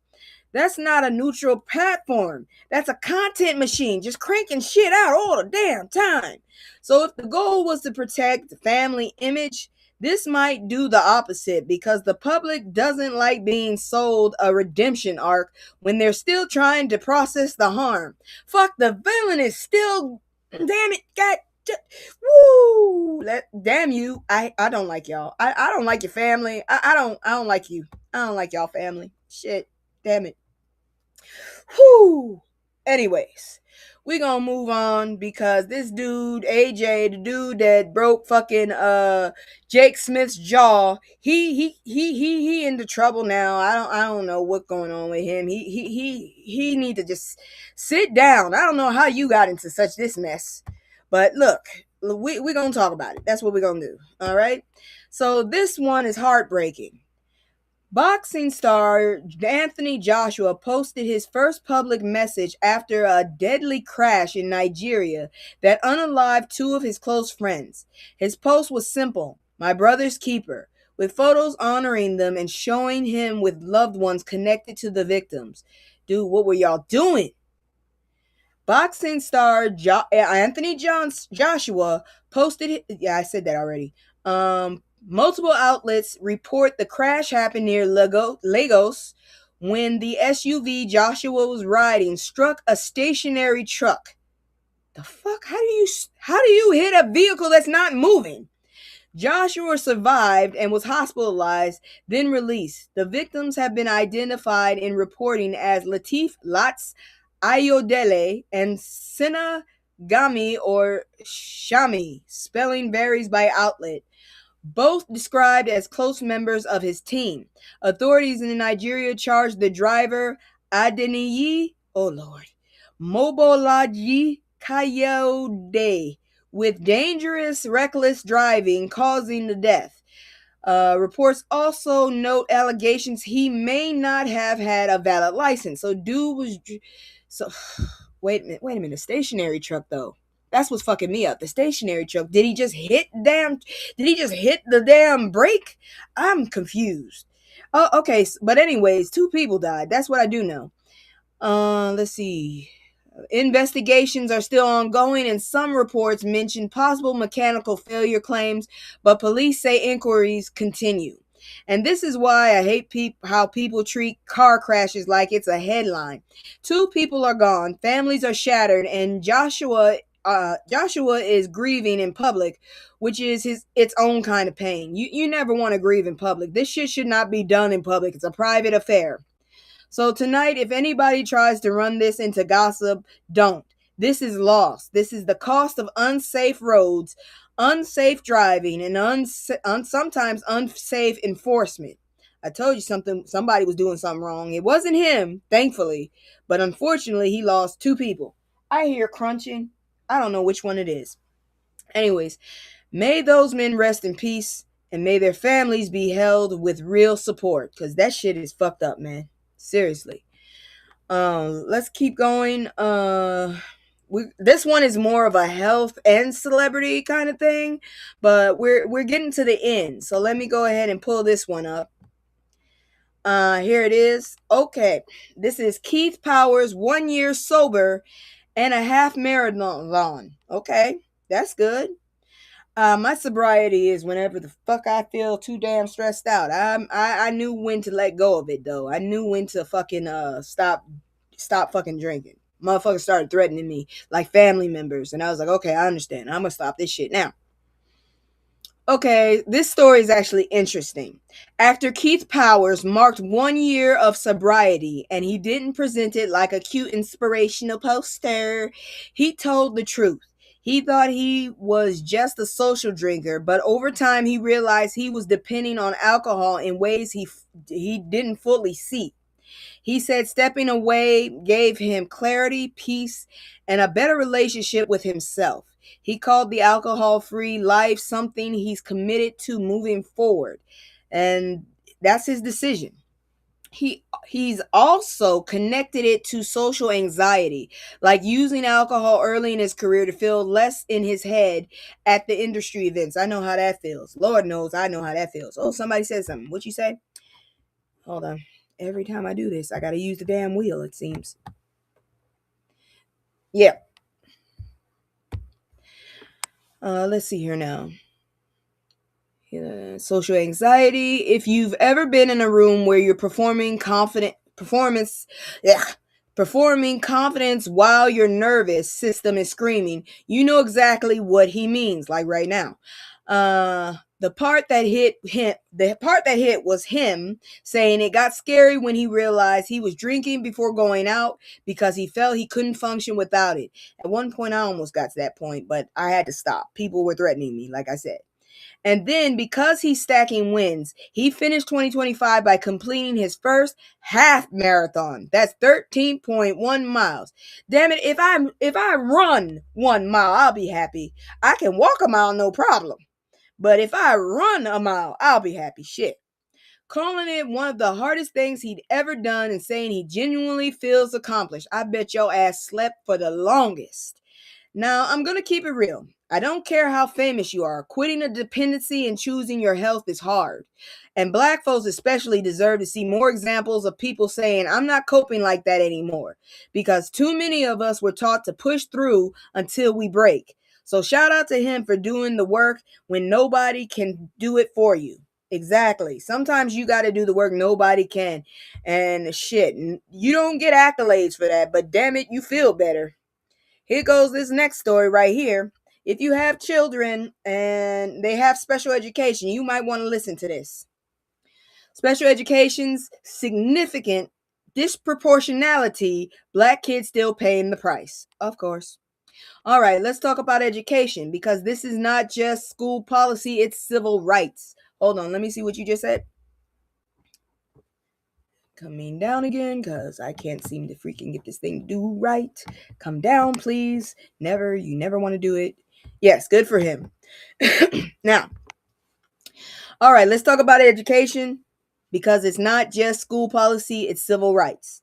That's not a neutral platform. That's a content machine, just cranking shit out all the damn time. So if the goal was to protect the family image, this might do the opposite, because the public doesn't like being sold a redemption arc when they're still trying to process the harm. Fuck, the villain is still, damn it, God, woo, damn you. I don't like y'all. I don't like your family. I don't like you. I don't like y'all family. Shit, damn it. Whew. Anyways, we gonna move on because this dude, AJ, the dude that broke fucking Jake Smith's jaw, he into trouble now. I don't know what's going on with him. He need to just sit down. I don't know how you got into such this mess. But look, we gonna talk about it. That's what we're gonna do. All right. So this one is heartbreaking. Boxing star Anthony Joshua posted his first public message after a deadly crash in Nigeria that unalived two of his close friends. His post was simple: "My brother's keeper," with photos honoring them and showing him with loved ones connected to the victims. Dude, what were y'all doing? Boxing star Anthony Joshua posted. Yeah, I said that already. Multiple outlets report the crash happened near Lagos when the SUV Joshua was riding struck a stationary truck. The fuck? How do you hit a vehicle that's not moving? Joshua survived and was hospitalized, then released. The victims have been identified in reporting as Latif Lats Ayodele and Sina Gami or Shami. Spelling varies by outlet. Both described as close members of his team. Authorities in Nigeria charged the driver Adeniyi, oh Lord, Mobolaji Kayode with dangerous, reckless driving causing the death. Reports also note allegations he may not have had a valid license. So dude was so wait a minute, a stationary truck though. That's what's fucking me up. The stationary truck. Did he just hit the damn brake? I'm confused. Oh, okay. But anyways, two people died. That's what I do know. Let's see. Investigations are still ongoing, and some reports mention possible mechanical failure claims, but police say inquiries continue. And this is why I hate how people treat car crashes like it's a headline. Two people are gone, families are shattered, and Joshua is grieving in public, which is its own kind of pain. You never want to grieve in public. This shit should not be done in public. It's a private affair. So tonight, if anybody tries to run this into gossip, don't. This is loss. This is the cost of unsafe roads, unsafe driving, and sometimes unsafe enforcement. I told you somebody was doing something wrong. It wasn't him, thankfully, but unfortunately, he lost two people. I hear crunching. I don't know which one it is. Anyways, may those men rest in peace, and may their families be held with real support, because that shit is fucked up, man. Seriously. Let's keep going. This one is more of a health and celebrity kind of thing, but we're getting to the end. So let me go ahead and pull this one up. Here it is. Okay. This is Keith Powers, 1 year sober and a half marathon. Okay. That's good. My sobriety is whenever the fuck I feel too damn stressed out. I knew when to let go of it though. I knew when to fucking stop fucking drinking. Motherfuckers started threatening me like family members, and I was like, okay, I understand. I'm gonna stop this shit now. Okay, this story is actually interesting. Actor Keith Powers marked 1 year of sobriety, and he didn't present it like a cute inspirational poster. He told the truth. He thought he was just a social drinker, but over time he realized he was depending on alcohol in ways he didn't fully see. He said stepping away gave him clarity, peace, and a better relationship with himself. He called the alcohol-free life something he's committed to moving forward, and that's his decision. He's also connected it to social anxiety, like using alcohol early in his career to feel less in his head at the industry events. I know how that feels. Lord knows I know how that feels. Oh, somebody said something. What you say? Hold on. Every time I do this, I gotta use the damn wheel, it seems. Yeah. Let's see here now. Social anxiety. If you've ever been in a room where you're performing confidence while your nervous system is screaming, you know exactly what he means, like right now. The part that hit was him saying it got scary when he realized he was drinking before going out because he felt he couldn't function without it. At one point, I almost got to that point, but I had to stop. People were threatening me, like I said. And then because he's stacking wins, he finished 2025 by completing his first half marathon. That's 13.1 miles. Damn it, if I run 1 mile, I'll be happy. I can walk a mile, no problem. But if I run a mile, I'll be happy. Shit. Calling it one of the hardest things he'd ever done and saying he genuinely feels accomplished. I bet your ass slept for the longest. Now, I'm going to keep it real. I don't care how famous you are. Quitting a dependency and choosing your health is hard. And black folks especially deserve to see more examples of people saying, I'm not coping like that anymore. Because too many of us were taught to push through until we break. So shout out to him for doing the work when nobody can do it for you. Exactly. Sometimes you got to do the work nobody can. And shit, you don't get accolades for that, but damn it, you feel better. Here goes this next story right here. If you have children and they have special education, you might want to listen to this. Special education's significant disproportionality, black kids still paying the price. Of course. All right, let's talk about education because this is not just school policy, it's civil rights. Hold on, let me see what you just said. Coming down again because I can't seem to freaking get this thing to do right. Come down, please. You never want to do it. Yes, good for him. Now, all right, let's talk about education because it's not just school policy, it's civil rights.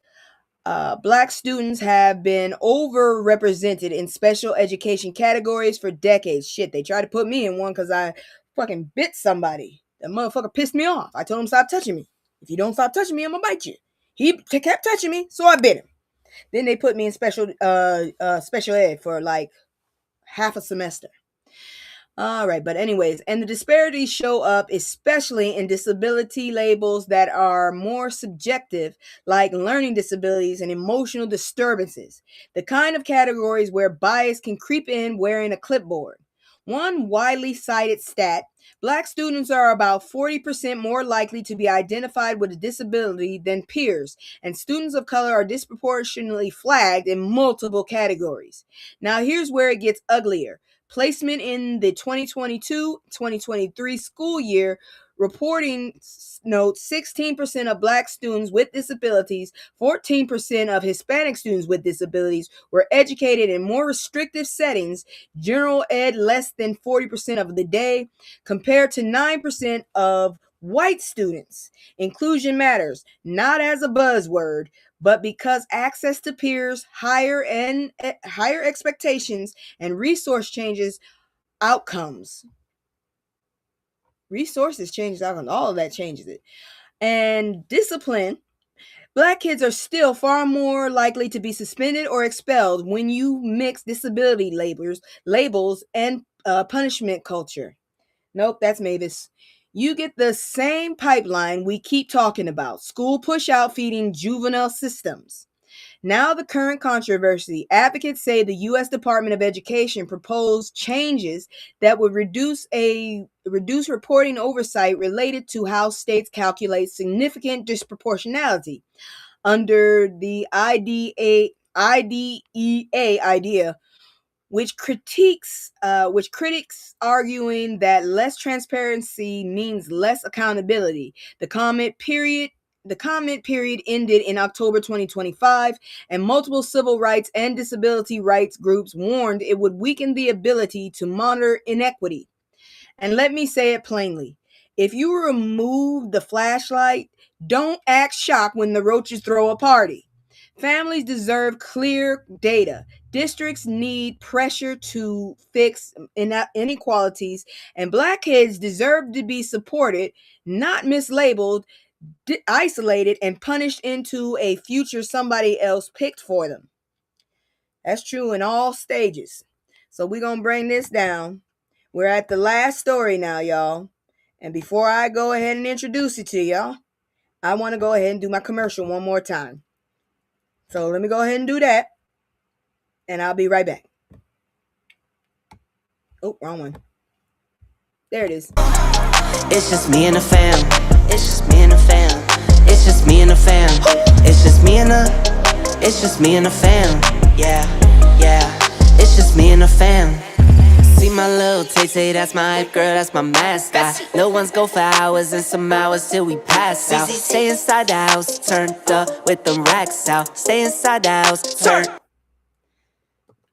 Black students have been overrepresented in special education categories for decades. Shit, they tried to put me in one because I fucking bit somebody. That motherfucker pissed me off. I told him stop touching me. If you don't stop touching me, I'm gonna bite you. He kept touching me, so I bit him. Then they put me in special ed for like half a semester. All right, but anyways, and the disparities show up especially in disability labels that are more subjective, like learning disabilities and emotional disturbances, the kind of categories where bias can creep in wearing a clipboard. One widely cited stat, black students are about 40% more likely to be identified with a disability than peers, and students of color are disproportionately flagged in multiple categories. Now, here's where it gets uglier. Placement in the 2022-2023 school year reporting notes 16% of black students with disabilities, 14% of Hispanic students with disabilities were educated in more restrictive settings, general ed less than 40% of the day, compared to 9% of white students. Inclusion matters, not as a buzzword, but because access to peers, higher expectations, and resource changes outcomes. Resources changes outcomes. All of that changes it. And discipline. Black kids are still far more likely to be suspended or expelled when you mix disability labels and punishment culture. Nope, that's Mavis. You get the same pipeline we keep talking about. School push-out feeding juvenile systems. Now the current controversy. Advocates say the U.S. Department of Education proposed changes that would reduce reporting oversight related to how states calculate significant disproportionality. Under the IDEA idea, which critics arguing that less transparency means less accountability. The comment period ended in October 2025, and multiple civil rights and disability rights groups warned it would weaken the ability to monitor inequity. And let me say it plainly. If you remove the flashlight, don't act shocked when the roaches throw a party. Families deserve clear data. Districts need pressure to fix inequalities, and black kids deserve to be supported, not mislabeled, isolated, and punished into a future somebody else picked for them. That's true in all stages. So we're going to bring this down. We're at the last story now, y'all. And before I go ahead and introduce it to y'all, I want to go ahead and do my commercial one more time. So let me go ahead and do that. And I'll be right back. Oh, wrong one. There it is. It's just me and the fam. It's just me and the fam. It's just me and the fam. It's just me and the fam. Yeah, yeah. It's just me and the fam. See my little Tay-Tay, that's my hype girl, that's my mascot. Little ones go for hours and some hours till we pass out. Stay inside the house, turned up with them racks out. Stay inside the house, turned.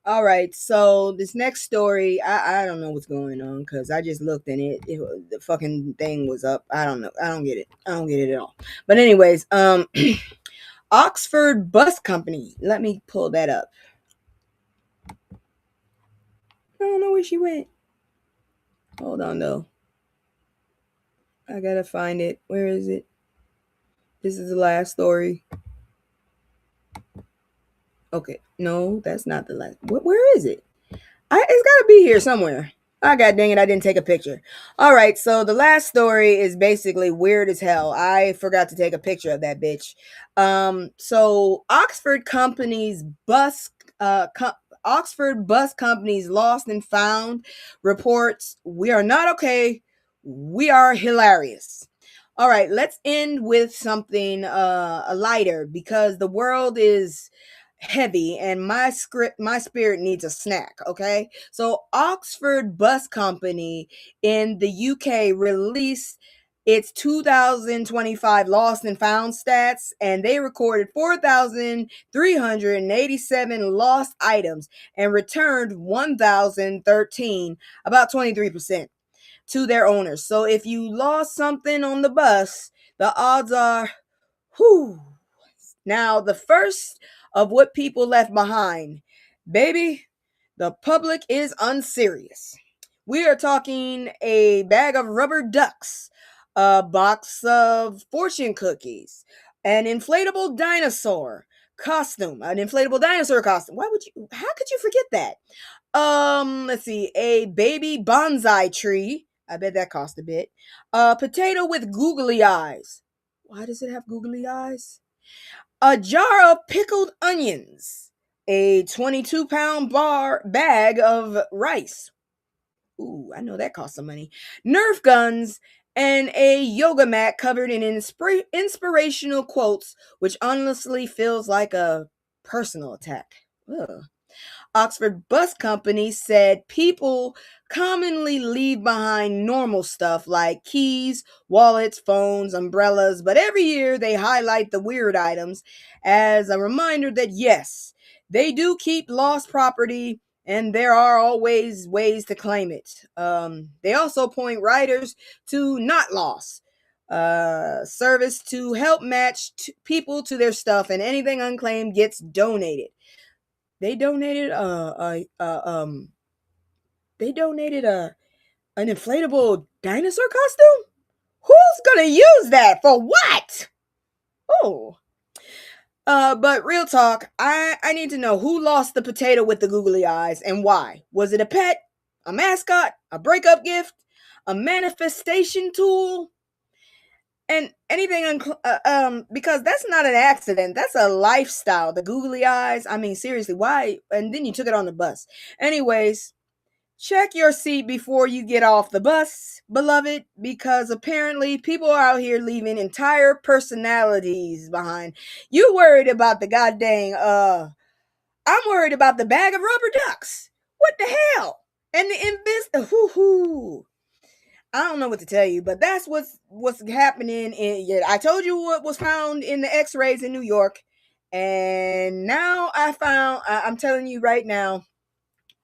All right, so this next story, I don't know what's going on because I just looked and the fucking thing was up. I don't know. I don't get it. I don't get it at all. But anyways, Oxford Bus Company. Let me pull that up. I don't know where she went. Hold on though. I gotta find it. Where is it? This is the last story. Okay, no, that's not the last. Where is it? It's got to be here somewhere. Oh, God dang it, I didn't take a picture. All right, so the last story is basically weird as hell. I forgot to take a picture of that bitch. So Oxford Bus Company's lost and found reports, we are not okay. We are hilarious. All right, let's end with something lighter because the world is heavy and my spirit needs a snack. Okay, so Oxford Bus Company in the UK released its 2025 lost and found stats, and they recorded 4,387 lost items and returned 1,013, about 23%, to their owners. So if you lost something on the bus, the odds are, whew. Now, the first of what people left behind, baby, the public is unserious. We are talking a bag of rubber ducks, a box of fortune cookies, an inflatable dinosaur costume. How could you forget that? Let's see, a baby bonsai tree. I bet that cost a bit. A potato with googly eyes. Why does it have googly eyes? A jar of pickled onions, a 22-pound bag of rice. Ooh, I know that costs some money. Nerf guns and a yoga mat covered in inspirational quotes, which honestly feels like a personal attack. Ugh. Oxford Bus Company said people commonly leave behind normal stuff like keys, wallets, phones, umbrellas, but every year they highlight the weird items as a reminder that yes, they do keep lost property and there are always ways to claim it. They also point riders to Not Lost, service to help match people to their stuff, and anything unclaimed gets donated. They donated an inflatable dinosaur costume? Who's gonna use that for what? Oh. But real talk, I need to know who lost the potato with the googly eyes and why. Was it a pet, a mascot, a breakup gift, a manifestation tool? And anything because that's not an accident, that's a lifestyle. The googly eyes, I mean, seriously, why? And then you took it on the bus. Anyways, check your seat before you get off the bus, beloved, because apparently people are out here leaving entire personalities behind. You worried about the goddamn I'm worried about the bag of rubber ducks. What the hell? And the hoo. I don't know what to tell you, but that's what's happening I told you what was found in the x-rays in New York, and now I'm telling you right now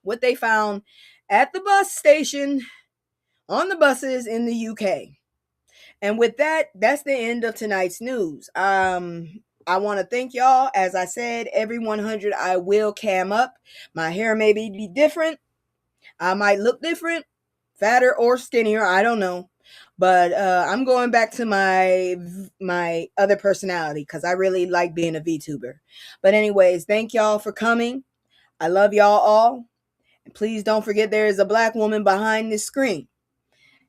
what they found at the bus station on the buses in the UK. And with that, that's the end of tonight's news. I want to thank y'all. As I said, every 100 I will cam up. My hair may be different. I might look different, fatter or skinnier, I don't know. But I'm going back to my other personality because I really like being a VTuber. But anyways, thank y'all for coming. I love y'all all. And please don't forget there is a black woman behind this screen.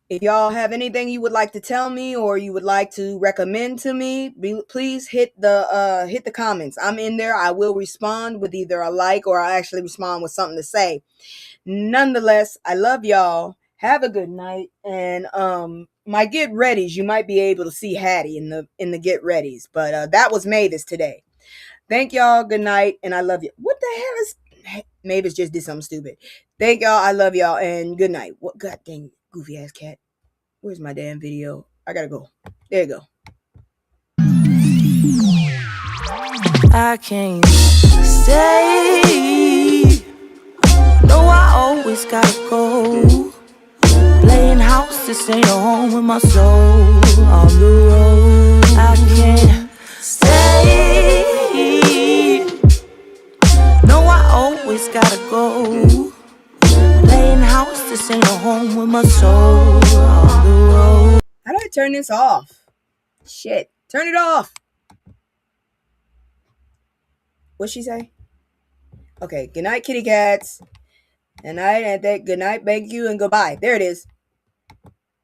If y'all have anything you would like to tell me or you would like to recommend to me, please hit the comments. I'm in there. I will respond with either a like or I actually respond with something to say. Nonetheless, I love y'all. Have a good night, and my get readies, you might be able to see Hattie in the get readies, but that was Mavis today. Thank y'all. Good night, and I love you. What the hell is Mavis just did something stupid? Thank y'all. I love y'all, and good night. What? God dang, goofy ass cat. Where's my damn video? I gotta go. There you go. I can't stay. No, I always gotta go. Playing house, this ain't a home with my soul. On the road, I can't stay. No, I always gotta go. Playing house, this ain't a home with my soul. On the road. How do I turn this off? Shit. Turn it off. What'd she say? Okay. Good night, kitty cats. Good night, and good night, thank you, and goodbye. There it is.